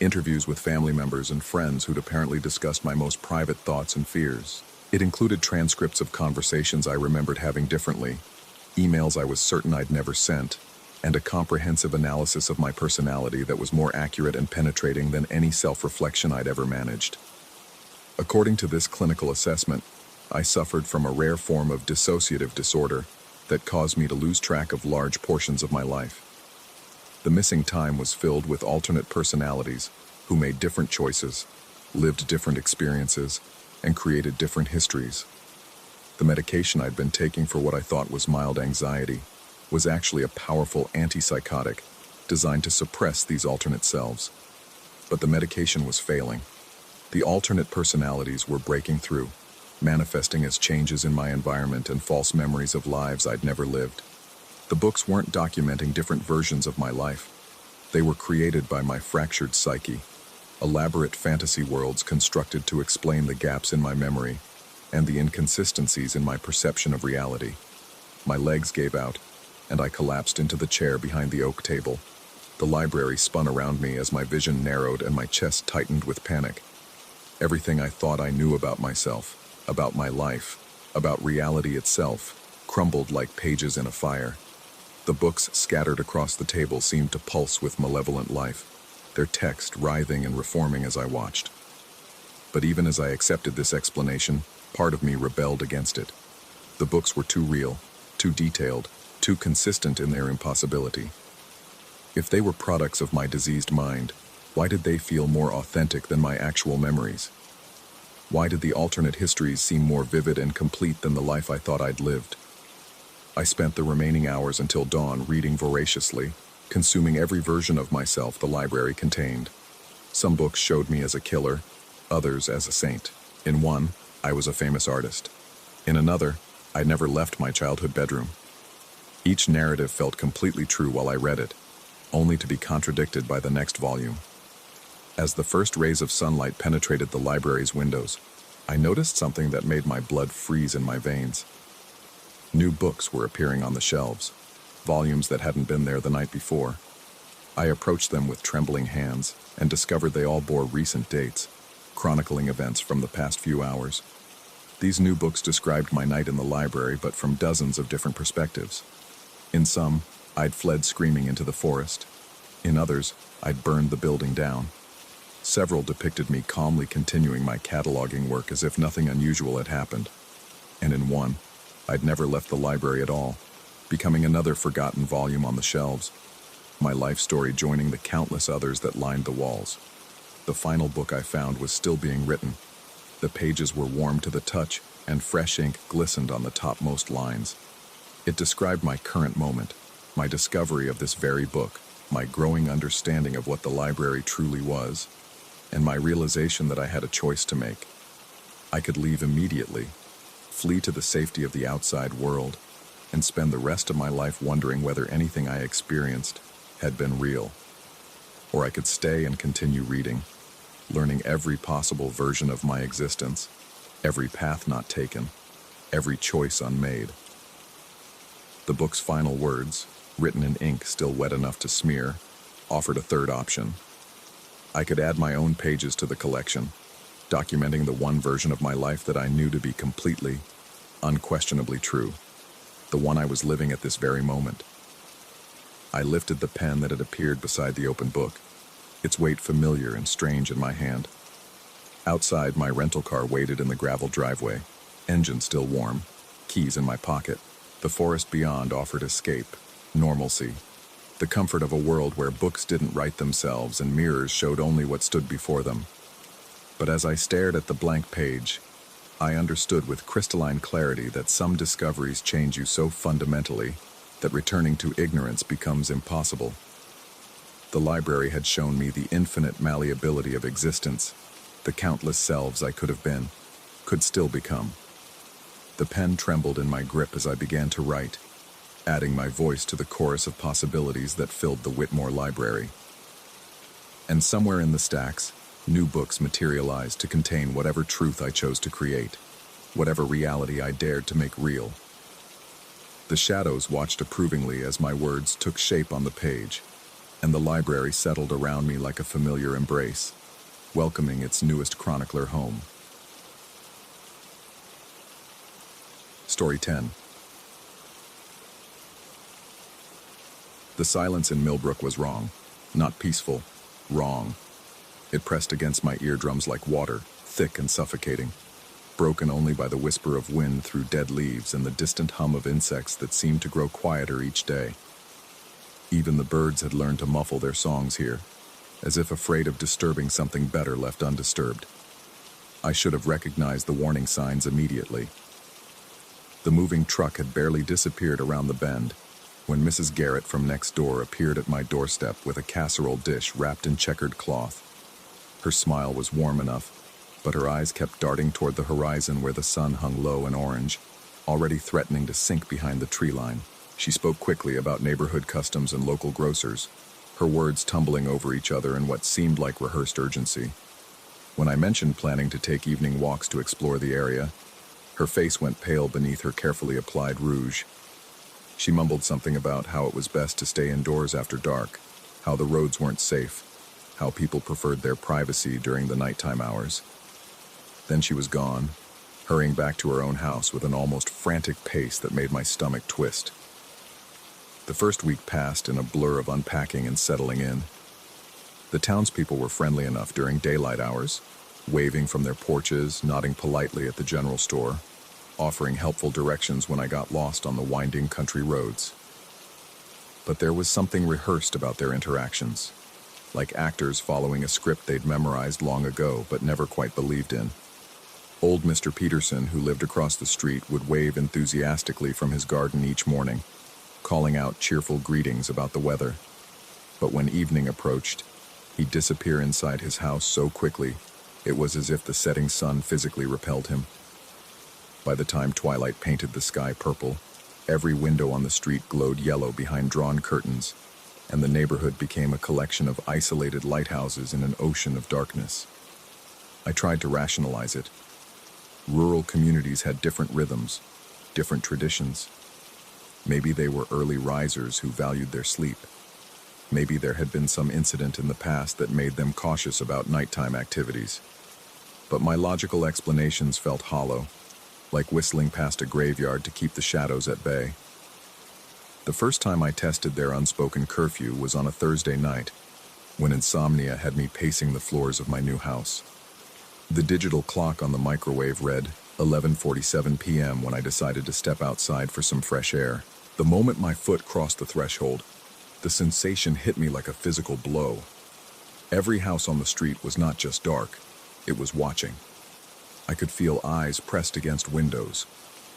interviews with family members and friends who'd apparently discussed my most private thoughts and fears. It included transcripts of conversations I remembered having differently, emails I was certain I'd never sent, and a comprehensive analysis of my personality that was more accurate and penetrating than any self-reflection I'd ever managed. According to this clinical assessment, I suffered from a rare form of dissociative disorder that caused me to lose track of large portions of my life. The missing time was filled with alternate personalities who made different choices, lived different experiences, and created different histories. The medication I'd been taking for what I thought was mild anxiety was actually a powerful antipsychotic designed to suppress these alternate selves. But the medication was failing. The alternate personalities were breaking through, manifesting as changes in my environment and false memories of lives I'd never lived. The books weren't documenting different versions of my life. They were created by my fractured psyche, elaborate fantasy worlds constructed to explain the gaps in my memory and the inconsistencies in my perception of reality. My legs gave out, and I collapsed into the chair behind the oak table. The library spun around me as my vision narrowed and my chest tightened with panic. Everything I thought I knew about myself, about my life, about reality itself, crumbled like pages in a fire. The books scattered across the table seemed to pulse with malevolent life, their text writhing and reforming as I watched. But even as I accepted this explanation, part of me rebelled against it. The books were too real, too detailed, too consistent in their impossibility. If they were products of my diseased mind, why did they feel more authentic than my actual memories? Why did the alternate histories seem more vivid and complete than the life I thought I'd lived? I spent the remaining hours until dawn reading voraciously, consuming every version of myself the library contained. Some books showed me as a killer, others as a saint. In one, I was a famous artist. In another, I'd never left my childhood bedroom. Each narrative felt completely true while I read it, only to be contradicted by the next volume. As the first rays of sunlight penetrated the library's windows, I noticed something that made my blood freeze in my veins. New books were appearing on the shelves, volumes that hadn't been there the night before. I approached them with trembling hands and discovered they all bore recent dates, chronicling events from the past few hours. These new books described my night in the library, but from dozens of different perspectives. In some, I'd fled screaming into the forest. In others, I'd burned the building down. Several depicted me calmly continuing my cataloging work as if nothing unusual had happened. And in one, I'd never left the library at all, becoming another forgotten volume on the shelves, my life story joining the countless others that lined the walls. The final book I found was still being written. The pages were warm to the touch, and fresh ink glistened on the topmost lines. It described my current moment, my discovery of this very book, my growing understanding of what the library truly was, and my realization that I had a choice to make. I could leave immediately, flee to the safety of the outside world, and spend the rest of my life wondering whether anything I experienced had been real. Or I could stay and continue reading, learning every possible version of my existence, every path not taken, every choice unmade. The book's final words, written in ink still wet enough to smear, offered a third option. I could add my own pages to the collection, documenting the one version of my life that I knew to be completely, unquestionably true, the one I was living at this very moment. I lifted the pen that had appeared beside the open book, its weight familiar and strange in my hand. Outside, my rental car waited in the gravel driveway, engine still warm, keys in my pocket. The forest beyond offered escape, normalcy, the comfort of a world where books didn't write themselves and mirrors showed only what stood before them. But as I stared at the blank page, I understood with crystalline clarity that some discoveries change you so fundamentally that returning to ignorance becomes impossible. The library had shown me the infinite malleability of existence, the countless selves I could have been, could still become. The pen trembled in my grip as I began to write, adding my voice to the chorus of possibilities that filled the Whitmore library. And somewhere in the stacks, new books materialized to contain whatever truth I chose to create, whatever reality I dared to make real. The shadows watched approvingly as my words took shape on the page, and the library settled around me like a familiar embrace, welcoming its newest chronicler home. Story 10. The silence in Millbrook was wrong, not peaceful, wrong. It pressed against my eardrums like water, thick and suffocating, broken only by the whisper of wind through dead leaves and the distant hum of insects that seemed to grow quieter each day. Even the birds had learned to muffle their songs here, as if afraid of disturbing something better left undisturbed. I should have recognized the warning signs immediately. The moving truck had barely disappeared around the bend when Mrs. Garrett from next door appeared at my doorstep with a casserole dish wrapped in checkered cloth. Her smile was warm enough, but her eyes kept darting toward the horizon where the sun hung low and orange, already threatening to sink behind the tree line. She spoke quickly about neighborhood customs and local grocers, her words tumbling over each other in what seemed like rehearsed urgency. When I mentioned planning to take evening walks to explore the area, her face went pale beneath her carefully applied rouge. She mumbled something about how it was best to stay indoors after dark, how the roads weren't safe, how people preferred their privacy during the nighttime hours. Then she was gone, hurrying back to her own house with an almost frantic pace that made my stomach twist. The first week passed in a blur of unpacking and settling in. The townspeople were friendly enough during daylight hours, waving from their porches, nodding politely at the general store, offering helpful directions when I got lost on the winding country roads. But there was something rehearsed about their interactions, like actors following a script they'd memorized long ago but never quite believed in. Old Mr. Peterson, who lived across the street, would wave enthusiastically from his garden each morning, calling out cheerful greetings about the weather. But when evening approached, he'd disappear inside his house so quickly, it was as if the setting sun physically repelled him. By the time twilight painted the sky purple, every window on the street glowed yellow behind drawn curtains, and the neighborhood became a collection of isolated lighthouses in an ocean of darkness. I tried to rationalize it. Rural communities had different rhythms, different traditions. Maybe they were early risers who valued their sleep. Maybe there had been some incident in the past that made them cautious about nighttime activities. But my logical explanations felt hollow, like whistling past a graveyard to keep the shadows at bay. The first time I tested their unspoken curfew was on a Thursday night, when insomnia had me pacing the floors of my new house. The digital clock on the microwave read 11:47 p.m. when I decided to step outside for some fresh air. The moment my foot crossed the threshold, the sensation hit me like a physical blow. Every house on the street was not just dark, it was watching. I could feel eyes pressed against windows,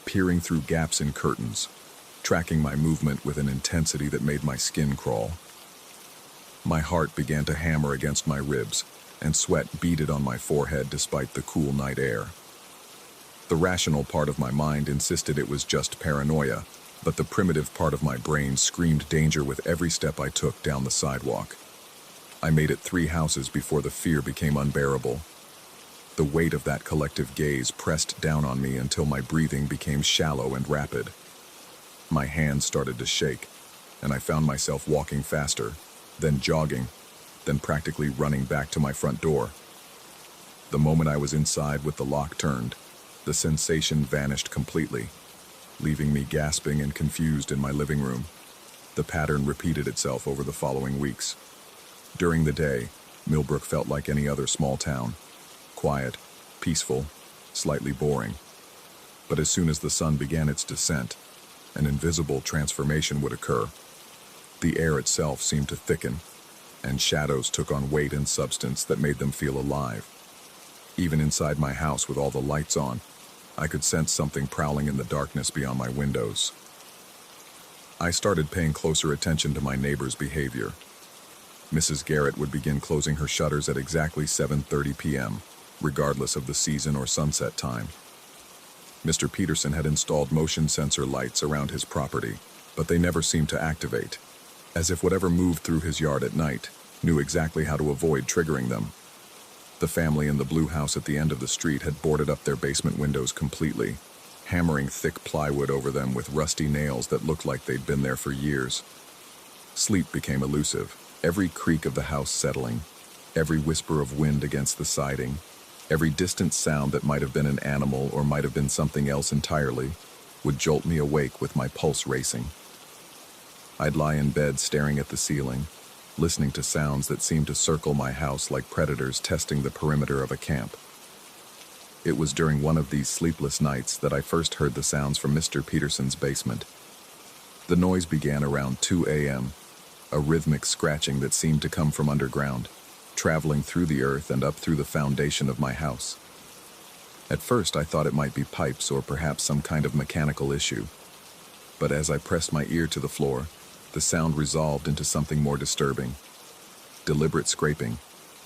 peering through gaps in curtains, tracking my movement with an intensity that made my skin crawl. My heart began to hammer against my ribs, and sweat beaded on my forehead despite the cool night air. The rational part of my mind insisted it was just paranoia, but the primitive part of my brain screamed danger with every step I took down the sidewalk. I made it 3 houses before the fear became unbearable. The weight of that collective gaze pressed down on me until my breathing became shallow and rapid. My hands started to shake, and I found myself walking faster, then jogging, then practically running back to my front door. The moment I was inside with the lock turned, the sensation vanished completely, leaving me gasping and confused in my living room. The pattern repeated itself over the following weeks. During the day, Millbrook felt like any other small town. Quiet, peaceful, slightly boring. But as soon as the sun began its descent, an invisible transformation would occur. The air itself seemed to thicken, and shadows took on weight and substance that made them feel alive. Even inside my house with all the lights on, I could sense something prowling in the darkness beyond my windows. I started paying closer attention to my neighbor's behavior. Mrs. Garrett would begin closing her shutters at exactly 7:30 p.m., regardless of the season or sunset time. Mr. Peterson had installed motion sensor lights around his property, but they never seemed to activate, as if whatever moved through his yard at night knew exactly how to avoid triggering them. The family in the blue house at the end of the street had boarded up their basement windows completely, hammering thick plywood over them with rusty nails that looked like they'd been there for years. Sleep became elusive, every creak of the house settling, every whisper of wind against the siding, every distant sound that might have been an animal or might have been something else entirely, would jolt me awake with my pulse racing. I'd lie in bed staring at the ceiling, listening to sounds that seemed to circle my house like predators testing the perimeter of a camp. It was during one of these sleepless nights that I first heard the sounds from Mr. Peterson's basement. The noise began around 2 a.m., a rhythmic scratching that seemed to come from underground, traveling through the earth and up through the foundation of my house. At first I thought it might be pipes or perhaps some kind of mechanical issue. But as I pressed my ear to the floor, the sound resolved into something more disturbing. Deliberate scraping,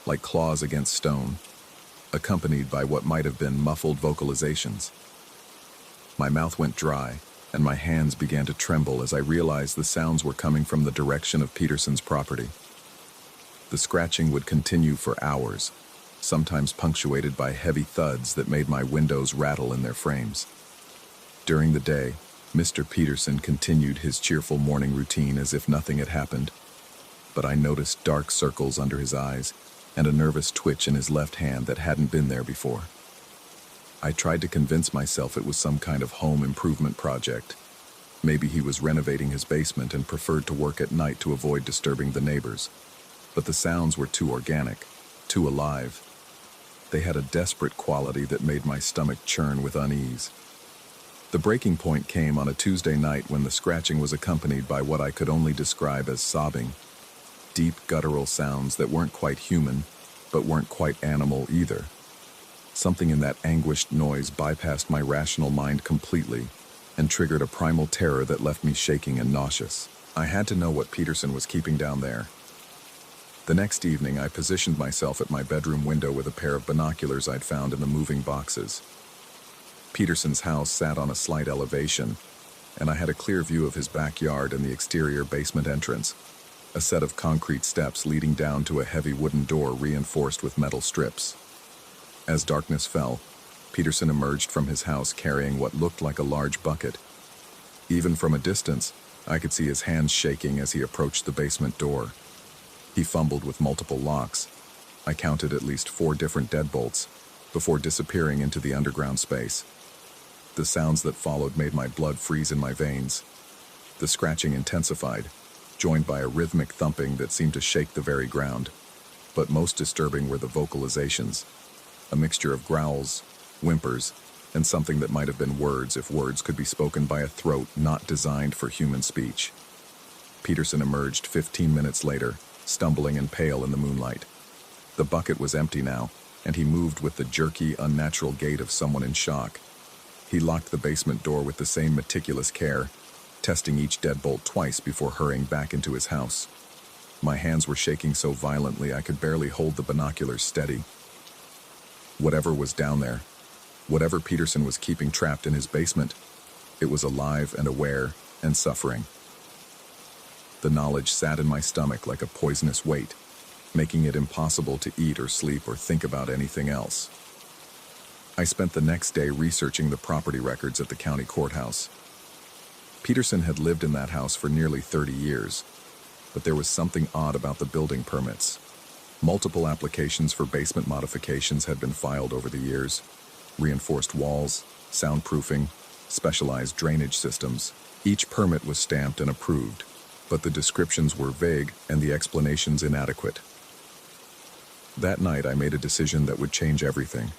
like claws against stone, accompanied by what might have been muffled vocalizations. My mouth went dry, and my hands began to tremble as I realized the sounds were coming from the direction of Peterson's property. The scratching would continue for hours, sometimes punctuated by heavy thuds that made my windows rattle in their frames. During the day, Mr. Peterson continued his cheerful morning routine as if nothing had happened, but I noticed dark circles under his eyes and a nervous twitch in his left hand that hadn't been there before. I tried to convince myself it was some kind of home improvement project. Maybe he was renovating his basement and preferred to work at night to avoid disturbing the neighbors. But the sounds were too organic, too alive. They had a desperate quality that made my stomach churn with unease. The breaking point came on a Tuesday night when the scratching was accompanied by what I could only describe as sobbing. Deep guttural sounds that weren't quite human, but weren't quite animal either. Something in that anguished noise bypassed my rational mind completely and triggered a primal terror that left me shaking and nauseous. I had to know what Peterson was keeping down there. The next evening, I positioned myself at my bedroom window with a pair of binoculars I'd found in the moving boxes. Peterson's house sat on a slight elevation, and I had a clear view of his backyard and the exterior basement entrance, a set of concrete steps leading down to a heavy wooden door reinforced with metal strips. As darkness fell, Peterson emerged from his house carrying what looked like a large bucket. Even from a distance, I could see his hands shaking as he approached the basement door. He fumbled with multiple locks. I counted at least 4 different deadbolts before disappearing into the underground space. The sounds that followed made my blood freeze in my veins. The scratching intensified, joined by a rhythmic thumping that seemed to shake the very ground. But most disturbing were the vocalizations, a mixture of growls, whimpers, and something that might have been words if words could be spoken by a throat not designed for human speech. Peterson emerged 15 minutes later, stumbling and pale in the moonlight. The bucket was empty now, and he moved with the jerky, unnatural gait of someone in shock. He locked the basement door with the same meticulous care, testing each deadbolt twice before hurrying back into his house. My hands were shaking so violently I could barely hold the binoculars steady. Whatever was down there, whatever Peterson was keeping trapped in his basement, it was alive and aware and suffering. The knowledge sat in my stomach like a poisonous weight, making it impossible to eat or sleep or think about anything else. I spent the next day researching the property records at the county courthouse. Peterson had lived in that house for nearly 30 years, but there was something odd about the building permits. Multiple applications for basement modifications had been filed over the years: reinforced walls, soundproofing, specialized drainage systems. Each permit was stamped and approved, but the descriptions were vague and the explanations inadequate. That night, I made a decision that would change everything.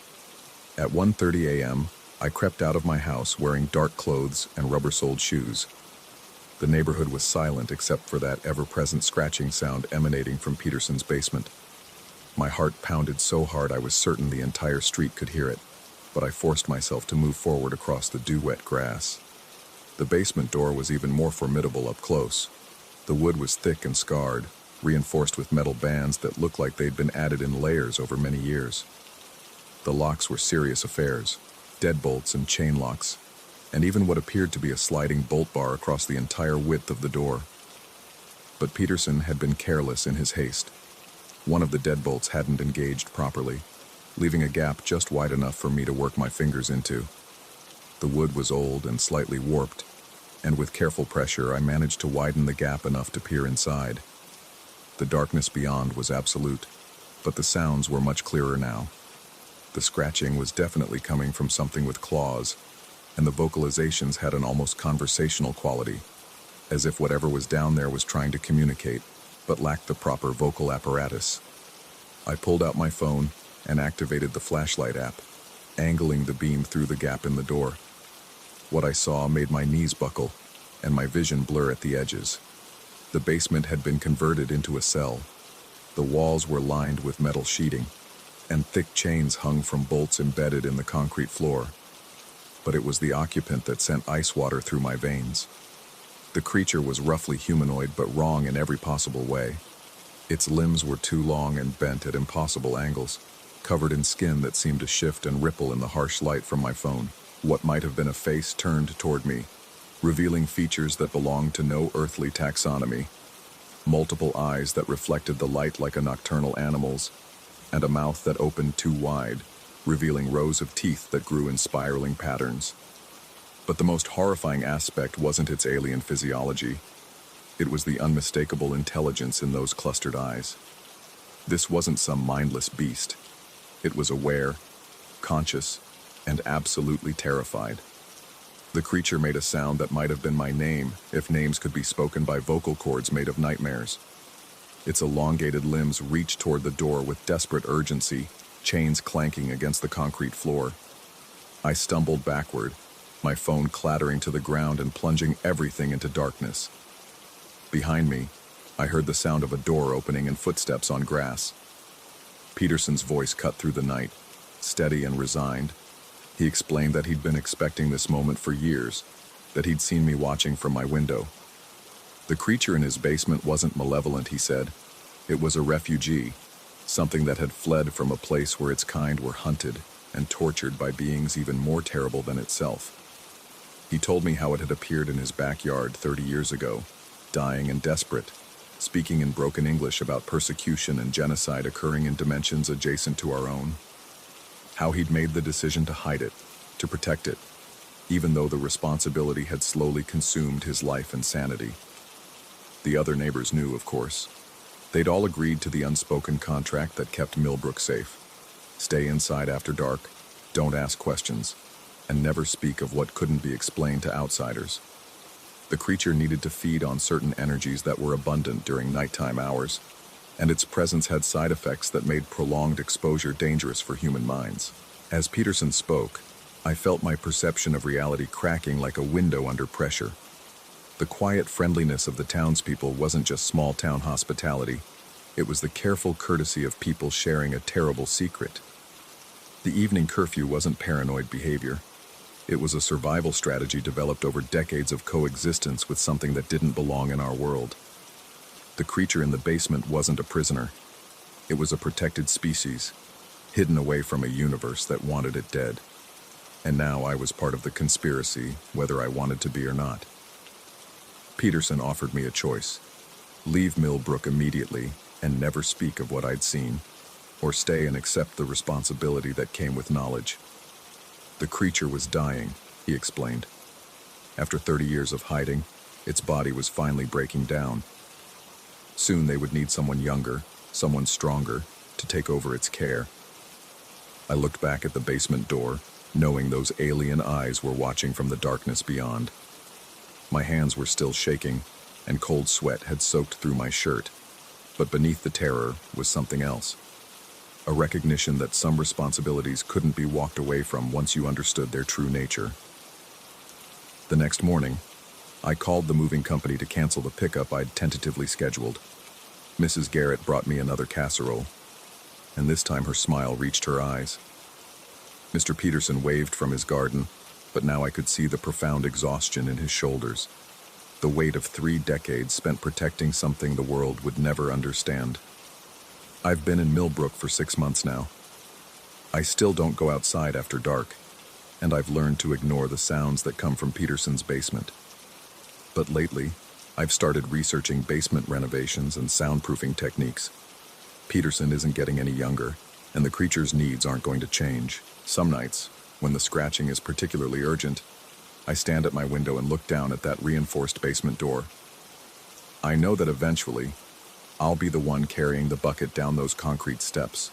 At 1:30 a.m., I crept out of my house wearing dark clothes and rubber-soled shoes. The neighborhood was silent except for that ever-present scratching sound emanating from Peterson's basement. My heart pounded so hard I was certain the entire street could hear it, but I forced myself to move forward across the dew-wet grass. The basement door was even more formidable up close. The wood was thick and scarred, reinforced with metal bands that looked like they'd been added in layers over many years. The locks were serious affairs: deadbolts and chain locks, and even what appeared to be a sliding bolt bar across the entire width of the door. But Peterson had been careless in his haste. One of the deadbolts hadn't engaged properly, leaving a gap just wide enough for me to work my fingers into. The wood was old and slightly warped, and with careful pressure I managed to widen the gap enough to peer inside. The darkness beyond was absolute, but the sounds were much clearer now. The scratching was definitely coming from something with claws, and the vocalizations had an almost conversational quality, as if whatever was down there was trying to communicate, but lacked the proper vocal apparatus. I pulled out my phone and activated the flashlight app, angling the beam through the gap in the door. What I saw made my knees buckle, and my vision blur at the edges. The basement had been converted into a cell. The walls were lined with metal sheeting, and thick chains hung from bolts embedded in the concrete floor. But it was the occupant that sent ice water through my veins. The creature was roughly humanoid, but wrong in every possible way. Its limbs were too long and bent at impossible angles, covered in skin that seemed to shift and ripple in the harsh light from my phone. What might have been a face turned toward me, revealing features that belonged to no earthly taxonomy. Multiple eyes that reflected the light like a nocturnal animal's, and a mouth that opened too wide, revealing rows of teeth that grew in spiraling patterns. But the most horrifying aspect wasn't its alien physiology. It was the unmistakable intelligence in those clustered eyes. This wasn't some mindless beast. It was aware, conscious, and absolutely terrified. The creature made a sound that might have been my name, if names could be spoken by vocal cords made of nightmares. Its elongated limbs reached toward the door with desperate urgency, chains clanking against the concrete floor. I stumbled backward, my phone clattering to the ground and plunging everything into darkness. Behind me, I heard the sound of a door opening and footsteps on grass. Peterson's voice cut through the night, steady and resigned. He explained that he'd been expecting this moment for years, that he'd seen me watching from my window. The creature in his basement wasn't malevolent, he said. It was a refugee, something that had fled from a place where its kind were hunted and tortured by beings even more terrible than itself. He told me how it had appeared in his backyard 30 years ago, dying and desperate, speaking in broken English about persecution and genocide occurring in dimensions adjacent to our own. How he'd made the decision to hide it, to protect it, even though the responsibility had slowly consumed his life and sanity. The other neighbors knew, of course. They'd all agreed to the unspoken contract that kept Millbrook safe. Stay inside after dark, don't ask questions, and never speak of what couldn't be explained to outsiders. The creature needed to feed on certain energies that were abundant during nighttime hours, and its presence had side effects that made prolonged exposure dangerous for human minds. As Peterson spoke, I felt my perception of reality cracking like a window under pressure. The quiet friendliness of the townspeople wasn't just small-town hospitality. It was the careful courtesy of people sharing a terrible secret. The evening curfew wasn't paranoid behavior. It was a survival strategy developed over decades of coexistence with something that didn't belong in our world. The creature in the basement wasn't a prisoner. It was a protected species, hidden away from a universe that wanted it dead. And now I was part of the conspiracy, whether I wanted to be or not. Peterson offered me a choice: leave Millbrook immediately and never speak of what I'd seen, or stay and accept the responsibility that came with knowledge. The creature was dying, he explained. After 30 years of hiding, its body was finally breaking down. Soon they would need someone younger, someone stronger, to take over its care. I looked back at the basement door, knowing those alien eyes were watching from the darkness beyond. My hands were still shaking, and cold sweat had soaked through my shirt. But beneath the terror was something else. A recognition that some responsibilities couldn't be walked away from once you understood their true nature. The next morning, I called the moving company to cancel the pickup I'd tentatively scheduled. Mrs. Garrett brought me another casserole, and this time her smile reached her eyes. Mr. Peterson waved from his garden, but now I could see the profound exhaustion in his shoulders. The weight of 3 decades spent protecting something the world would never understand. I've been in Millbrook for 6 months now. I still don't go outside after dark, and I've learned to ignore the sounds that come from Peterson's basement. But lately, I've started researching basement renovations and soundproofing techniques. Peterson isn't getting any younger, and the creature's needs aren't going to change. Some nights, when the scratching is particularly urgent, I stand at my window and look down at that reinforced basement door. I know that eventually, I'll be the one carrying the bucket down those concrete steps,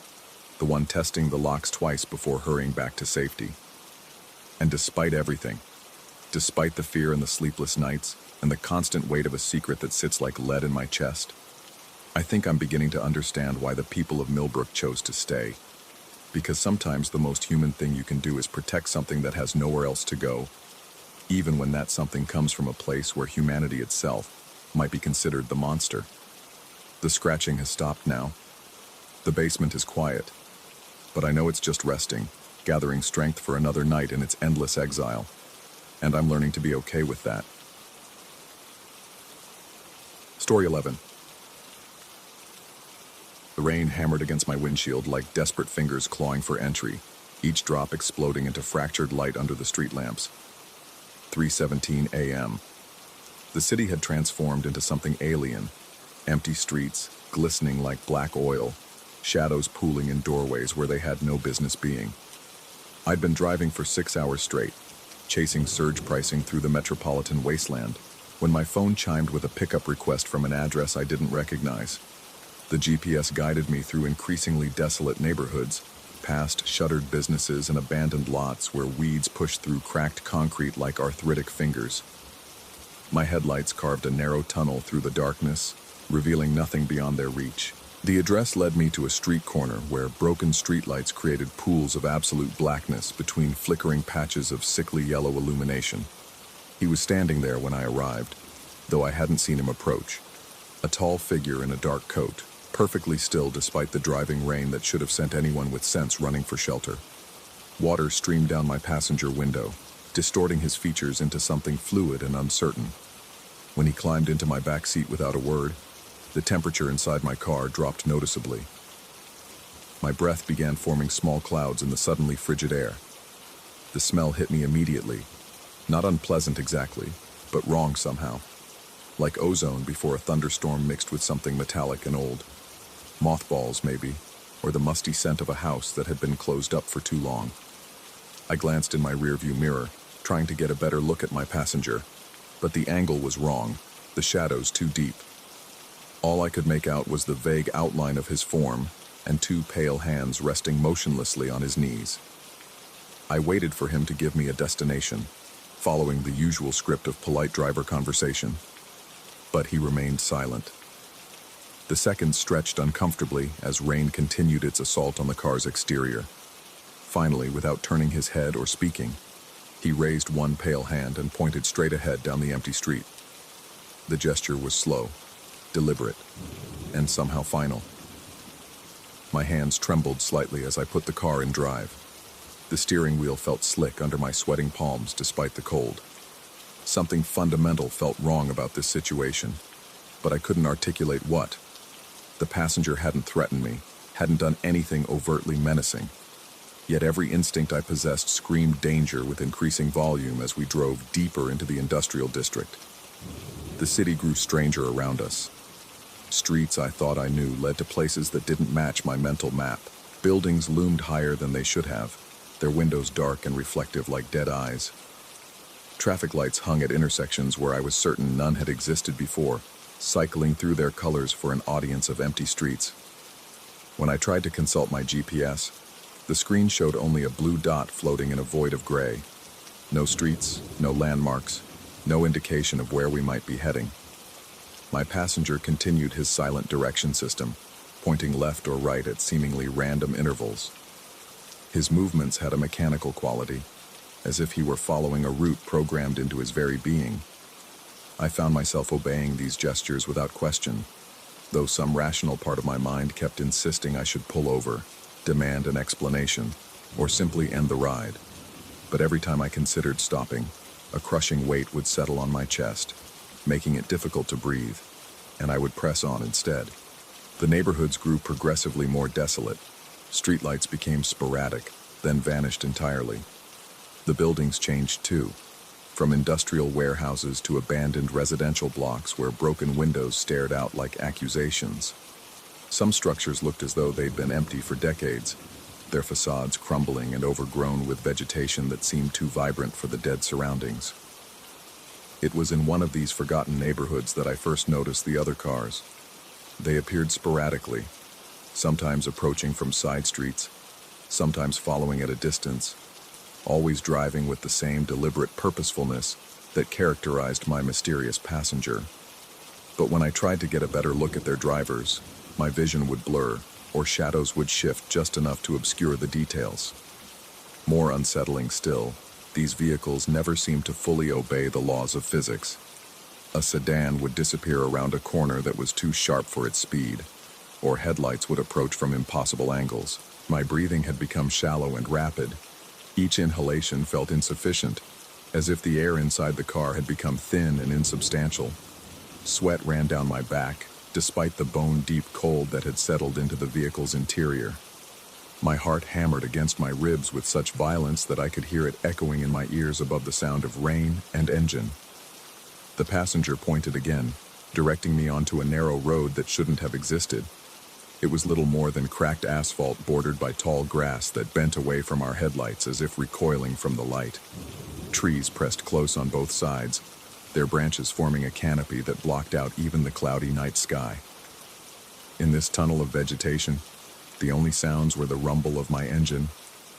the one testing the locks twice before hurrying back to safety. And despite everything, despite the fear and the sleepless nights, and the constant weight of a secret that sits like lead in my chest, I think I'm beginning to understand why the people of Millbrook chose to stay. Because sometimes the most human thing you can do is protect something that has nowhere else to go, even when that something comes from a place where humanity itself might be considered the monster. The scratching has stopped now. The basement is quiet, but I know it's just resting, gathering strength for another night in its endless exile, and I'm learning to be okay with that. Story 11. The rain hammered against my windshield like desperate fingers clawing for entry, each drop exploding into fractured light under the street lamps. 3:17 a.m. The city had transformed into something alien. Empty streets, glistening like black oil, shadows pooling in doorways where they had no business being. I'd been driving for 6 hours straight, chasing surge pricing through the metropolitan wasteland, when my phone chimed with a pickup request from an address I didn't recognize. The GPS guided me through increasingly desolate neighborhoods, past shuttered businesses and abandoned lots where weeds pushed through cracked concrete like arthritic fingers. My headlights carved a narrow tunnel through the darkness, revealing nothing beyond their reach. The address led me to a street corner where broken streetlights created pools of absolute blackness between flickering patches of sickly yellow illumination. He was standing there when I arrived, though I hadn't seen him approach. A tall figure in a dark coat, perfectly still despite the driving rain that should have sent anyone with sense running for shelter. Water streamed down my passenger window, distorting his features into something fluid and uncertain. When he climbed into my back seat without a word, the temperature inside my car dropped noticeably. My breath began forming small clouds in the suddenly frigid air. The smell hit me immediately. Not unpleasant exactly, but wrong somehow. Like ozone before a thunderstorm mixed with something metallic and old. Mothballs, maybe, or the musty scent of a house that had been closed up for too long. I glanced in my rearview mirror, trying to get a better look at my passenger, but the angle was wrong, the shadows too deep. All I could make out was the vague outline of his form and 2 pale hands resting motionlessly on his knees. I waited for him to give me a destination, following the usual script of polite driver conversation, but he remained silent. The seconds stretched uncomfortably as rain continued its assault on the car's exterior. Finally, without turning his head or speaking, he raised one pale hand and pointed straight ahead down the empty street. The gesture was slow, deliberate, and somehow final. My hands trembled slightly as I put the car in drive. The steering wheel felt slick under my sweating palms despite the cold. Something fundamental felt wrong about this situation, but I couldn't articulate what. The passenger hadn't threatened me, hadn't done anything overtly menacing. Yet every instinct I possessed screamed danger with increasing volume as we drove deeper into the industrial district. The The city grew stranger around us. Streets I thought I knew led to places that didn't match my mental map. Buildings loomed higher than they should have, their windows dark and reflective like dead eyes. Traffic lights hung at intersections where I was certain none had existed before, cycling through their colors for an audience of empty streets. When I tried to consult my GPS, the screen showed only a blue dot floating in a void of gray. No streets, no landmarks, no indication of where we might be heading. My passenger continued his silent direction system, pointing left or right at seemingly random intervals. His movements had a mechanical quality, as if he were following a route programmed into his very being. I found myself obeying these gestures without question, though some rational part of my mind kept insisting I should pull over, demand an explanation, or simply end the ride. But every time I considered stopping, a crushing weight would settle on my chest, making it difficult to breathe, and I would press on instead. The neighborhoods grew progressively more desolate. Streetlights became sporadic, then vanished entirely. The buildings changed too, from industrial warehouses to abandoned residential blocks where broken windows stared out like accusations. Some structures looked as though they'd been empty for decades, their facades crumbling and overgrown with vegetation that seemed too vibrant for the dead surroundings. It was in one of these forgotten neighborhoods that I first noticed the other cars. They appeared sporadically, sometimes approaching from side streets, sometimes following at a distance, always driving with the same deliberate purposefulness that characterized my mysterious passenger. But when I tried to get a better look at their drivers, my vision would blur, or shadows would shift just enough to obscure the details. More unsettling still, these vehicles never seemed to fully obey the laws of physics. A sedan would disappear around a corner that was too sharp for its speed, or headlights would approach from impossible angles. My breathing had become shallow and rapid. Each inhalation felt insufficient, as if the air inside the car had become thin and insubstantial. Sweat ran down my back, despite the bone-deep cold that had settled into the vehicle's interior. My heart hammered against my ribs with such violence that I could hear it echoing in my ears above the sound of rain and engine. The passenger pointed again, directing me onto a narrow road that shouldn't have existed. It was little more than cracked asphalt bordered by tall grass that bent away from our headlights as if recoiling from the light. Trees pressed close on both sides, their branches forming a canopy that blocked out even the cloudy night sky. In this tunnel of vegetation, the only sounds were the rumble of my engine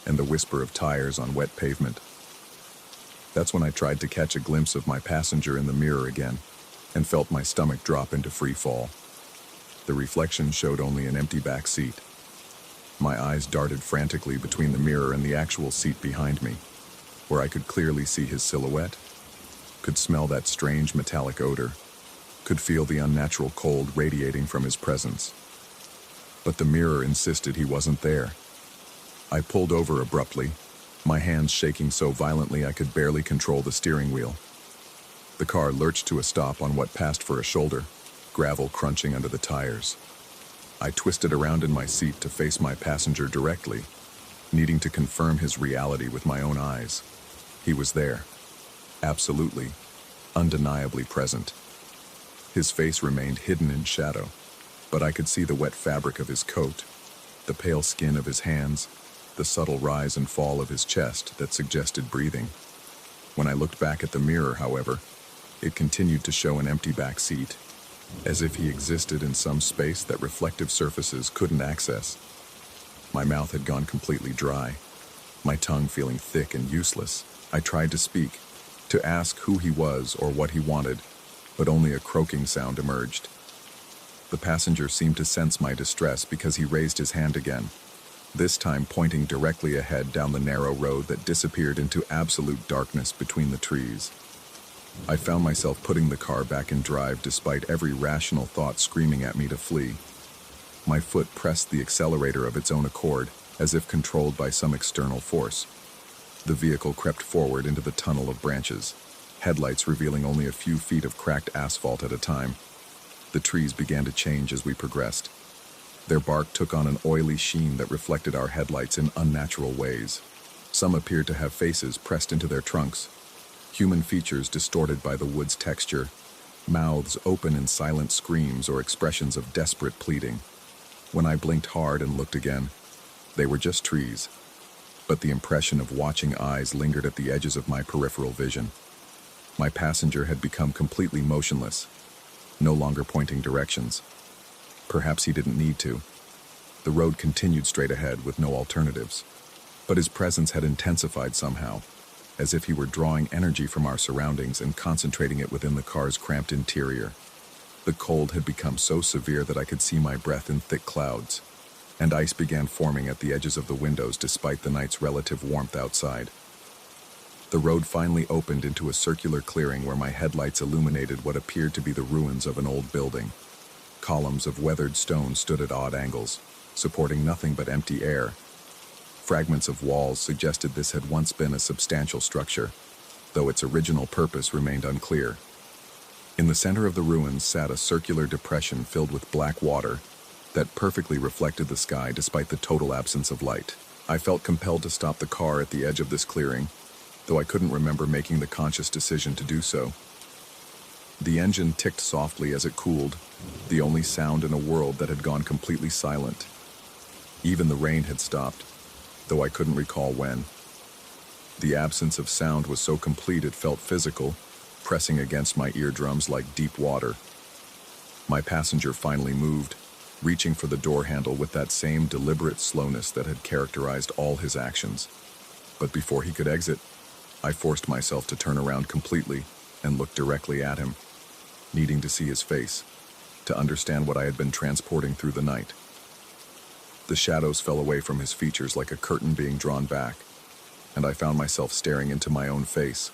and the whisper of tires on wet pavement. That's when I tried to catch a glimpse of my passenger in the mirror again, and felt my stomach drop into free fall. The reflection showed only an empty back seat. My eyes darted frantically between the mirror and the actual seat behind me, where I could clearly see his silhouette, could smell that strange metallic odor, could feel the unnatural cold radiating from his presence. But the mirror insisted he wasn't there. I pulled over abruptly, my hands shaking so violently I could barely control the steering wheel. The car lurched to a stop on what passed for a shoulder, gravel crunching under the tires. I twisted around in my seat to face my passenger directly, needing to confirm his reality with my own eyes. He was there. Absolutely, undeniably present. His face remained hidden in shadow, but I could see the wet fabric of his coat, the pale skin of his hands, the subtle rise and fall of his chest that suggested breathing. When I looked back at the mirror, however, it continued to show an empty back seat, as if he existed in some space that reflective surfaces couldn't access. My mouth had gone completely dry, my tongue feeling thick and useless. I tried to speak, to ask who he was or what he wanted, but only a croaking sound emerged. The passenger seemed to sense my distress because he raised his hand again, this time pointing directly ahead down the narrow road that disappeared into absolute darkness between the trees. I found myself putting the car back in drive despite every rational thought screaming at me to flee. My foot pressed the accelerator of its own accord, as if controlled by some external force. The vehicle crept forward into the tunnel of branches, headlights revealing only a few feet of cracked asphalt at a time. The trees began to change as we progressed. Their bark took on an oily sheen that reflected our headlights in unnatural ways. Some appeared to have faces pressed into their trunks, human features distorted by the wood's texture, mouths open in silent screams or expressions of desperate pleading. When I blinked hard and looked again, they were just trees, but the impression of watching eyes lingered at the edges of my peripheral vision. My passenger had become completely motionless, no longer pointing directions. Perhaps he didn't need to. The road continued straight ahead with no alternatives, but his presence had intensified somehow, as if he were drawing energy from our surroundings and concentrating it within the car's cramped interior. The cold had become so severe that I could see my breath in thick clouds, and ice began forming at the edges of the windows despite the night's relative warmth outside. The road finally opened into a circular clearing where my headlights illuminated what appeared to be the ruins of an old building. Columns of weathered stone stood at odd angles, supporting nothing but empty air. Fragments of walls suggested this had once been a substantial structure, though its original purpose remained unclear. In the center of the ruins sat a circular depression filled with black water that perfectly reflected the sky despite the total absence of light. I felt compelled to stop the car at the edge of this clearing, though I couldn't remember making the conscious decision to do so. The engine ticked softly as it cooled, the only sound in a world that had gone completely silent. Even the rain had stopped, though I couldn't recall when. The absence of sound was so complete it felt physical, pressing against my eardrums like deep water. My passenger finally moved, reaching for the door handle with that same deliberate slowness that had characterized all his actions. But before he could exit, I forced myself to turn around completely and look directly at him, needing to see his face, to understand what I had been transporting through the night. The shadows fell away from his features like a curtain being drawn back, and I found myself staring into my own face.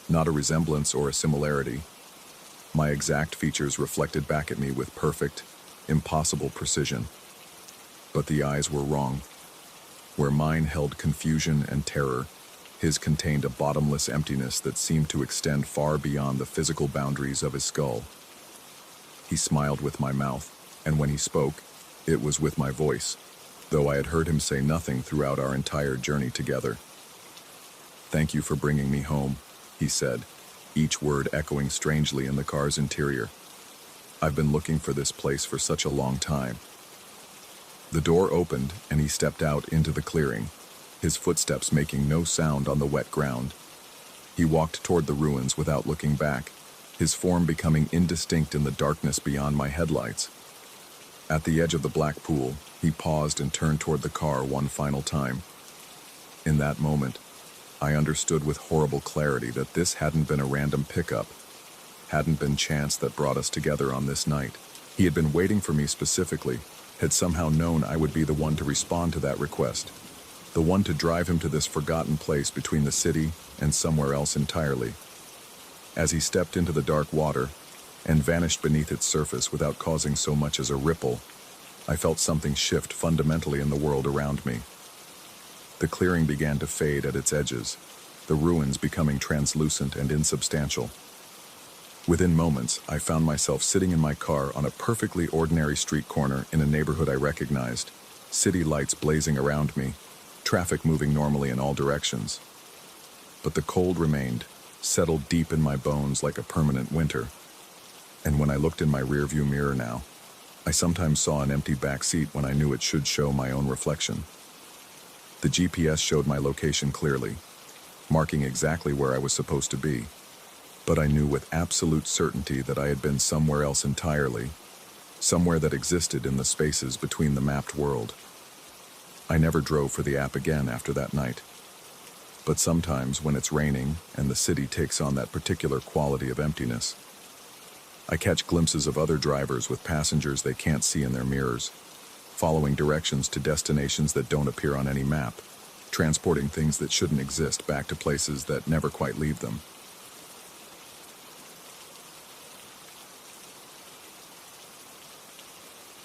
Not a resemblance or a similarity. My exact features reflected back at me with perfect, impossible precision. But the eyes were wrong. Where mine held confusion and terror, his contained a bottomless emptiness that seemed to extend far beyond the physical boundaries of his skull. He smiled with my mouth, and when he spoke, it was with my voice, though I had heard him say nothing throughout our entire journey together. "Thank you for bringing me home," he said, each word echoing strangely in the car's interior. "I've been looking for this place for such a long time." The door opened, and he stepped out into the clearing, his footsteps making no sound on the wet ground. He walked toward the ruins without looking back, his form becoming indistinct in the darkness beyond my headlights. At the edge of the black pool, he paused and turned toward the car one final time. In that moment, I understood with horrible clarity that this hadn't been a random pickup, hadn't been chance that brought us together on this night. He had been waiting for me specifically, had somehow known I would be the one to respond to that request, the one to drive him to this forgotten place between the city and somewhere else entirely. As he stepped into the dark water and vanished beneath its surface without causing so much as a ripple, I felt something shift fundamentally in the world around me. The clearing began to fade at its edges, the ruins becoming translucent and insubstantial. Within moments, I found myself sitting in my car on a perfectly ordinary street corner in a neighborhood I recognized, city lights blazing around me, traffic moving normally in all directions. But the cold remained, settled deep in my bones like a permanent winter. And when I looked in my rearview mirror now, I sometimes saw an empty back seat when I knew it should show my own reflection. The GPS showed my location clearly, marking exactly where I was supposed to be. But I knew with absolute certainty that I had been somewhere else entirely, somewhere that existed in the spaces between the mapped world. I never drove for the app again after that night. But sometimes when it's raining and the city takes on that particular quality of emptiness, I catch glimpses of other drivers with passengers they can't see in their mirrors, following directions to destinations that don't appear on any map, transporting things that shouldn't exist back to places that never quite leave them.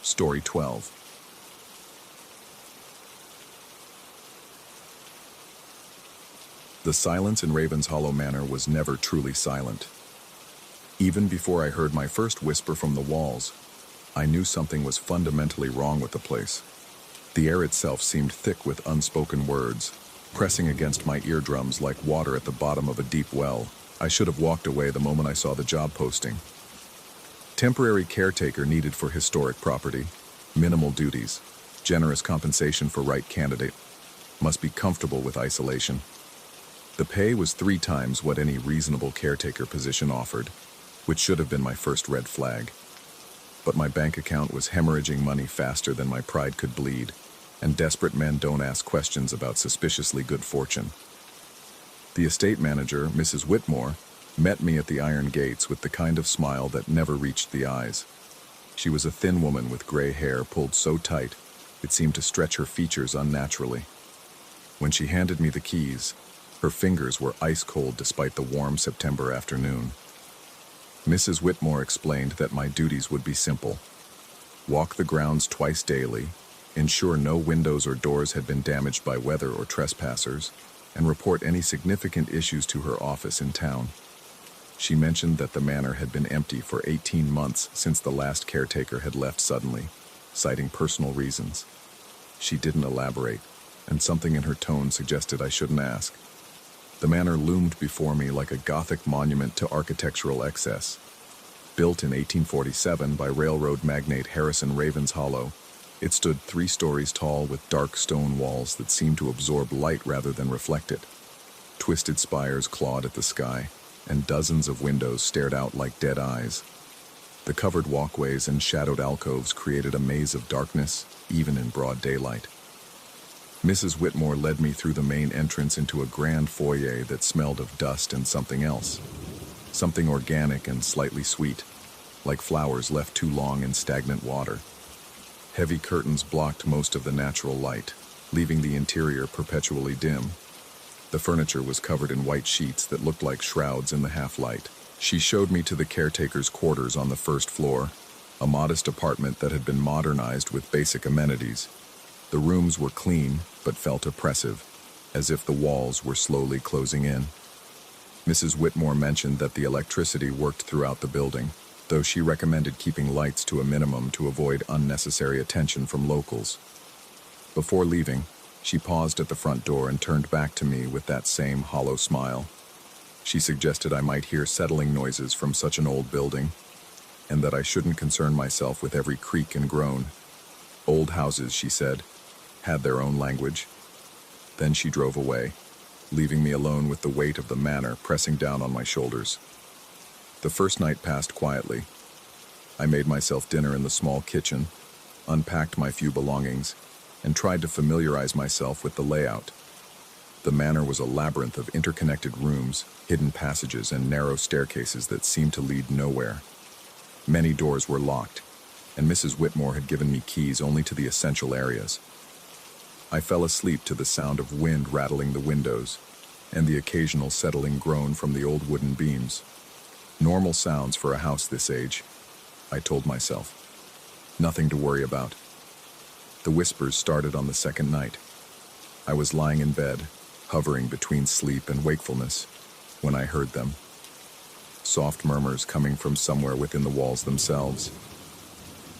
Story 12. The silence in Raven's Hollow Manor was never truly silent. Even before I heard my first whisper from the walls, I knew something was fundamentally wrong with the place. The air itself seemed thick with unspoken words, pressing against my eardrums like water at the bottom of a deep well. I should have walked away the moment I saw the job posting, Temporary caretaker needed for historic property. Minimal duties. Generous compensation for right candidate. Must be comfortable with isolation. The pay was 3 times what any reasonable caretaker position offered, which should have been my first red flag. But my bank account was hemorrhaging money faster than my pride could bleed, and desperate men don't ask questions about suspiciously good fortune. The estate manager, Mrs. Whitmore, met me at the iron gates with the kind of smile that never reached the eyes. She was a thin woman with gray hair pulled so tight it seemed to stretch her features unnaturally. When she handed me the keys, her fingers were ice cold despite the warm September afternoon. Mrs. Whitmore explained that my duties would be simple. Walk the grounds twice daily, ensure no windows or doors had been damaged by weather or trespassers, and report any significant issues to her office in town. She mentioned that the manor had been empty for 18 months since the last caretaker had left suddenly, citing personal reasons. She didn't elaborate, and something in her tone suggested I shouldn't ask. The manor loomed before me like a Gothic monument to architectural excess. Built in 1847 by railroad magnate Harrison Ravenshollow, it stood 3 stories tall with dark stone walls that seemed to absorb light rather than reflect it. Twisted spires clawed at the sky, and dozens of windows stared out like dead eyes. The covered walkways and shadowed alcoves created a maze of darkness, even in broad daylight. Mrs. Whitmore led me through the main entrance into a grand foyer that smelled of dust and something else. Something organic and slightly sweet, like flowers left too long in stagnant water. Heavy curtains blocked most of the natural light, leaving the interior perpetually dim. The furniture was covered in white sheets that looked like shrouds in the half-light. She showed me to the caretaker's quarters on the first floor, a modest apartment that had been modernized with basic amenities. The rooms were clean, but felt oppressive, as if the walls were slowly closing in. Mrs. Whitmore mentioned that the electricity worked throughout the building, though she recommended keeping lights to a minimum to avoid unnecessary attention from locals. Before leaving, she paused at the front door and turned back to me with that same hollow smile. She suggested I might hear settling noises from such an old building, and that I shouldn't concern myself with every creak and groan. Old houses, she said, had their own language. Then she drove away, leaving me alone with the weight of the manor pressing down on my shoulders. The first night passed quietly. I made myself dinner in the small kitchen, unpacked my few belongings, and tried to familiarize myself with the layout. The manor was a labyrinth of interconnected rooms, hidden passages, and narrow staircases that seemed to lead nowhere. Many doors were locked, and Mrs. Whitmore had given me keys only to the essential areas. I fell asleep to the sound of wind rattling the windows, and the occasional settling groan from the old wooden beams. Normal sounds for a house this age, I told myself. Nothing to worry about. The whispers started on the second night. I was lying in bed, hovering between sleep and wakefulness, when I heard them. Soft murmurs coming from somewhere within the walls themselves.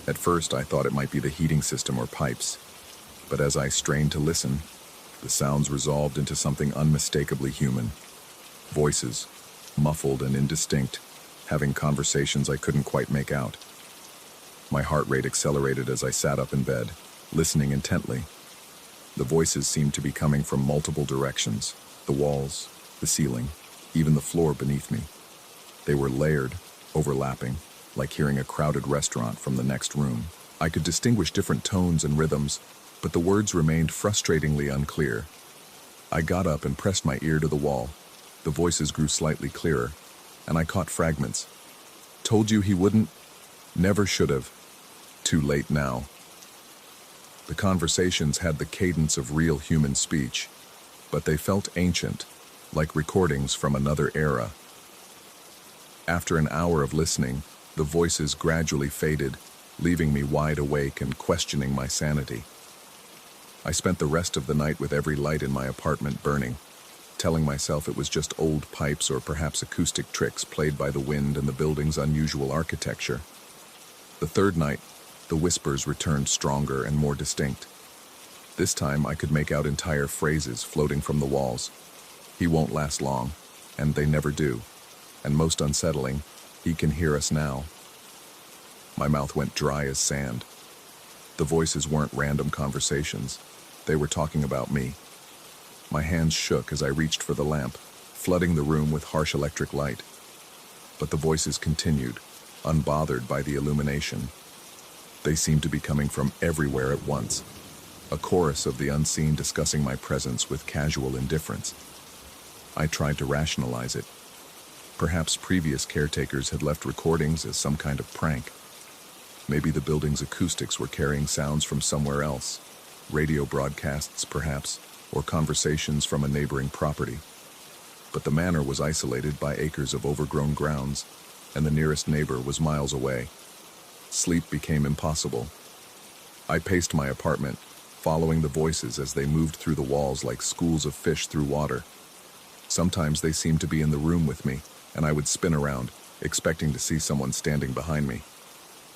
At first, I thought it might be the heating system or pipes, but as I strained to listen, the sounds resolved into something unmistakably human. Voices, muffled and indistinct, having conversations I couldn't quite make out. My heart rate accelerated as I sat up in bed, listening intently. The voices seemed to be coming from multiple directions: the walls, the ceiling, even the floor beneath me. They were layered, overlapping, like hearing a crowded restaurant from the next room. I could distinguish different tones and rhythms, but the words remained frustratingly unclear. I got up and pressed my ear to the wall. The voices grew slightly clearer, and I caught fragments. Told you he wouldn't? Never should have. Too late now. The conversations had the cadence of real human speech, but they felt ancient, like recordings from another era. After an hour of listening, the voices gradually faded, leaving me wide awake and questioning my sanity. I spent the rest of the night with every light in my apartment burning, telling myself it was just old pipes or perhaps acoustic tricks played by the wind and the building's unusual architecture. The third night, the whispers returned stronger and more distinct. This time I could make out entire phrases floating from the walls. He won't last long, and they never do. And most unsettling, he can hear us now. My mouth went dry as sand. The voices weren't random conversations. They were talking about me. My hands shook as I reached for the lamp, flooding the room with harsh electric light. But the voices continued, unbothered by the illumination. They seemed to be coming from everywhere at once, a chorus of the unseen discussing my presence with casual indifference. I tried to rationalize it. Perhaps previous caretakers had left recordings as some kind of prank. Maybe the building's acoustics were carrying sounds from somewhere else, radio broadcasts perhaps, or conversations from a neighboring property. But the manor was isolated by acres of overgrown grounds, and the nearest neighbor was miles away. Sleep became impossible. I paced my apartment, following the voices as they moved through the walls like schools of fish through water. Sometimes they seemed to be in the room with me, and I would spin around, expecting to see someone standing behind me.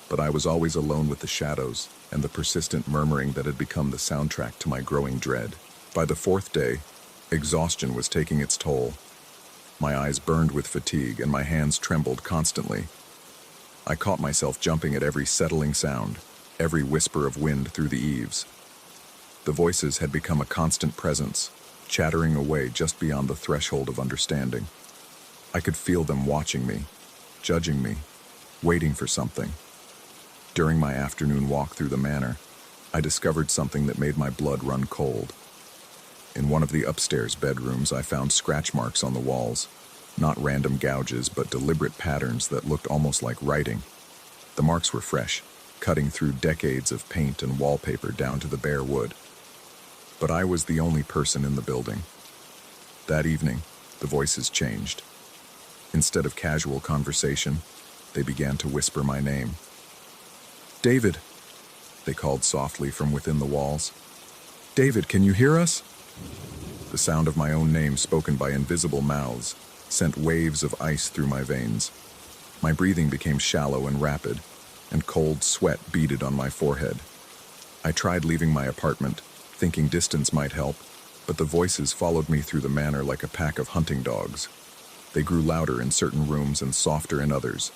But I was always alone with the shadows and the persistent murmuring that had become the soundtrack to my growing dread. By the fourth day, exhaustion was taking its toll. My eyes burned with fatigue and my hands trembled constantly. I caught myself jumping at every settling sound, every whisper of wind through the eaves. The voices had become a constant presence, chattering away just beyond the threshold of understanding. I could feel them watching me, judging me, waiting for something. During my afternoon walk through the manor, I discovered something that made my blood run cold. In one of the upstairs bedrooms, I found scratch marks on the walls, not random gouges, but deliberate patterns that looked almost like writing. The marks were fresh, cutting through decades of paint and wallpaper down to the bare wood. But I was the only person in the building. That evening, the voices changed. Instead of casual conversation, they began to whisper my name. "David," they called softly from within the walls. "David, can you hear us?" The sound of my own name spoken by invisible mouths sent waves of ice through my veins. My breathing became shallow and rapid, and cold sweat beaded on my forehead. I tried leaving my apartment, thinking distance might help, but the voices followed me through the manor like a pack of hunting dogs. They grew louder in certain rooms and softer in others,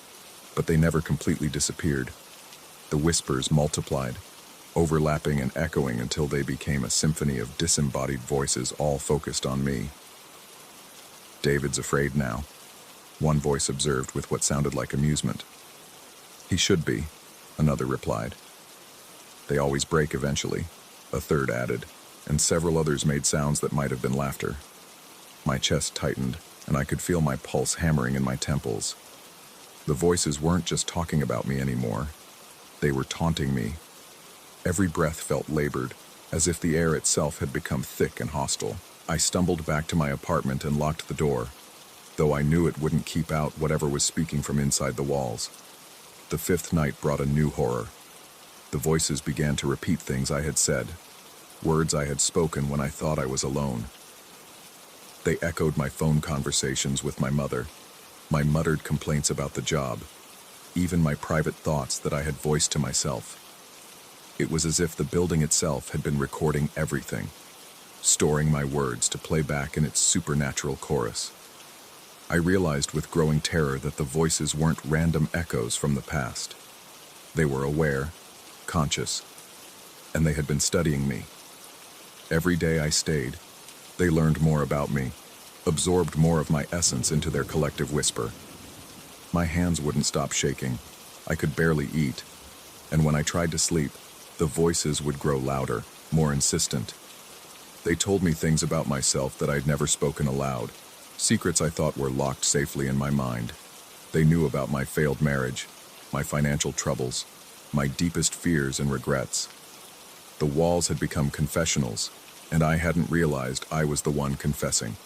but they never completely disappeared. The whispers multiplied, overlapping and echoing until they became a symphony of disembodied voices all focused on me. "David's afraid now," one voice observed with what sounded like amusement. "He should be," another replied. "They always break eventually," a third added, and several others made sounds that might have been laughter. My chest tightened, and I could feel my pulse hammering in my temples. The voices weren't just talking about me anymore. They were taunting me. Every breath felt labored, as if the air itself had become thick and hostile. I stumbled back to my apartment and locked the door, though I knew it wouldn't keep out whatever was speaking from inside the walls. The fifth night brought a new horror. The voices began to repeat things I had said, words I had spoken when I thought I was alone. They echoed my phone conversations with my mother, my muttered complaints about the job, even my private thoughts that I had voiced to myself. It was as if the building itself had been recording everything, storing my words to play back in its supernatural chorus. I realized with growing terror that the voices weren't random echoes from the past. They were aware, conscious, and they had been studying me. Every day I stayed, they learned more about me, absorbed more of my essence into their collective whisper. My hands wouldn't stop shaking. I could barely eat, and when I tried to sleep, the voices would grow louder, more insistent. They told me things about myself that I'd never spoken aloud, secrets I thought were locked safely in my mind. They knew about my failed marriage, my financial troubles, my deepest fears and regrets. The walls had become confessionals, and I hadn't realized I was the one confessing.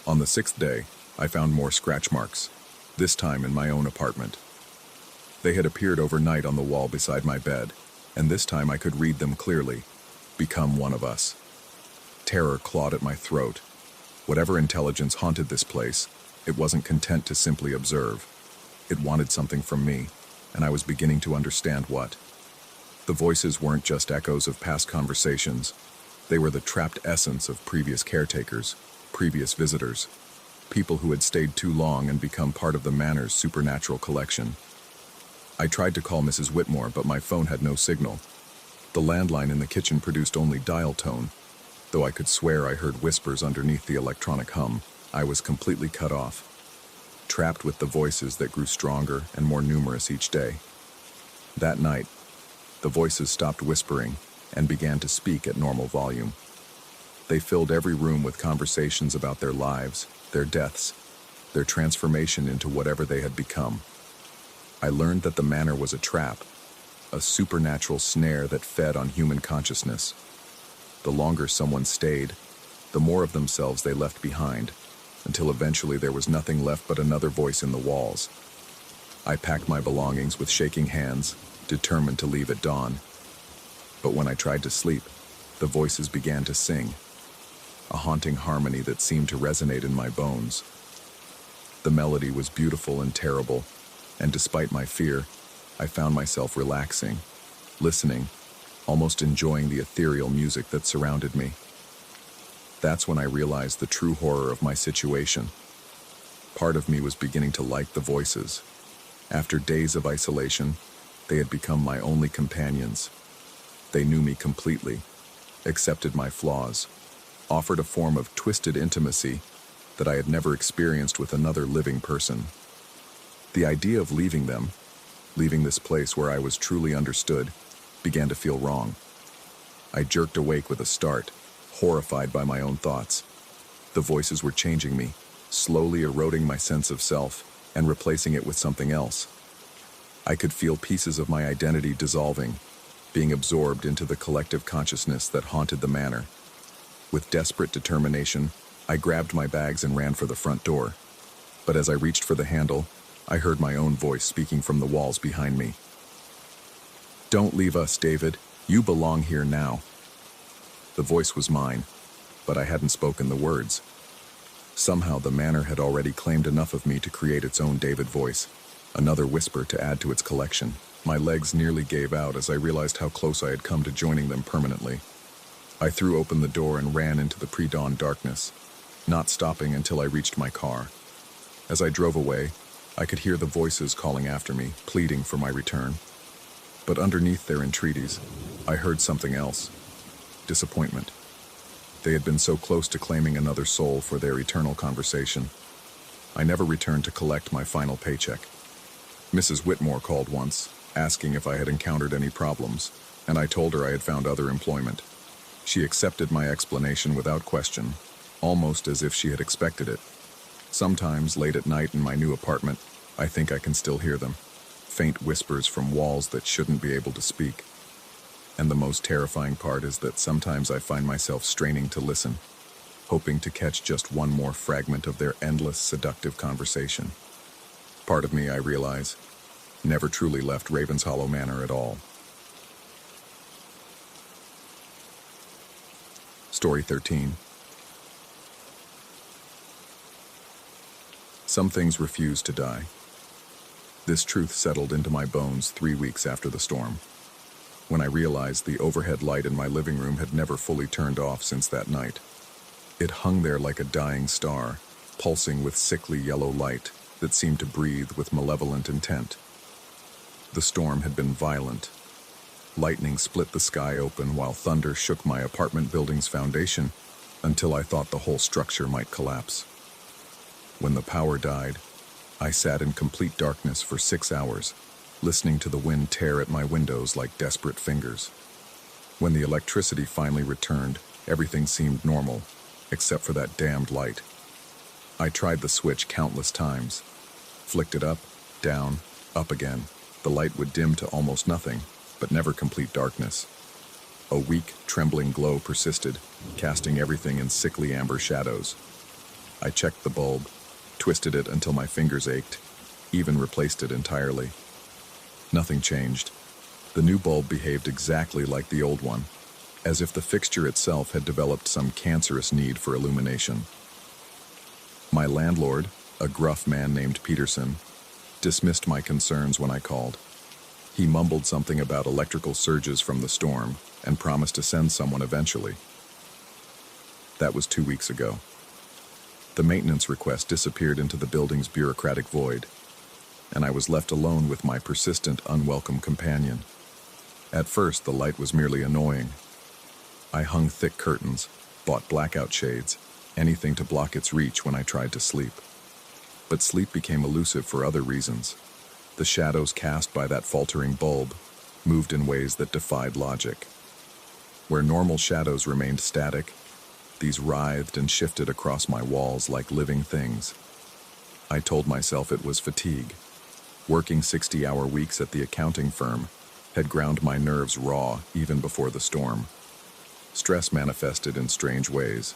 On the sixth day, I found more scratch marks, this time in my own apartment. They had appeared overnight on the wall beside my bed, and this time I could read them clearly. Become one of us. Terror clawed at my throat. Whatever intelligence haunted this place, it wasn't content to simply observe. It wanted something from me, and I was beginning to understand what. The voices weren't just echoes of past conversations. They were the trapped essence of previous caretakers, previous visitors, people who had stayed too long and become part of the manor's supernatural collection. I tried to call Mrs. Whitmore, but my phone had no signal. The landline in the kitchen produced only dial tone, though I could swear I heard whispers underneath the electronic hum. I was completely cut off, trapped with the voices that grew stronger and more numerous each day. That night, the voices stopped whispering and began to speak at normal volume. They filled every room with conversations about their lives, their deaths, their transformation into whatever they had become. I learned that the manor was a trap, a supernatural snare that fed on human consciousness. The longer someone stayed, the more of themselves they left behind, until eventually there was nothing left but another voice in the walls. I packed my belongings with shaking hands, determined to leave at dawn. But when I tried to sleep, the voices began to sing, a haunting harmony that seemed to resonate in my bones. The melody was beautiful and terrible, and despite my fear, I found myself relaxing, listening, almost enjoying the ethereal music that surrounded me. That's when I realized the true horror of my situation. Part of me was beginning to like the voices. After days of isolation, they had become my only companions. They knew me completely, accepted my flaws, offered a form of twisted intimacy that I had never experienced with another living person. The idea of leaving them, leaving this place where I was truly understood, began to feel wrong. I jerked awake with a start, horrified by my own thoughts. The voices were changing me, slowly eroding my sense of self and replacing it with something else. I could feel pieces of my identity dissolving, being absorbed into the collective consciousness that haunted the manor. With desperate determination, I grabbed my bags and ran for the front door. But as I reached for the handle, I heard my own voice speaking from the walls behind me. "Don't leave us, David. You belong here now." The voice was mine, but I hadn't spoken the words. Somehow the manor had already claimed enough of me to create its own David voice, another whisper to add to its collection. My legs nearly gave out as I realized how close I had come to joining them permanently. I threw open the door and ran into the pre-dawn darkness, not stopping until I reached my car. As I drove away, I could hear the voices calling after me, pleading for my return. But underneath their entreaties, I heard something else: disappointment. They had been so close to claiming another soul for their eternal conversation. I never returned to collect my final paycheck. Mrs. Whitmore called once, asking if I had encountered any problems, and I told her I had found other employment. She accepted my explanation without question, almost as if she had expected it. Sometimes, late at night in my new apartment, I think I can still hear them, faint whispers from walls that shouldn't be able to speak. And the most terrifying part is that sometimes I find myself straining to listen, hoping to catch just one more fragment of their endless, seductive conversation. Part of me, I realize, never truly left Ravenshollow Manor at all. Story 13. Some things refuse to die. This truth settled into my bones 3 weeks after the storm, when I realized the overhead light in my living room had never fully turned off since that night. It hung there like a dying star, pulsing with sickly yellow light that seemed to breathe with malevolent intent. The storm had been violent. Lightning split the sky open while thunder shook my apartment building's foundation until I thought the whole structure might collapse. When the power died, I sat in complete darkness for 6 hours, listening to the wind tear at my windows like desperate fingers. When the electricity finally returned, everything seemed normal, except for that damned light. I tried the switch countless times, flicked it up, down, up again. The light would dim to almost nothing, but never complete darkness. A weak, trembling glow persisted, casting everything in sickly amber shadows. I checked the bulb, twisted it until my fingers ached, even replaced it entirely. Nothing changed. The new bulb behaved exactly like the old one, as if the fixture itself had developed some cancerous need for illumination. My landlord, a gruff man named Peterson, dismissed my concerns when I called. He mumbled something about electrical surges from the storm and promised to send someone eventually. That was 2 weeks ago. The maintenance request disappeared into the building's bureaucratic void. and I was left alone with my persistent, unwelcome companion. At first, the light was merely annoying. I hung thick curtains, bought blackout shades, anything to block its reach when I tried to sleep. But sleep became elusive for other reasons. The shadows cast by that faltering bulb moved in ways that defied logic. Where normal shadows remained static, these writhed and shifted across my walls like living things. I told myself it was fatigue. Working 60-hour weeks at the accounting firm had ground my nerves raw even before the storm. Stress manifested in strange ways,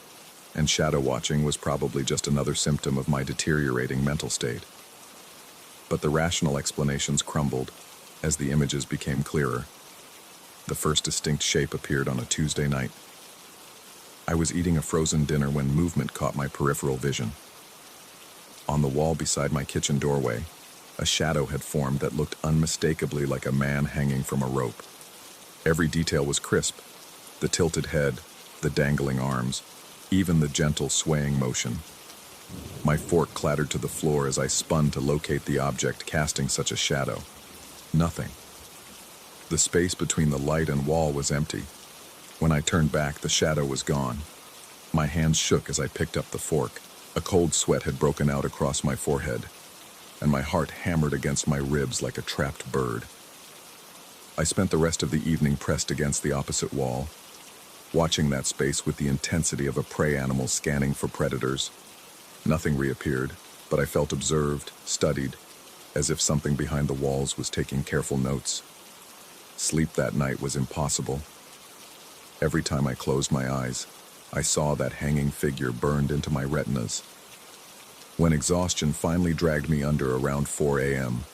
and shadow watching was probably just another symptom of my deteriorating mental state. But the rational explanations crumbled as the images became clearer. The first distinct shape appeared on a Tuesday night. I was eating a frozen dinner when movement caught my peripheral vision. On the wall beside my kitchen doorway, a shadow had formed that looked unmistakably like a man hanging from a rope. Every detail was crisp: the tilted head, the dangling arms, even the gentle swaying motion. My fork clattered to the floor as I spun to locate the object casting such a shadow. Nothing. The space between the light and wall was empty. When I turned back, the shadow was gone. My hands shook as I picked up the fork. A cold sweat had broken out across my forehead, and my heart hammered against my ribs like a trapped bird. I spent the rest of the evening pressed against the opposite wall, watching that space with the intensity of a prey animal scanning for predators. Nothing reappeared, but I felt observed, studied, as if something behind the walls was taking careful notes. Sleep that night was impossible. Every time I closed my eyes, I saw that hanging figure burned into my retinas. When exhaustion finally dragged me under around 4 a.m.,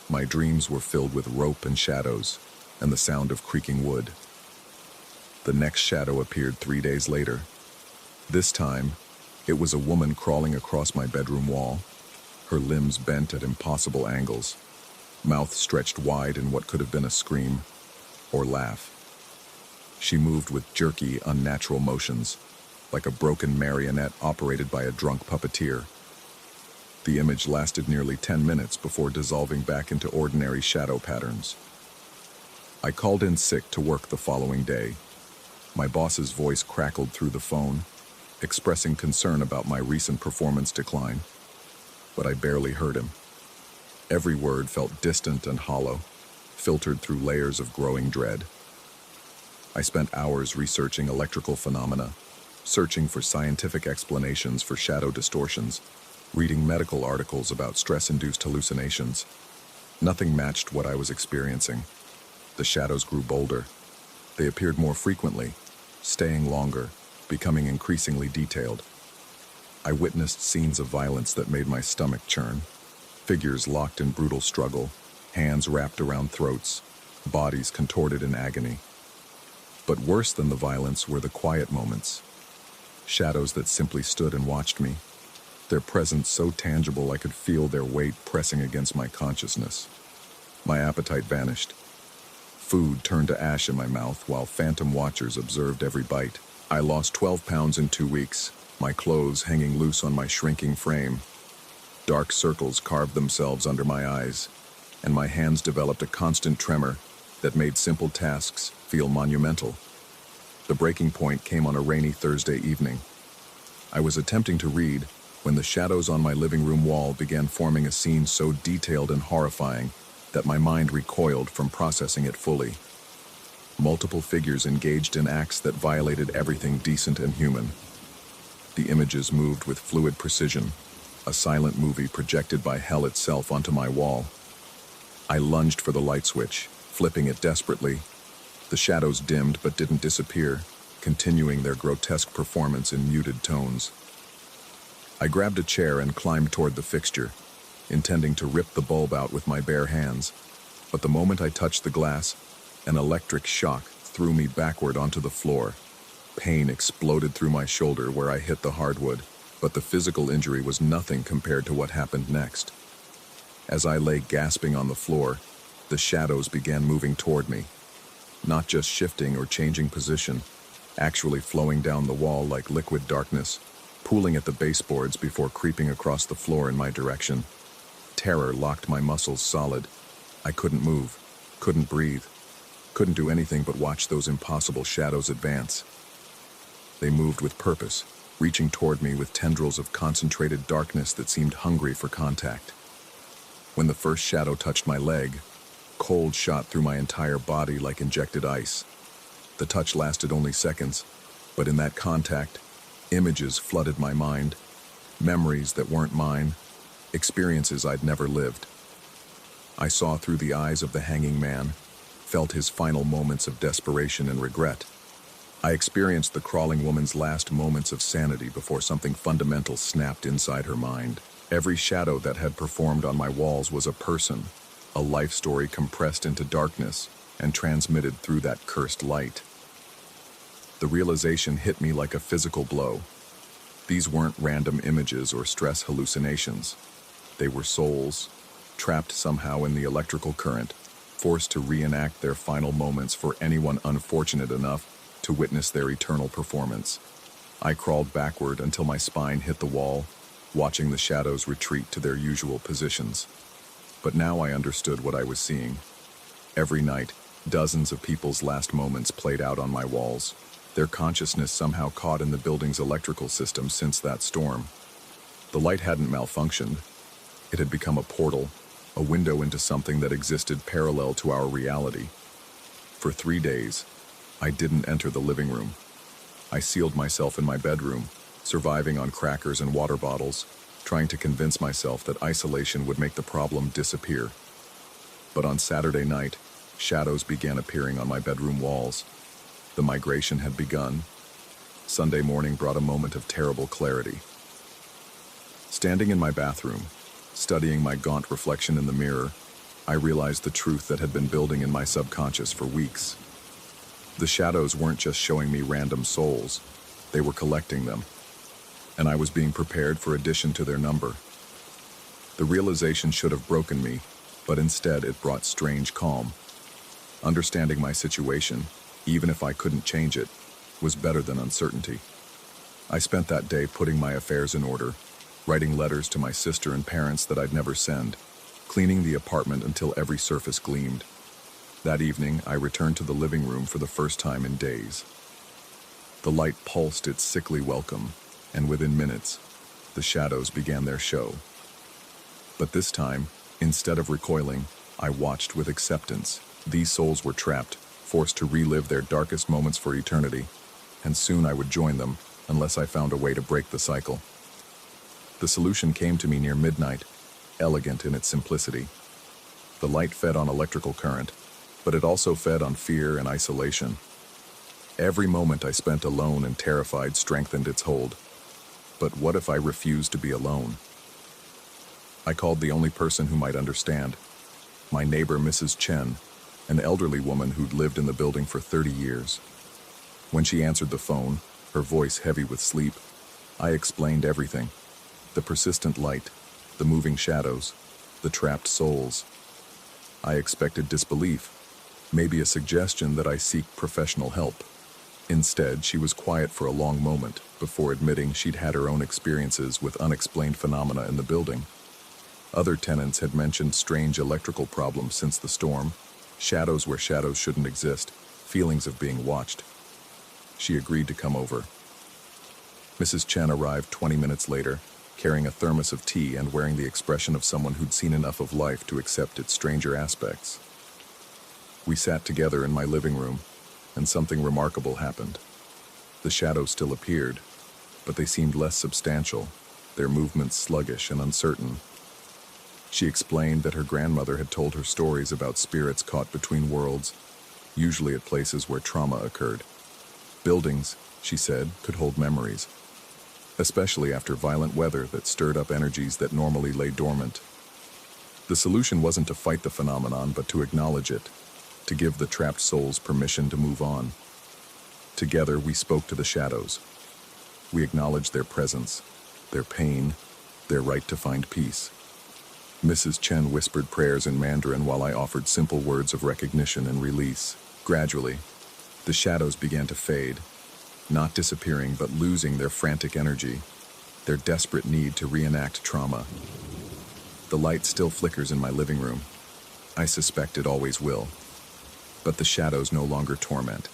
my dreams were filled with rope and shadows, and the sound of creaking wood. The next shadow appeared 3 days later. This time, it was a woman crawling across my bedroom wall, her limbs bent at impossible angles, mouth stretched wide in what could have been a scream or laugh. She moved with jerky, unnatural motions, like a broken marionette operated by a drunk puppeteer. The image lasted nearly 10 minutes before dissolving back into ordinary shadow patterns. I called in sick to work the following day. My boss's voice crackled through the phone, expressing concern about my recent performance decline, but I barely heard him. Every word felt distant and hollow, filtered through layers of growing dread. I spent hours researching electrical phenomena, searching for scientific explanations for shadow distortions, reading medical articles about stress-induced hallucinations. Nothing matched what I was experiencing. The shadows grew bolder. They appeared more frequently, staying longer, becoming increasingly detailed. I witnessed scenes of violence that made my stomach churn. Figures locked in brutal struggle, hands wrapped around throats, bodies contorted in agony. But worse than the violence were the quiet moments. Shadows that simply stood and watched me, their presence so tangible I could feel their weight pressing against my consciousness. My appetite vanished. Food turned to ash in my mouth while phantom watchers observed every bite. I lost 12 pounds in 2 weeks, my clothes hanging loose on my shrinking frame. Dark circles carved themselves under my eyes, and my hands developed a constant tremor that made simple tasks feel monumental. The breaking point came on a rainy Thursday evening. I was attempting to read when the shadows on my living room wall began forming a scene so detailed and horrifying that my mind recoiled from processing it fully. Multiple figures engaged in acts that violated everything decent and human. The images moved with fluid precision, a silent movie projected by hell itself onto my wall. I lunged for the light switch, flipping it desperately. The shadows dimmed but didn't disappear, continuing their grotesque performance in muted tones. I grabbed a chair and climbed toward the fixture, intending to rip the bulb out with my bare hands. But the moment I touched the glass, an electric shock threw me backward onto the floor. Pain exploded through my shoulder where I hit the hardwood, but the physical injury was nothing compared to what happened next. As I lay gasping on the floor, the shadows began moving toward me, not just shifting or changing position, actually flowing down the wall like liquid darkness, pooling at the baseboards before creeping across the floor in my direction. Terror locked my muscles solid. I couldn't move, couldn't breathe, couldn't do anything but watch those impossible shadows advance. They moved with purpose, reaching toward me with tendrils of concentrated darkness that seemed hungry for contact. When the first shadow touched my leg, cold shot through my entire body like injected ice. The touch lasted only seconds, but in that contact, images flooded my mind, memories that weren't mine, experiences I'd never lived. I saw through the eyes of the hanging man, felt his final moments of desperation and regret. I experienced the crawling woman's last moments of sanity before something fundamental snapped inside her mind. Every shadow that had performed on my walls was a person, a life story compressed into darkness and transmitted through that cursed light. The realization hit me like a physical blow. These weren't random images or stress hallucinations. They were souls, trapped somehow in the electrical current, forced to reenact their final moments for anyone unfortunate enough to witness their eternal performance. I crawled backward until my spine hit the wall, watching the shadows retreat to their usual positions. But now I understood what I was seeing. Every night, dozens of people's last moments played out on my walls, their consciousness somehow caught in the building's electrical system since that storm. The light hadn't malfunctioned. It had become a portal, a window into something that existed parallel to our reality. For 3 days, I didn't enter the living room. I sealed myself in my bedroom, surviving on crackers and water bottles, trying to convince myself that isolation would make the problem disappear. But on Saturday night, shadows began appearing on my bedroom walls. The migration had begun. Sunday morning brought a moment of terrible clarity. Standing in my bathroom, studying my gaunt reflection in the mirror, I realized the truth that had been building in my subconscious for weeks. The shadows weren't just showing me random souls, they were collecting them, and I was being prepared for addition to their number. The realization should have broken me, but instead it brought strange calm. Understanding my situation, even if I couldn't change it, was better than uncertainty. I spent that day putting my affairs in order, writing letters to my sister and parents that I'd never send, cleaning the apartment until every surface gleamed. That evening, I returned to the living room for the first time in days. The light pulsed its sickly welcome, and within minutes, the shadows began their show. But this time, instead of recoiling, I watched with acceptance. These souls were trapped, forced to relive their darkest moments for eternity, and soon I would join them, unless I found a way to break the cycle. The solution came to me near midnight, elegant in its simplicity. The light fed on electrical current, but it also fed on fear and isolation. Every moment I spent alone and terrified strengthened its hold. But what if I refused to be alone? I called the only person who might understand, my neighbor Mrs. Chen, an elderly woman who'd lived in the building for 30 years. When she answered the phone, her voice heavy with sleep, I explained everything. The persistent light, the moving shadows, the trapped souls. I expected disbelief, maybe a suggestion that I seek professional help. Instead, she was quiet for a long moment before admitting she'd had her own experiences with unexplained phenomena in the building. Other tenants had mentioned strange electrical problems since the storm, shadows where shadows shouldn't exist, feelings of being watched. She agreed to come over. Mrs. Chen arrived 20 minutes later, carrying a thermos of tea and wearing the expression of someone who'd seen enough of life to accept its stranger aspects. We sat together in my living room, and something remarkable happened. The shadows still appeared, but they seemed less substantial, their movements sluggish and uncertain. She explained that her grandmother had told her stories about spirits caught between worlds, usually at places where trauma occurred. Buildings, she said, could hold memories, especially after violent weather that stirred up energies that normally lay dormant. The solution wasn't to fight the phenomenon, but to acknowledge it, to give the trapped souls permission to move on. Together, we spoke to the shadows. We acknowledged their presence, their pain, their right to find peace. Mrs. Chen whispered prayers in Mandarin while I offered simple words of recognition and release. Gradually, the shadows began to fade, not disappearing but losing their frantic energy, their desperate need to reenact trauma. The light still flickers in my living room. I suspect it always will. But the shadows no longer torment.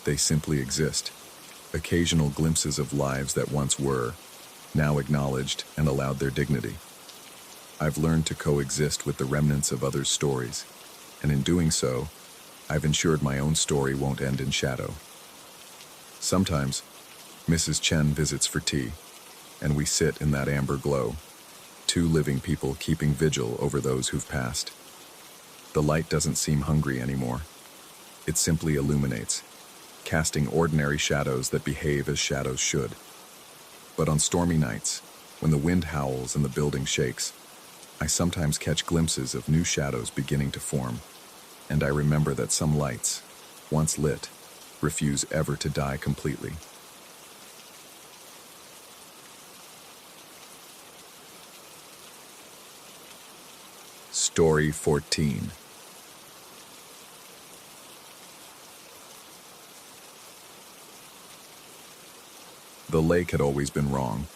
They simply exist. Occasional glimpses of lives that once were, now acknowledged and allowed their dignity. I've learned to coexist with the remnants of others' stories, and in doing so, I've ensured my own story won't end in shadow. Sometimes, Mrs. Chen visits for tea, and we sit in that amber glow, two living people keeping vigil over those who've passed. The light doesn't seem hungry anymore. It simply illuminates, casting ordinary shadows that behave as shadows should. But on stormy nights, when the wind howls and the building shakes, I sometimes catch glimpses of new shadows beginning to form, and I remember that some lights, once lit, refuse ever to die completely. Story 14. The lake had always been wrong,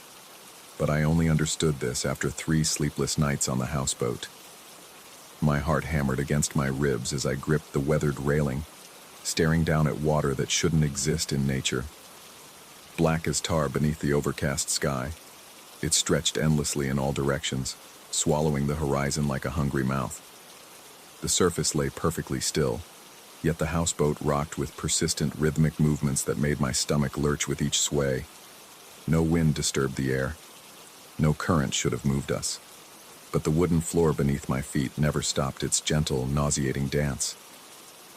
but I only understood this after 3 sleepless nights on the houseboat. My heart hammered against my ribs as I gripped the weathered railing, staring down at water that shouldn't exist in nature. Black as tar beneath the overcast sky, it stretched endlessly in all directions, swallowing the horizon like a hungry mouth. The surface lay perfectly still, yet the houseboat rocked with persistent rhythmic movements that made my stomach lurch with each sway. No wind disturbed the air. No current should have moved us. But the wooden floor beneath my feet never stopped its gentle, nauseating dance.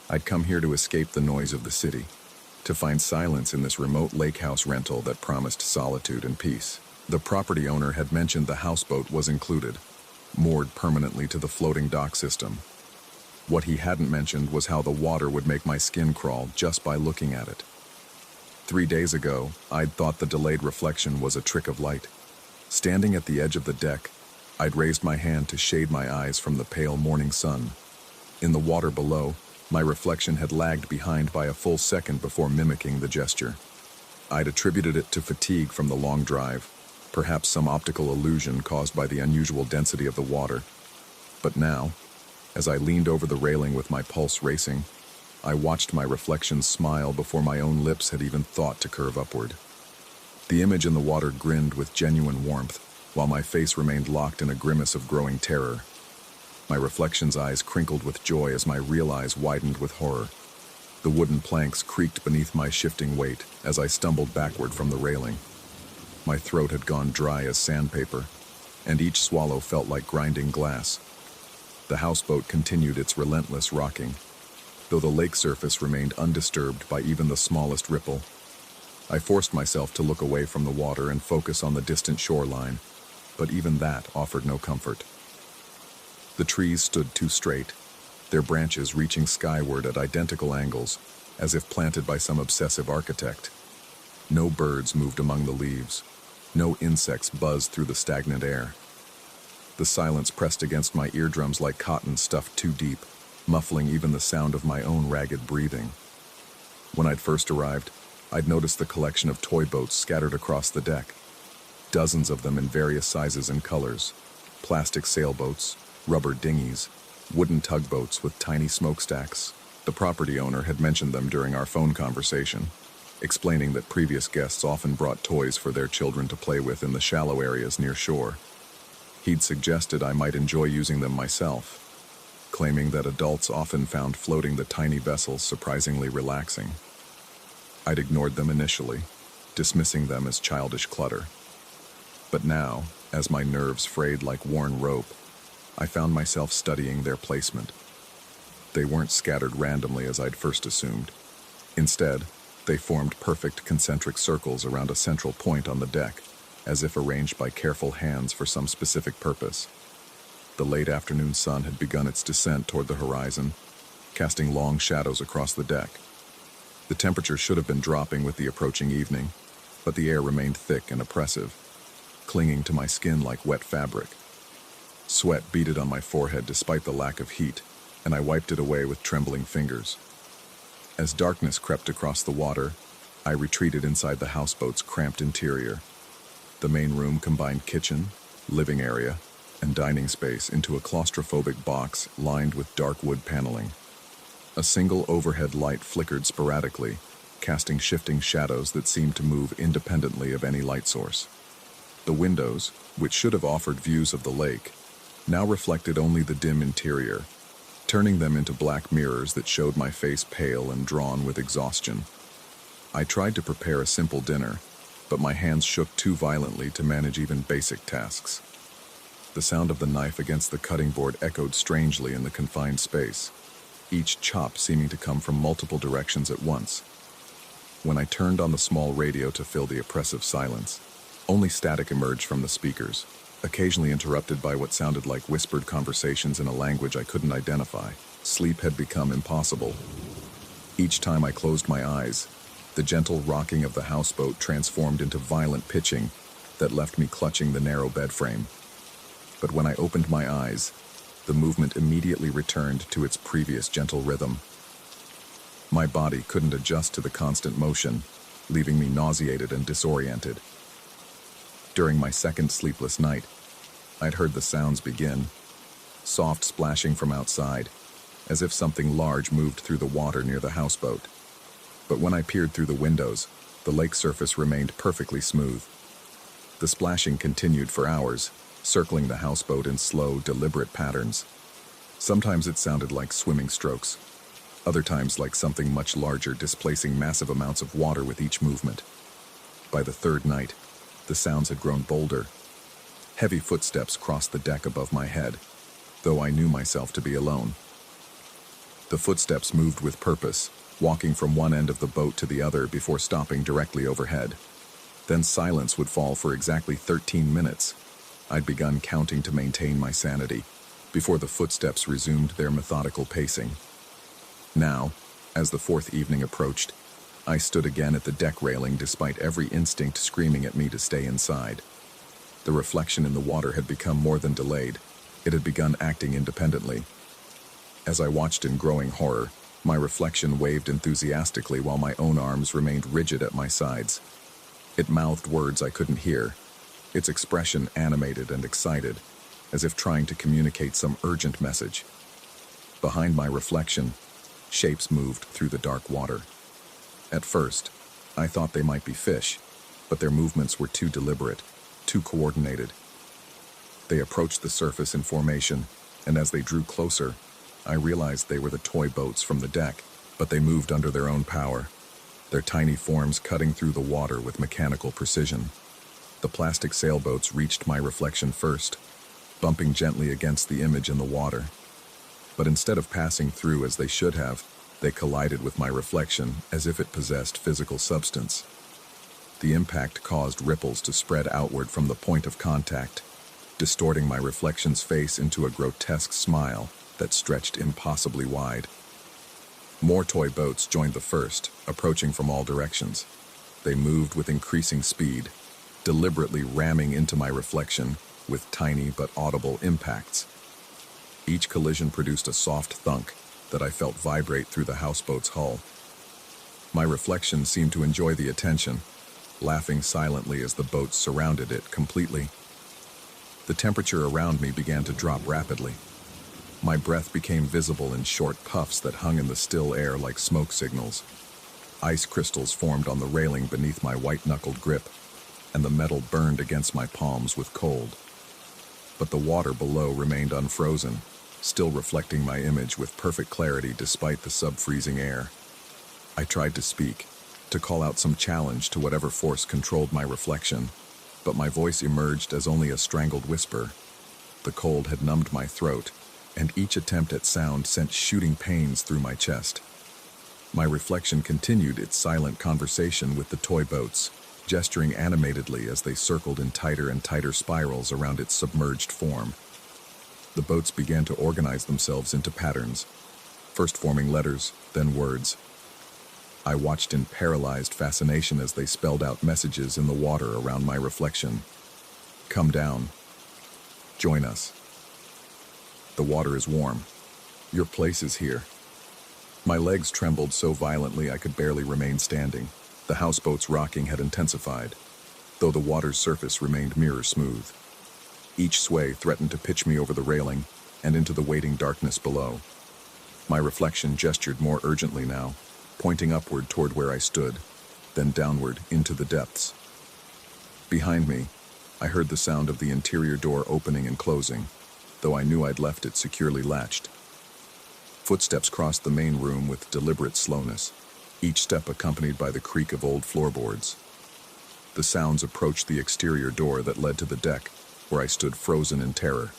I'd come here to escape the noise of the city, to find silence in this remote lake house rental that promised solitude and peace. The property owner had mentioned the houseboat was included, moored permanently to the floating dock system. What he hadn't mentioned was how the water would make my skin crawl just by looking at it. 3 days ago, I'd thought the delayed reflection was a trick of light. Standing at the edge of the deck, I'd raised my hand to shade my eyes from the pale morning sun. In the water below, my reflection had lagged behind by a full second before mimicking the gesture. I'd attributed it to fatigue from the long drive, perhaps some optical illusion caused by the unusual density of the water. But now, as I leaned over the railing with my pulse racing, I watched my reflection smile before my own lips had even thought to curve upward. The image in the water grinned with genuine warmth, while my face remained locked in a grimace of growing terror. My reflection's eyes crinkled with joy as my real eyes widened with horror. The wooden planks creaked beneath my shifting weight as I stumbled backward from the railing. My throat had gone dry as sandpaper, and each swallow felt like grinding glass. The houseboat continued its relentless rocking, though the lake surface remained undisturbed by even the smallest ripple. I forced myself to look away from the water and focus on the distant shoreline, but even that offered no comfort. The trees stood too straight, their branches reaching skyward at identical angles, as if planted by some obsessive architect. No birds moved among the leaves. No insects buzzed through the stagnant air. The silence pressed against my eardrums like cotton stuffed too deep, muffling even the sound of my own ragged breathing. When I'd first arrived, I'd noticed the collection of toy boats scattered across the deck. Dozens of them in various sizes and colors. Plastic sailboats, rubber dinghies, wooden tugboats with tiny smokestacks. The property owner had mentioned them during our phone conversation, explaining that previous guests often brought toys for their children to play with in the shallow areas near shore. He'd suggested I might enjoy using them myself, claiming that adults often found floating the tiny vessels surprisingly relaxing. I'd ignored them initially, dismissing them as childish clutter. But now, as my nerves frayed like worn rope, I found myself studying their placement. They weren't scattered randomly as I'd first assumed. Instead, they formed perfect concentric circles around a central point on the deck, as if arranged by careful hands for some specific purpose. The late afternoon sun had begun its descent toward the horizon, casting long shadows across the deck. The temperature should have been dropping with the approaching evening, but the air remained thick and oppressive, clinging to my skin like wet fabric. Sweat beaded on my forehead despite the lack of heat, and I wiped it away with trembling fingers. As darkness crept across the water, I retreated inside the houseboat's cramped interior. The main room combined kitchen, living area, and dining space into a claustrophobic box lined with dark wood paneling. A single overhead light flickered sporadically, casting shifting shadows that seemed to move independently of any light source. The windows, which should have offered views of the lake, now reflected only the dim interior, turning them into black mirrors that showed my face pale and drawn with exhaustion. I tried to prepare a simple dinner, but my hands shook too violently to manage even basic tasks. The sound of the knife against the cutting board echoed strangely in the confined space, each chop seeming to come from multiple directions at once. When I turned on the small radio to fill the oppressive silence, only static emerged from the speakers, occasionally interrupted by what sounded like whispered conversations in a language I couldn't identify. Sleep had become impossible. Each time I closed my eyes, the gentle rocking of the houseboat transformed into violent pitching that left me clutching the narrow bed frame. But when I opened my eyes, the movement immediately returned to its previous gentle rhythm. My body couldn't adjust to the constant motion, leaving me nauseated and disoriented. During my second sleepless night, I'd heard the sounds begin, soft splashing from outside, as if something large moved through the water near the houseboat. But when I peered through the windows, the lake surface remained perfectly smooth. The splashing continued for hours, circling the houseboat in slow, deliberate patterns. Sometimes it sounded like swimming strokes, other times like something much larger displacing massive amounts of water with each movement. By the third night, the sounds had grown bolder. Heavy footsteps crossed the deck above my head, though I knew myself to be alone. The footsteps moved with purpose, walking from one end of the boat to the other before stopping directly overhead. Then silence would fall for exactly 13 minutes. I'd begun counting to maintain my sanity, before the footsteps resumed their methodical pacing. Now, as the fourth evening approached, I stood again at the deck railing despite every instinct screaming at me to stay inside. The reflection in the water had become more than delayed. It had begun acting independently. As I watched in growing horror, my reflection waved enthusiastically while my own arms remained rigid at my sides. It mouthed words I couldn't hear, its expression animated and excited, as if trying to communicate some urgent message. Behind my reflection, shapes moved through the dark water. At first, I thought they might be fish, but their movements were too deliberate, too coordinated. They approached the surface in formation, and as they drew closer, I realized they were the toy boats from the deck, but they moved under their own power, their tiny forms cutting through the water with mechanical precision. The plastic sailboats reached my reflection first, bumping gently against the image in the water. But instead of passing through as they should have, they collided with my reflection as if it possessed physical substance. The impact caused ripples to spread outward from the point of contact, distorting my reflection's face into a grotesque smile that stretched impossibly wide. More toy boats joined the first, approaching from all directions. They moved with increasing speed, deliberately ramming into my reflection with tiny but audible impacts. Each collision produced a soft thunk that I felt vibrate through the houseboat's hull. My reflection seemed to enjoy the attention, laughing silently as the boats surrounded it completely. The temperature around me began to drop rapidly. My breath became visible in short puffs that hung in the still air like smoke signals. Ice crystals formed on the railing beneath my white-knuckled grip, and the metal burned against my palms with cold. But the water below remained unfrozen, still reflecting my image with perfect clarity despite the sub-freezing air. I tried to speak, to call out some challenge to whatever force controlled my reflection, but my voice emerged as only a strangled whisper. The cold had numbed my throat, and each attempt at sound sent shooting pains through my chest. My reflection continued its silent conversation with the toy boats, gesturing animatedly as they circled in tighter and tighter spirals around its submerged form. The boats began to organize themselves into patterns, first forming letters, then words. I watched in paralyzed fascination as they spelled out messages in the water around my reflection. Come down. Join us. The water is warm. Your place is here. My legs trembled so violently I could barely remain standing. The houseboat's rocking had intensified, though the water's surface remained mirror smooth. Each sway threatened to pitch me over the railing and into the waiting darkness below. My reflection gestured more urgently now, pointing upward toward where I stood, then downward into the depths. Behind me, I heard the sound of the interior door opening and closing, though I knew I'd left it securely latched. Footsteps crossed the main room with deliberate slowness, each step accompanied by the creak of old floorboards. The sounds approached the exterior door that led to the deck, where I stood frozen in terror.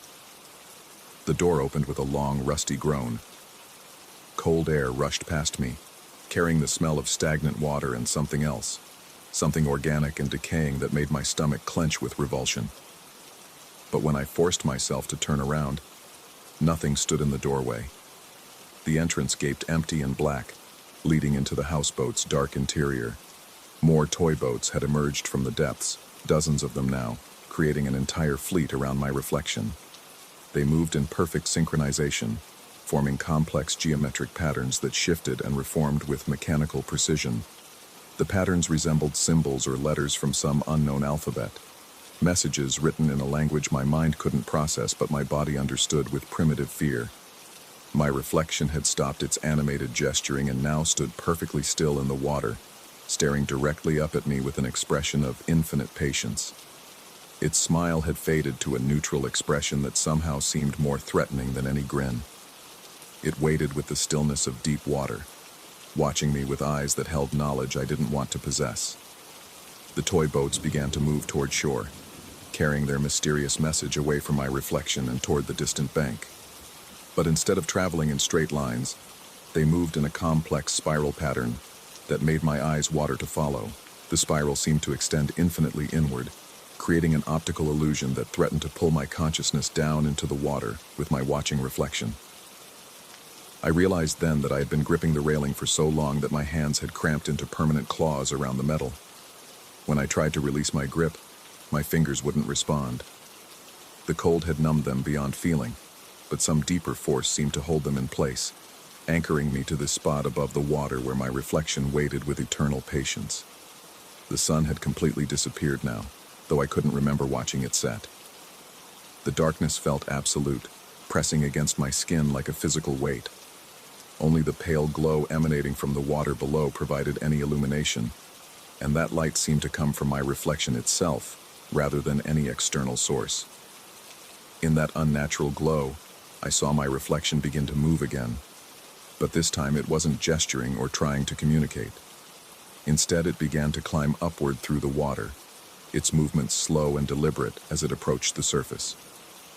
The door opened with a long, rusty groan. Cold air rushed past me, carrying the smell of stagnant water and something else, something organic and decaying that made my stomach clench with revulsion. But when I forced myself to turn around, nothing stood in the doorway. The entrance gaped empty and black, leading into the houseboat's dark interior. More toy boats had emerged from the depths, dozens of them now, creating an entire fleet around my reflection. They moved in perfect synchronization, forming complex geometric patterns that shifted and reformed with mechanical precision. The patterns resembled symbols or letters from some unknown alphabet, messages written in a language my mind couldn't process but my body understood with primitive fear. My reflection had stopped its animated gesturing and now stood perfectly still in the water, staring directly up at me with an expression of infinite patience. Its smile had faded to a neutral expression that somehow seemed more threatening than any grin. It waited with the stillness of deep water, watching me with eyes that held knowledge I didn't want to possess. The toy boats began to move toward shore, carrying their mysterious message away from my reflection and toward the distant bank. But instead of traveling in straight lines, they moved in a complex spiral pattern that made my eyes water to follow. The spiral seemed to extend infinitely inward, creating an optical illusion that threatened to pull my consciousness down into the water with my watching reflection. I realized then that I had been gripping the railing for so long that my hands had cramped into permanent claws around the metal. When I tried to release my grip, my fingers wouldn't respond. The cold had numbed them beyond feeling, but some deeper force seemed to hold them in place, anchoring me to the spot above the water where my reflection waited with eternal patience. The sun had completely disappeared now, though I couldn't remember watching it set. The darkness felt absolute, pressing against my skin like a physical weight. Only the pale glow emanating from the water below provided any illumination, and that light seemed to come from my reflection itself, rather than any external source. In that unnatural glow, I saw my reflection begin to move again, but this time it wasn't gesturing or trying to communicate. Instead, it began to climb upward through the water, its movements slow and deliberate as it approached the surface.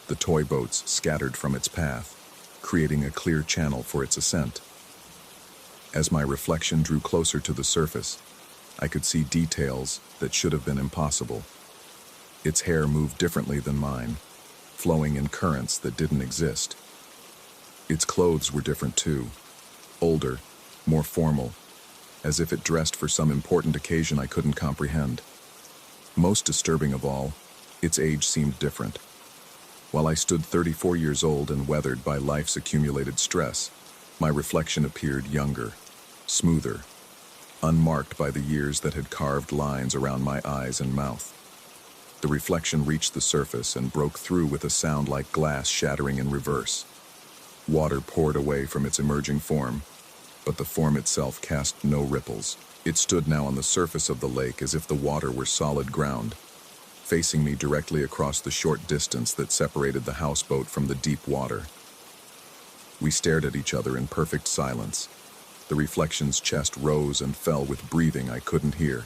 The toy boats scattered from its path, creating a clear channel for its ascent. As my reflection drew closer to the surface, I could see details that should have been impossible. Its hair moved differently than mine, flowing in currents that didn't exist. Its clothes were different too, older, more formal, as if it dressed for some important occasion I couldn't comprehend. Most disturbing of all, its age seemed different. While I stood 34 years old and weathered by life's accumulated stress, my reflection appeared younger, smoother, unmarked by the years that had carved lines around my eyes and mouth. The reflection reached the surface and broke through with a sound like glass shattering in reverse. Water poured away from its emerging form, but the form itself cast no ripples. It stood now on the surface of the lake as if the water were solid ground, facing me directly across the short distance that separated the houseboat from the deep water. We stared at each other in perfect silence. The reflection's chest rose and fell with breathing I couldn't hear.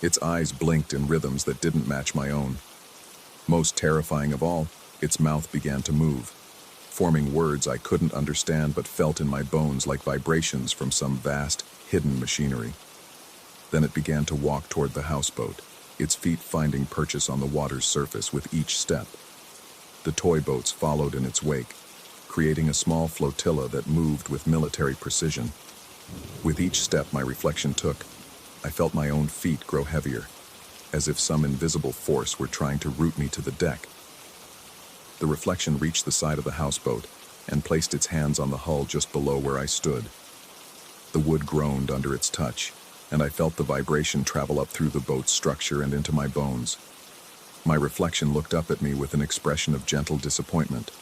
Its eyes blinked in rhythms that didn't match my own. Most terrifying of all, its mouth began to move, forming words I couldn't understand but felt in my bones like vibrations from some vast, hidden machinery. Then it began to walk toward the houseboat, its feet finding purchase on the water's surface with each step. The toy boats followed in its wake, creating a small flotilla that moved with military precision. With each step my reflection took, I felt my own feet grow heavier, as if some invisible force were trying to root me to the deck. The reflection reached the side of the houseboat and placed its hands on the hull just below where I stood. The wood groaned under its touch, and I felt the vibration travel up through the boat's structure and into my bones. My reflection looked up at me with an expression of gentle disappointment,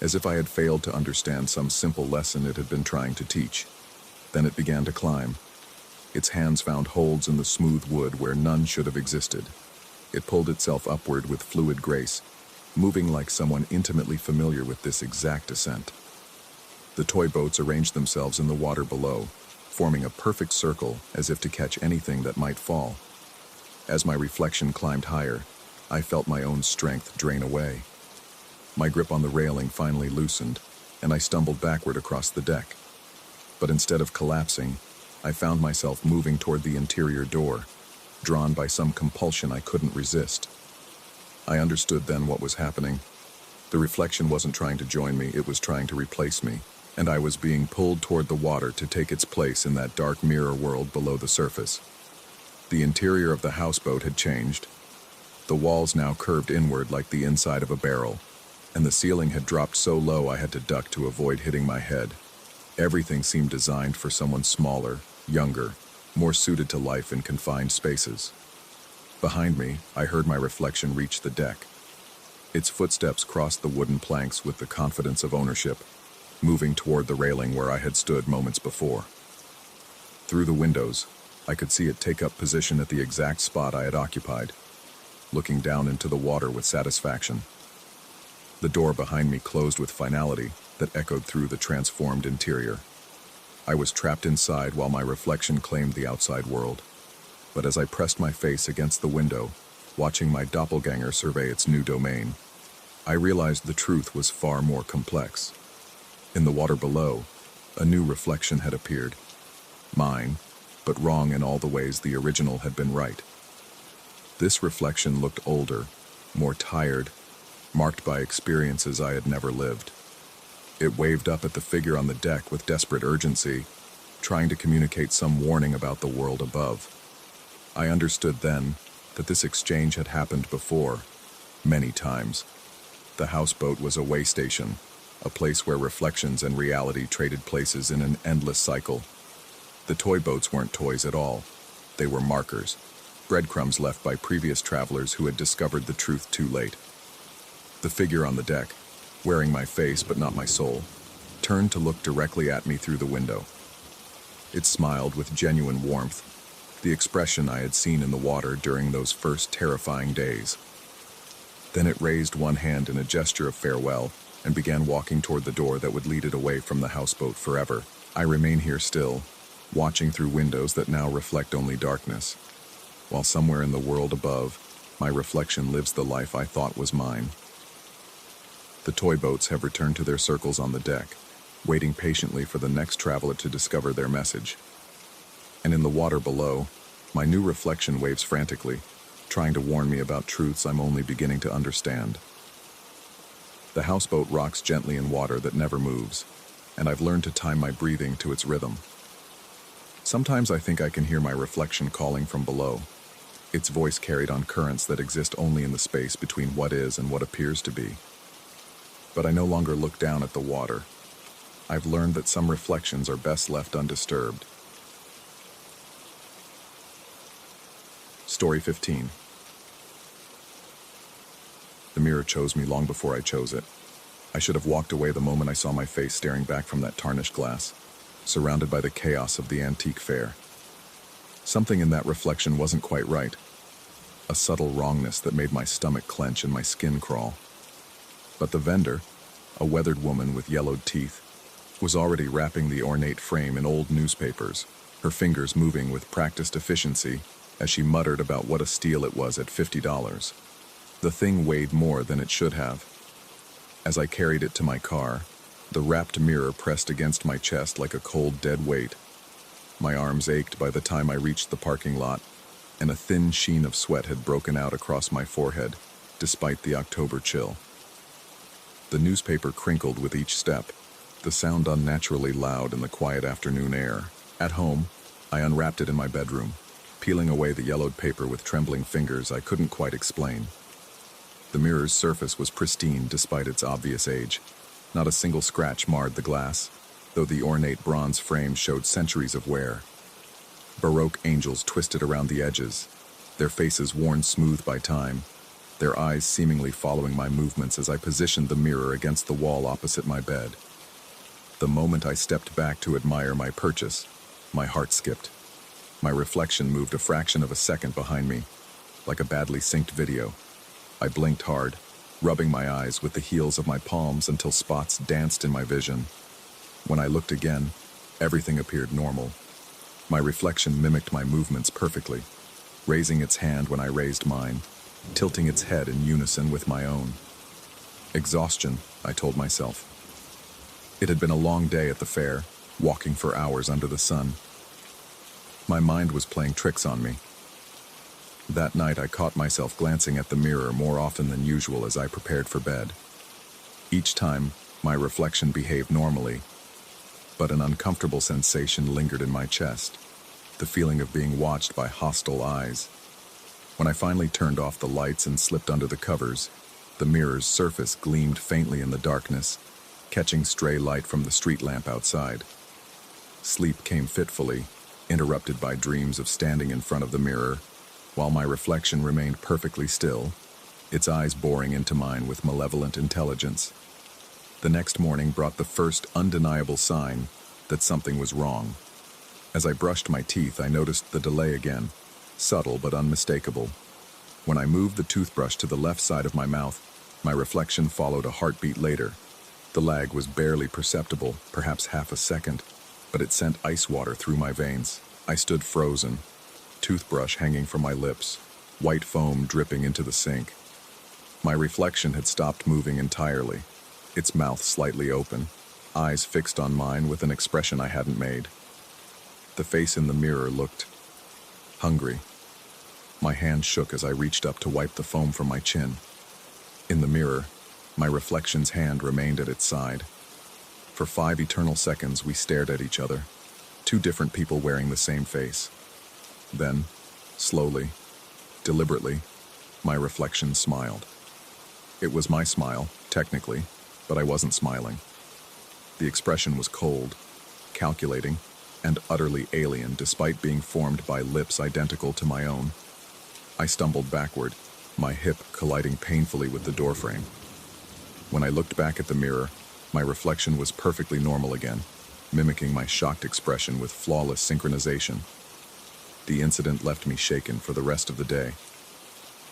as if I had failed to understand some simple lesson it had been trying to teach. Then it began to climb. Its hands found holds in the smooth wood where none should have existed. It pulled itself upward with fluid grace, moving like someone intimately familiar with this exact ascent. The toy boats arranged themselves in the water below, forming a perfect circle as if to catch anything that might fall. As my reflection climbed higher, I felt my own strength drain away. My grip on the railing finally loosened, and I stumbled backward across the deck. But instead of collapsing, I found myself moving toward the interior door, drawn by some compulsion I couldn't resist. I understood then what was happening. The reflection wasn't trying to join me, it was trying to replace me, and I was being pulled toward the water to take its place in that dark mirror world below the surface. The interior of the houseboat had changed. The walls now curved inward like the inside of a barrel, and the ceiling had dropped so low I had to duck to avoid hitting my head. Everything seemed designed for someone smaller, younger, more suited to life in confined spaces. Behind me, I heard my reflection reach the deck. Its footsteps crossed the wooden planks with the confidence of ownership, moving toward the railing where I had stood moments before. Through the windows, I could see it take up position at the exact spot I had occupied, looking down into the water with satisfaction. The door behind me closed with finality that echoed through the transformed interior. I was trapped inside while my reflection claimed the outside world. But as I pressed my face against the window, watching my doppelganger survey its new domain, I realized the truth was far more complex. In the water below, a new reflection had appeared. Mine, but wrong in all the ways the original had been right. This reflection looked older, more tired, marked by experiences I had never lived. It waved up at the figure on the deck with desperate urgency, trying to communicate some warning about the world above. I understood then that this exchange had happened before, many times. The houseboat was a way station, a place where reflections and reality traded places in an endless cycle. The toy boats weren't toys at all. They were markers, breadcrumbs left by previous travelers who had discovered the truth too late. The figure on the deck, wearing my face but not my soul, turned to look directly at me through the window. It smiled with genuine warmth, the expression I had seen in the water during those first terrifying days. Then it raised one hand in a gesture of farewell and began walking toward the door that would lead it away from the houseboat forever. I remain here still, watching through windows that now reflect only darkness, while somewhere in the world above, my reflection lives the life I thought was mine. The toy boats have returned to their circles on the deck, waiting patiently for the next traveler to discover their message. And in the water below, my new reflection waves frantically, trying to warn me about truths I'm only beginning to understand. The houseboat rocks gently in water that never moves, and I've learned to time my breathing to its rhythm. Sometimes I think I can hear my reflection calling from below, its voice carried on currents that exist only in the space between what is and what appears to be. But I no longer look down at the water. I've learned that some reflections are best left undisturbed. Story 15. The mirror chose me long before I chose it. I should have walked away the moment I saw my face staring back from that tarnished glass, surrounded by the chaos of the antique fair. Something in that reflection wasn't quite right. A subtle wrongness that made my stomach clench and my skin crawl. But the vendor, a weathered woman with yellowed teeth, was already wrapping the ornate frame in old newspapers, her fingers moving with practiced efficiency as she muttered about what a steal it was at $50. The thing weighed more than it should have. As I carried it to my car, the wrapped mirror pressed against my chest like a cold, dead weight. My arms ached by the time I reached the parking lot, and a thin sheen of sweat had broken out across my forehead, despite the October chill. The newspaper crinkled with each step, the sound unnaturally loud in the quiet afternoon air. At home, I unwrapped it in my bedroom, peeling away the yellowed paper with trembling fingers I couldn't quite explain. The mirror's surface was pristine despite its obvious age. Not a single scratch marred the glass, though the ornate bronze frame showed centuries of wear. Baroque angels twisted around the edges, their faces worn smooth by time, their eyes seemingly following my movements as I positioned the mirror against the wall opposite my bed. The moment I stepped back to admire my purchase, my heart skipped. My reflection moved a fraction of a second behind me, like a badly synced video. I blinked hard, rubbing my eyes with the heels of my palms until spots danced in my vision. When I looked again, everything appeared normal. My reflection mimicked my movements perfectly, raising its hand when I raised mine, tilting its head in unison with my own. Exhaustion, I told myself. It had been a long day at the fair, walking for hours under the sun. My mind was playing tricks on me. That night I caught myself glancing at the mirror more often than usual as I prepared for bed. Each time, my reflection behaved normally, but an uncomfortable sensation lingered in my chest, the feeling of being watched by hostile eyes. When I finally turned off the lights and slipped under the covers, the mirror's surface gleamed faintly in the darkness, catching stray light from the street lamp outside. Sleep came fitfully, interrupted by dreams of standing in front of the mirror, while my reflection remained perfectly still, its eyes boring into mine with malevolent intelligence. The next morning brought the first undeniable sign that something was wrong. As I brushed my teeth, I noticed the delay again, subtle but unmistakable. When I moved the toothbrush to the left side of my mouth, my reflection followed a heartbeat later. The lag was barely perceptible, perhaps half a second, but it sent ice water through my veins. I stood frozen, toothbrush hanging from my lips, white foam dripping into the sink. My reflection had stopped moving entirely, its mouth slightly open, eyes fixed on mine with an expression I hadn't made. The face in the mirror looked hungry. My hand shook as I reached up to wipe the foam from my chin. In the mirror, my reflection's hand remained at its side. For 5 eternal seconds we stared at each other, two different people wearing the same face. Then, slowly, deliberately, my reflection smiled. It was my smile, technically, but I wasn't smiling. The expression was cold, calculating, and utterly alien despite being formed by lips identical to my own. I stumbled backward, my hip colliding painfully with the doorframe. When I looked back at the mirror, my reflection was perfectly normal again, mimicking my shocked expression with flawless synchronization. The incident left me shaken for the rest of the day.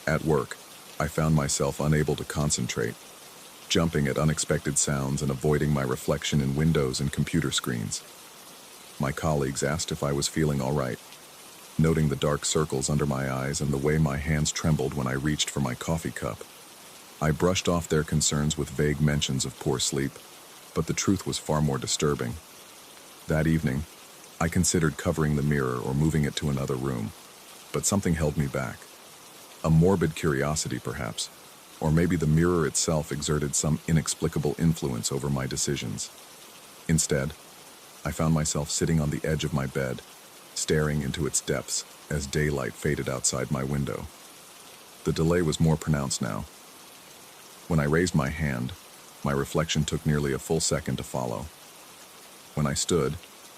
At work, I found myself unable to concentrate, jumping at unexpected sounds and avoiding my reflection in windows and computer screens. My colleagues asked if I was feeling all right, noting the dark circles under my eyes and the way my hands trembled when I reached for my coffee cup. I brushed off their concerns with vague mentions of poor sleep, but the truth was far more disturbing. That evening, I considered covering the mirror or moving it to another room, but something held me back. A morbid curiosity, perhaps, or maybe the mirror itself exerted some inexplicable influence over my decisions. Instead, I found myself sitting on the edge of my bed, staring into its depths as daylight faded outside my window. The delay was more pronounced now. When I raised my hand, my reflection took nearly a full second to follow. When I stood,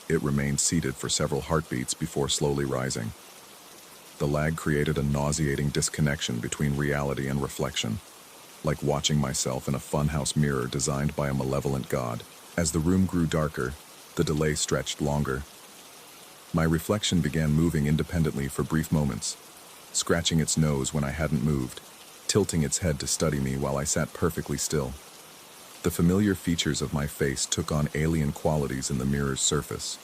it remained seated for several heartbeats before slowly rising. The lag created a nauseating disconnection between reality and reflection, like watching myself in a funhouse mirror designed by a malevolent god. As the room grew darker, the delay stretched longer. My reflection began moving independently for brief moments, scratching its nose when I hadn't moved, tilting its head to study me while I sat perfectly still. The familiar features of my face took on alien qualities in the mirror's surface.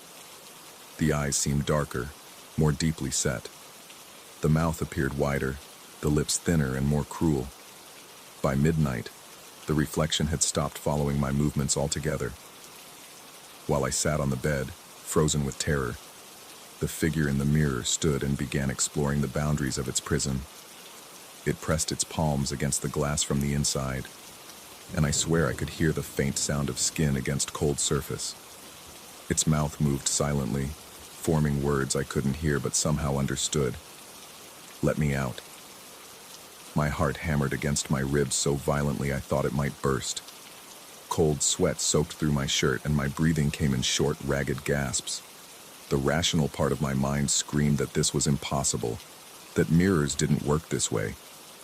The eyes seemed darker, more deeply set. The mouth appeared wider, the lips thinner and more cruel. By midnight, the reflection had stopped following my movements altogether. While I sat on the bed, frozen with terror, the figure in the mirror stood and began exploring the boundaries of its prison. It pressed its palms against the glass from the inside, and I swear I could hear the faint sound of skin against cold surface. Its mouth moved silently, forming words I couldn't hear but somehow understood. Let me out. My heart hammered against my ribs so violently I thought it might burst. Cold sweat soaked through my shirt and my breathing came in short, ragged gasps. The rational part of my mind screamed that this was impossible, that mirrors didn't work this way.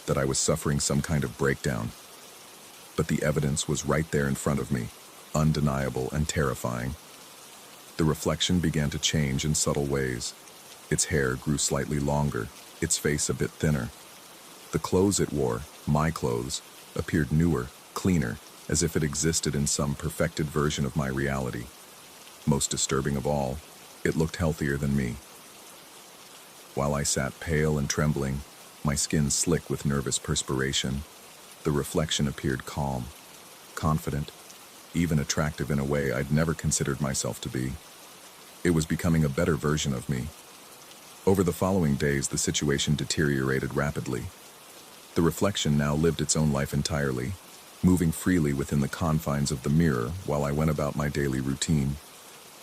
that I was suffering some kind of breakdown. But the evidence was right there in front of me, undeniable and terrifying. The reflection began to change in subtle ways. Its hair grew slightly longer, its face a bit thinner. The clothes it wore, my clothes, appeared newer, cleaner, as if it existed in some perfected version of my reality. Most disturbing of all, it looked healthier than me. While I sat pale and trembling, my skin slick with nervous perspiration, the reflection appeared calm, confident, even attractive in a way I'd never considered myself to be. It was becoming a better version of me. Over the following days, the situation deteriorated rapidly. The reflection now lived its own life entirely, moving freely within the confines of the mirror while I went about my daily routine.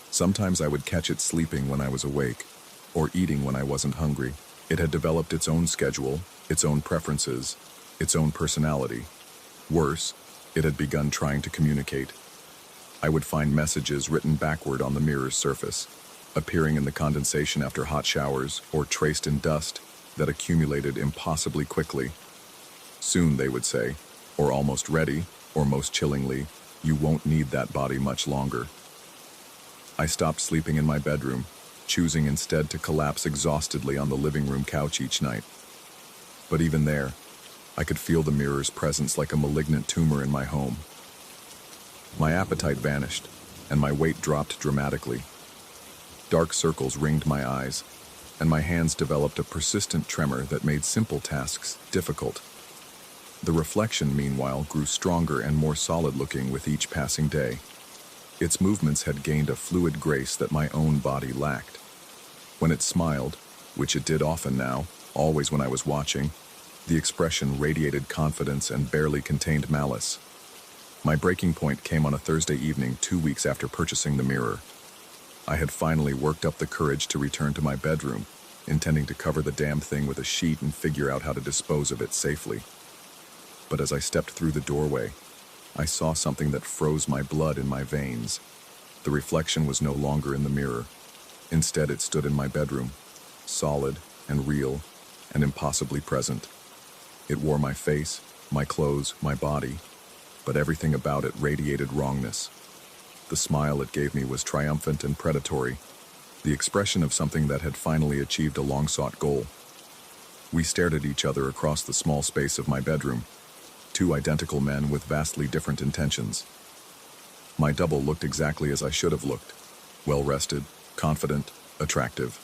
Sometimes I would catch it sleeping when I was awake, or eating when I wasn't hungry. It had developed its own schedule, its own preferences, its own personality. Worse, it had begun trying to communicate. I would find messages written backward on the mirror's surface, appearing in the condensation after hot showers or traced in dust that accumulated impossibly quickly. Soon, they would say, or almost ready, or most chillingly, you won't need that body much longer. I stopped sleeping in my bedroom, choosing instead to collapse exhaustedly on the living room couch each night. But even there, I could feel the mirror's presence like a malignant tumor in my home. My appetite vanished, and my weight dropped dramatically. Dark circles ringed my eyes, and my hands developed a persistent tremor that made simple tasks difficult. The reflection, meanwhile, grew stronger and more solid-looking with each passing day. Its movements had gained a fluid grace that my own body lacked. When it smiled, which it did often now, always when I was watching, the expression radiated confidence and barely contained malice. My breaking point came on a Thursday evening 2 weeks after purchasing the mirror. I had finally worked up the courage to return to my bedroom, intending to cover the damn thing with a sheet and figure out how to dispose of it safely. But as I stepped through the doorway, I saw something that froze my blood in my veins. The reflection was no longer in the mirror. Instead, it stood in my bedroom, solid and real and impossibly present. It wore my face, my clothes, my body, but everything about it radiated wrongness. The smile it gave me was triumphant and predatory, the expression of something that had finally achieved a long-sought goal. We stared at each other across the small space of my bedroom, two identical men with vastly different intentions. My double looked exactly as I should have looked, well-rested, confident, attractive.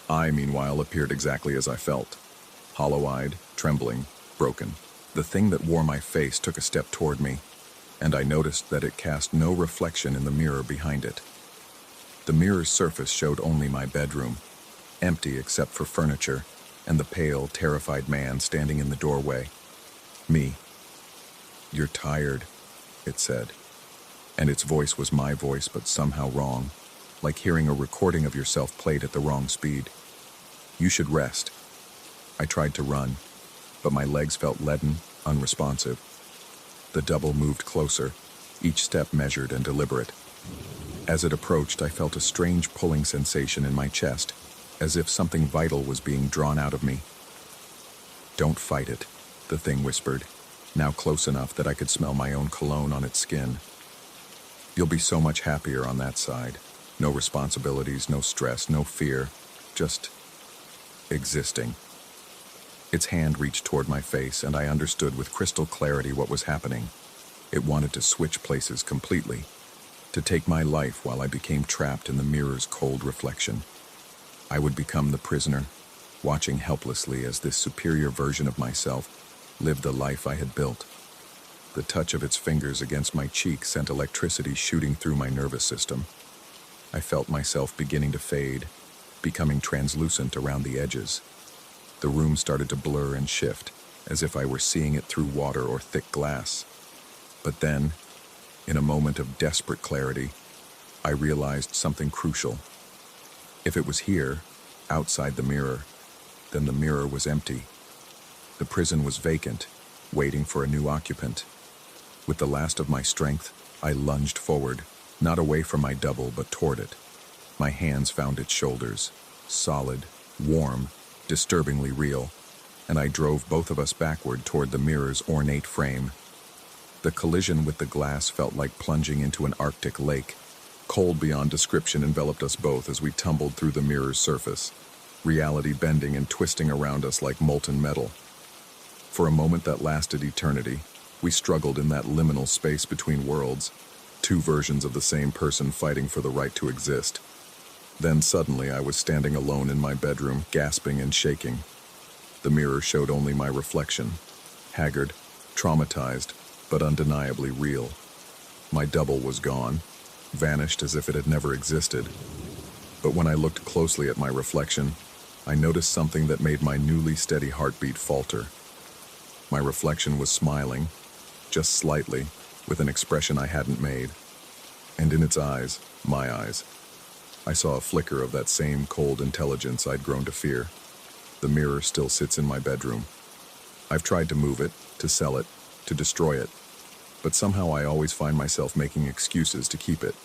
I, meanwhile, appeared exactly as I felt, hollow-eyed, trembling, broken. The thing that wore my face took a step toward me, and I noticed that it cast no reflection in the mirror behind it. The mirror's surface showed only my bedroom, empty except for furniture, and the pale, terrified man standing in the doorway. Me. "You're tired," it said. And its voice was my voice, but somehow wrong, like hearing a recording of yourself played at the wrong speed. "You should rest." I tried to run, but my legs felt leaden, unresponsive. The double moved closer, each step measured and deliberate. As it approached, I felt a strange pulling sensation in my chest, as if something vital was being drawn out of me. "Don't fight it," the thing whispered, now close enough that I could smell my own cologne on its skin. "You'll be so much happier on that side. No responsibilities, no stress, no fear, just existing." Its hand reached toward my face, and I understood with crystal clarity what was happening. It wanted to switch places completely, to take my life while I became trapped in the mirror's cold reflection. I would become the prisoner, watching helplessly as this superior version of myself lived the life I had built. The touch of its fingers against my cheek sent electricity shooting through my nervous system. I felt myself beginning to fade, becoming translucent around the edges. The room started to blur and shift, as if I were seeing it through water or thick glass. But then, in a moment of desperate clarity, I realized something crucial. If it was here, outside the mirror, then the mirror was empty. The prison was vacant, waiting for a new occupant. With the last of my strength, I lunged forward, not away from my double, but toward it. My hands found its shoulders, solid, warm, disturbingly real. and I drove both of us backward toward the mirror's ornate frame. The collision with the glass felt like plunging into an Arctic lake. Cold beyond description enveloped us both as we tumbled through the mirror's surface, reality bending and twisting around us like molten metal. For a moment that lasted eternity, we struggled in that liminal space between worlds, two versions of the same person fighting for the right to exist. Then suddenly I was standing alone in my bedroom, gasping and shaking. The mirror showed only my reflection, haggard, traumatized, but undeniably real. My double was gone, vanished as if it had never existed. But when I looked closely at my reflection, I noticed something that made my newly steady heartbeat falter. My reflection was smiling, just slightly, with an expression I hadn't made. And in its eyes, my eyes, I saw a flicker of that same cold intelligence I'd grown to fear. The mirror still sits in my bedroom. I've tried to move it, to sell it, to destroy it, but somehow I always find myself making excuses to keep it.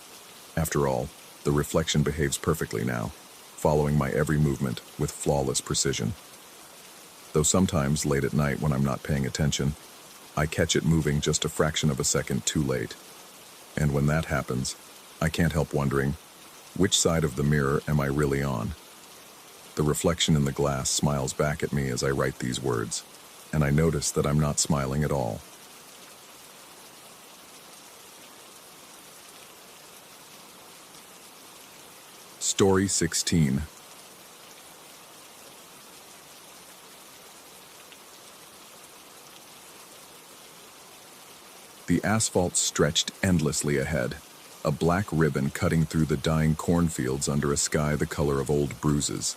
After all, the reflection behaves perfectly now, following my every movement with flawless precision. Though sometimes, late at night when I'm not paying attention, I catch it moving just a fraction of a second too late. And when that happens, I can't help wondering, which side of the mirror am I really on? The reflection in the glass smiles back at me as I write these words, and I notice that I'm not smiling at all. Story 16. The asphalt stretched endlessly ahead, a black ribbon cutting through the dying cornfields under a sky the color of old bruises.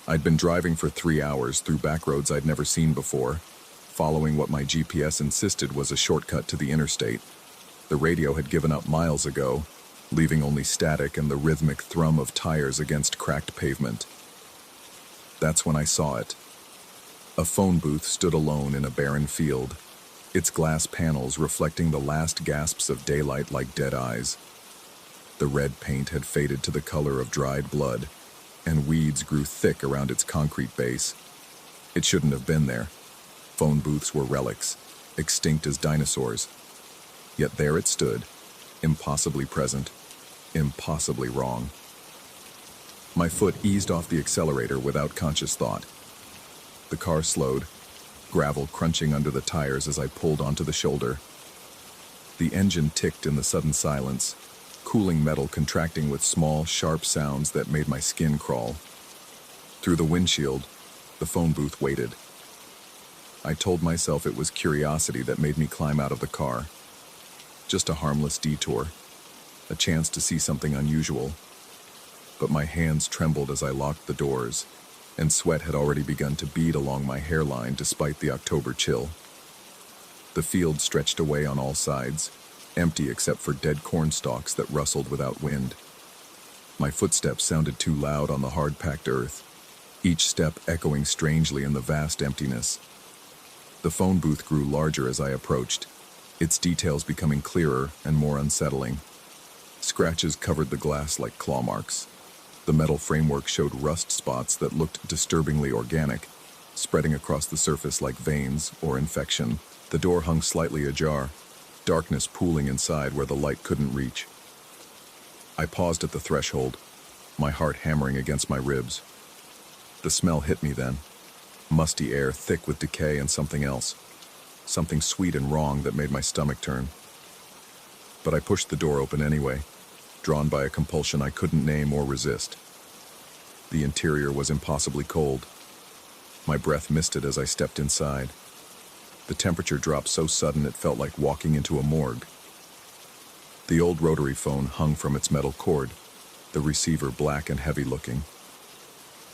I'd been driving for 3 hours through back roads I'd never seen before, following what my GPS insisted was a shortcut to the interstate. The radio had given up miles ago, leaving only static and the rhythmic thrum of tires against cracked pavement. That's when I saw it. A phone booth stood alone in a barren field, its glass panels reflecting the last gasps of daylight like dead eyes. The red paint had faded to the color of dried blood, and weeds grew thick around its concrete base. It shouldn't have been there. Phone booths were relics, extinct as dinosaurs. Yet there it stood, impossibly present, impossibly wrong. My foot eased off the accelerator without conscious thought. The car slowed, gravel crunching under the tires as I pulled onto the shoulder. The engine ticked in the sudden silence, cooling metal contracting with small, sharp sounds that made my skin crawl. Through the windshield, the phone booth waited. I told myself it was curiosity that made me climb out of the car. Just a harmless detour, a chance to see something unusual. But my hands trembled as I locked the doors, and sweat had already begun to bead along my hairline despite the October chill. The field stretched away on all sides, empty except for dead corn stalks that rustled without wind. My footsteps sounded too loud on the hard-packed earth, each step echoing strangely in the vast emptiness. The phone booth grew larger as I approached, its details becoming clearer and more unsettling. Scratches covered the glass like claw marks. The metal framework showed rust spots that looked disturbingly organic, spreading across the surface like veins or infection. The door hung slightly ajar, darkness pooling inside where the light couldn't reach. I paused at the threshold, my heart hammering against my ribs. The smell hit me then, musty air thick with decay and something else, something sweet and wrong that made my stomach turn. But I pushed the door open anyway, drawn by a compulsion I couldn't name or resist. The interior was impossibly cold. My breath misted as I stepped inside. The temperature dropped so sudden it felt like walking into a morgue. The old rotary phone hung from its metal cord, the receiver black and heavy-looking.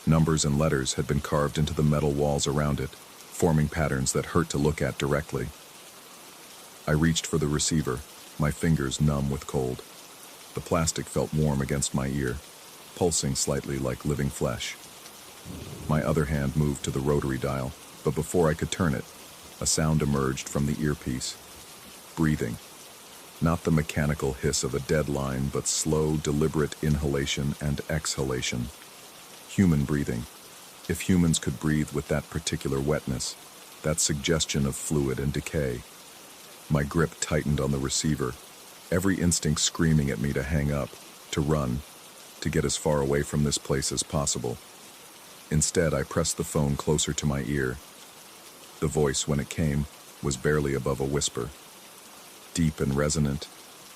Numbers and letters had been carved into the metal walls around it, forming patterns that hurt to look at directly. I reached for the receiver, my fingers numb with cold. The plastic felt warm against my ear, pulsing slightly like living flesh. My other hand moved to the rotary dial, but before I could turn it, a sound emerged from the earpiece. Breathing. Not the mechanical hiss of a dead line, but slow, deliberate inhalation and exhalation. Human breathing. If humans could breathe with that particular wetness, that suggestion of fluid and decay. My grip tightened on the receiver, every instinct screaming at me to hang up, to run, to get as far away from this place as possible. Instead, I pressed the phone closer to my ear. The voice, when it came, was barely above a whisper. Deep and resonant,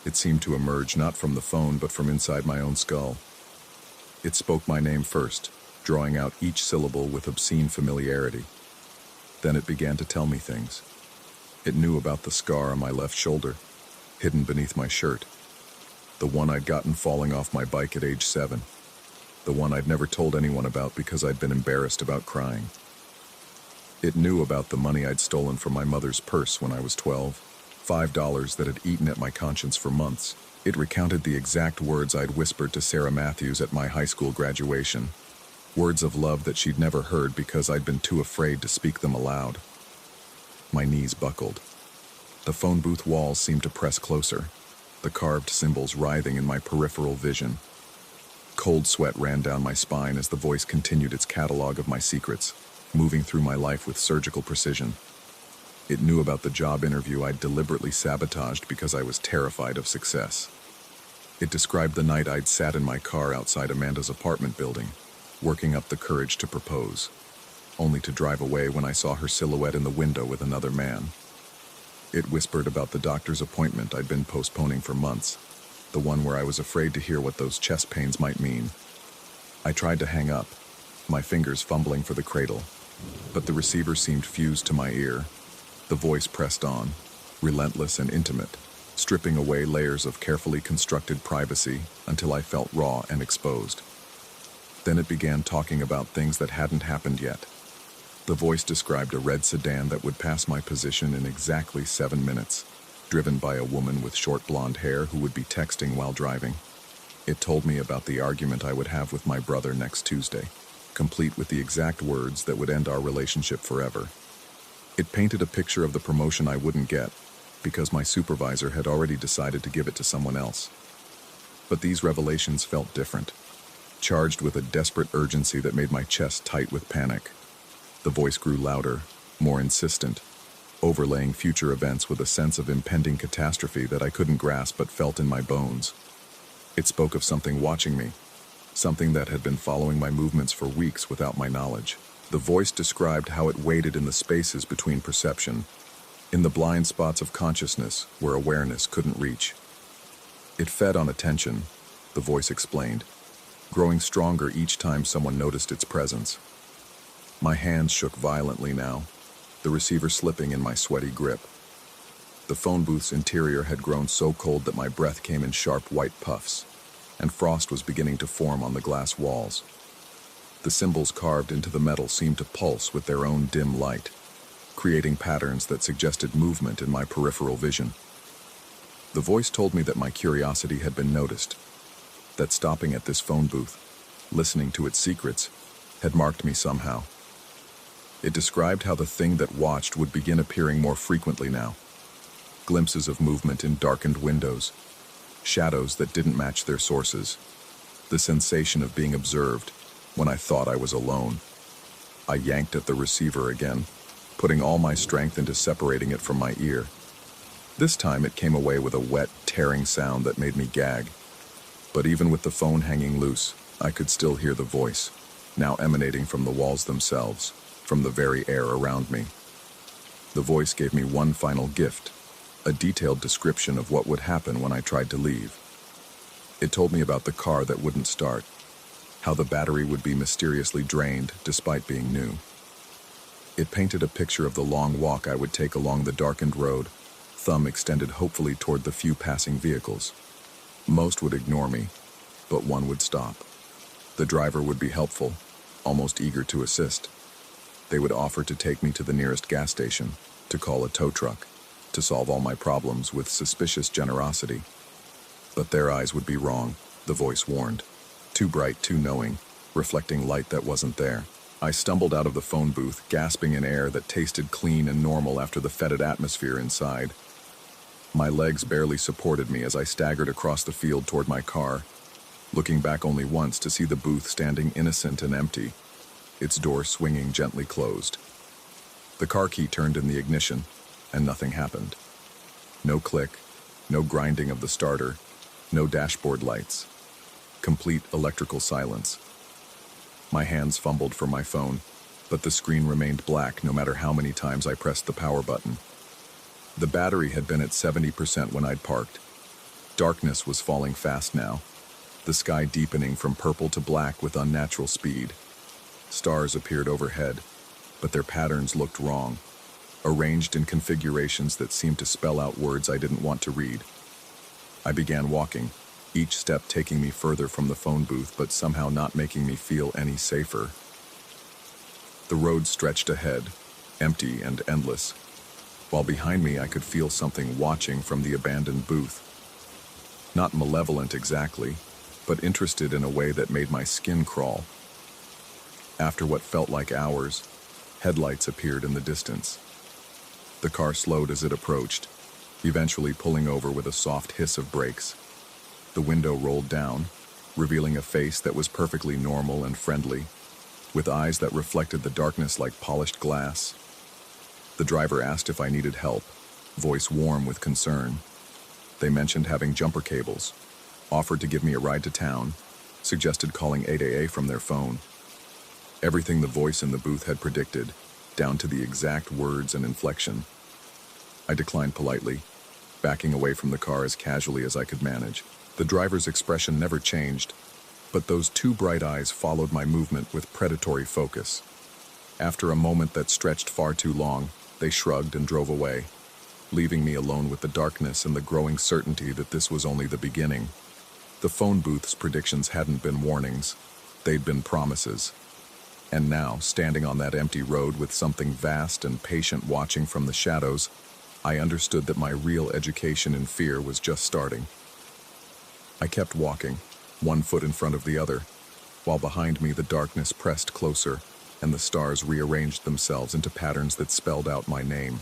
it seemed to emerge not from the phone but from inside my own skull. It spoke my name first, drawing out each syllable with obscene familiarity. Then it began to tell me things. It knew about the scar on my left shoulder, hidden beneath my shirt. The one I'd gotten falling off my bike at age 7. The one I'd never told anyone about because I'd been embarrassed about crying. It knew about the money I'd stolen from my mother's purse when I was 12, $5 that had eaten at my conscience for months. It recounted the exact words I'd whispered to Sarah Matthews at my high school graduation. Words of love that she'd never heard because I'd been too afraid to speak them aloud. My knees buckled. The phone booth walls seemed to press closer, the carved symbols writhing in my peripheral vision. Cold sweat ran down my spine as the voice continued its catalog of my secrets, moving through my life with surgical precision. It knew about the job interview I'd deliberately sabotaged because I was terrified of success. It described the night I'd sat in my car outside Amanda's apartment building, working up the courage to propose, only to drive away when I saw her silhouette in the window with another man. It whispered about the doctor's appointment I'd been postponing for months, the one where I was afraid to hear what those chest pains might mean. I tried to hang up, my fingers fumbling for the cradle, but the receiver seemed fused to my ear. The voice pressed on, relentless and intimate, stripping away layers of carefully constructed privacy until I felt raw and exposed. Then it began talking about things that hadn't happened yet. The voice described a red sedan that would pass my position in exactly 7 minutes, driven by a woman with short blonde hair who would be texting while driving. It told me about the argument I would have with my brother next Tuesday, complete with the exact words that would end our relationship forever. It painted a picture of the promotion I wouldn't get, because my supervisor had already decided to give it to someone else. But these revelations felt different, charged with a desperate urgency that made my chest tight with panic. The voice grew louder, more insistent, overlaying future events with a sense of impending catastrophe that I couldn't grasp but felt in my bones. It spoke of something watching me, something that had been following my movements for weeks without my knowledge. The voice described how it waited in the spaces between perception, in the blind spots of consciousness where awareness couldn't reach. It fed on attention, the voice explained, growing stronger each time someone noticed its presence. My hands shook violently now, the receiver slipping in my sweaty grip. The phone booth's interior had grown so cold that my breath came in sharp white puffs, and frost was beginning to form on the glass walls. The symbols carved into the metal seemed to pulse with their own dim light, creating patterns that suggested movement in my peripheral vision. The voice told me that my curiosity had been noticed, that stopping at this phone booth, listening to its secrets, had marked me somehow. It described how the thing that watched would begin appearing more frequently now. Glimpses of movement in darkened windows, shadows that didn't match their sources, the sensation of being observed when I thought I was alone. I yanked at the receiver again, putting all my strength into separating it from my ear. This time it came away with a wet, tearing sound that made me gag. But even with the phone hanging loose, I could still hear the voice, now emanating from the walls themselves, from the very air around me. The voice gave me one final gift, a detailed description of what would happen when I tried to leave. It told me about the car that wouldn't start, how the battery would be mysteriously drained despite being new. It painted a picture of the long walk I would take along the darkened road, thumb extended hopefully toward the few passing vehicles. Most would ignore me, but one would stop. The driver would be helpful, almost eager to assist. They would offer to take me to the nearest gas station, to call a tow truck, to solve all my problems with suspicious generosity. But their eyes would be wrong, the voice warned. Too bright, too knowing, reflecting light that wasn't there. I stumbled out of the phone booth, gasping in air that tasted clean and normal after the fetid atmosphere inside. My legs barely supported me as I staggered across the field toward my car, looking back only once to see the booth standing innocent and empty, its door swinging gently closed. The car key turned in the ignition, and nothing happened. No click, no grinding of the starter, no dashboard lights. Complete electrical silence. My hands fumbled for my phone, but the screen remained black no matter how many times I pressed the power button. The battery had been at 70% when I'd parked. Darkness was falling fast now, the sky deepening from purple to black with unnatural speed. Stars appeared overhead, but their patterns looked wrong, arranged in configurations that seemed to spell out words I didn't want to read. I began walking, each step taking me further from the phone booth but somehow not making me feel any safer. The road stretched ahead, empty and endless, while behind me I could feel something watching from the abandoned booth. Not malevolent exactly, but interested in a way that made my skin crawl. After what felt like hours, headlights appeared in the distance. The car slowed as it approached, eventually pulling over with a soft hiss of brakes. The window rolled down, revealing a face that was perfectly normal and friendly, with eyes that reflected the darkness like polished glass. The driver asked if I needed help, voice warm with concern. They mentioned having jumper cables, offered to give me a ride to town, suggested calling 8AA from their phone. Everything the voice in the booth had predicted, down to the exact words and inflection. I declined politely, backing away from the car as casually as I could manage. The driver's expression never changed, but those two bright eyes followed my movement with predatory focus. After a moment that stretched far too long, they shrugged and drove away, leaving me alone with the darkness and the growing certainty that this was only the beginning. The phone booth's predictions hadn't been warnings, they'd been promises. And now, standing on that empty road with something vast and patient watching from the shadows, I understood that my real education in fear was just starting. I kept walking, one foot in front of the other, while behind me the darkness pressed closer and the stars rearranged themselves into patterns that spelled out my name.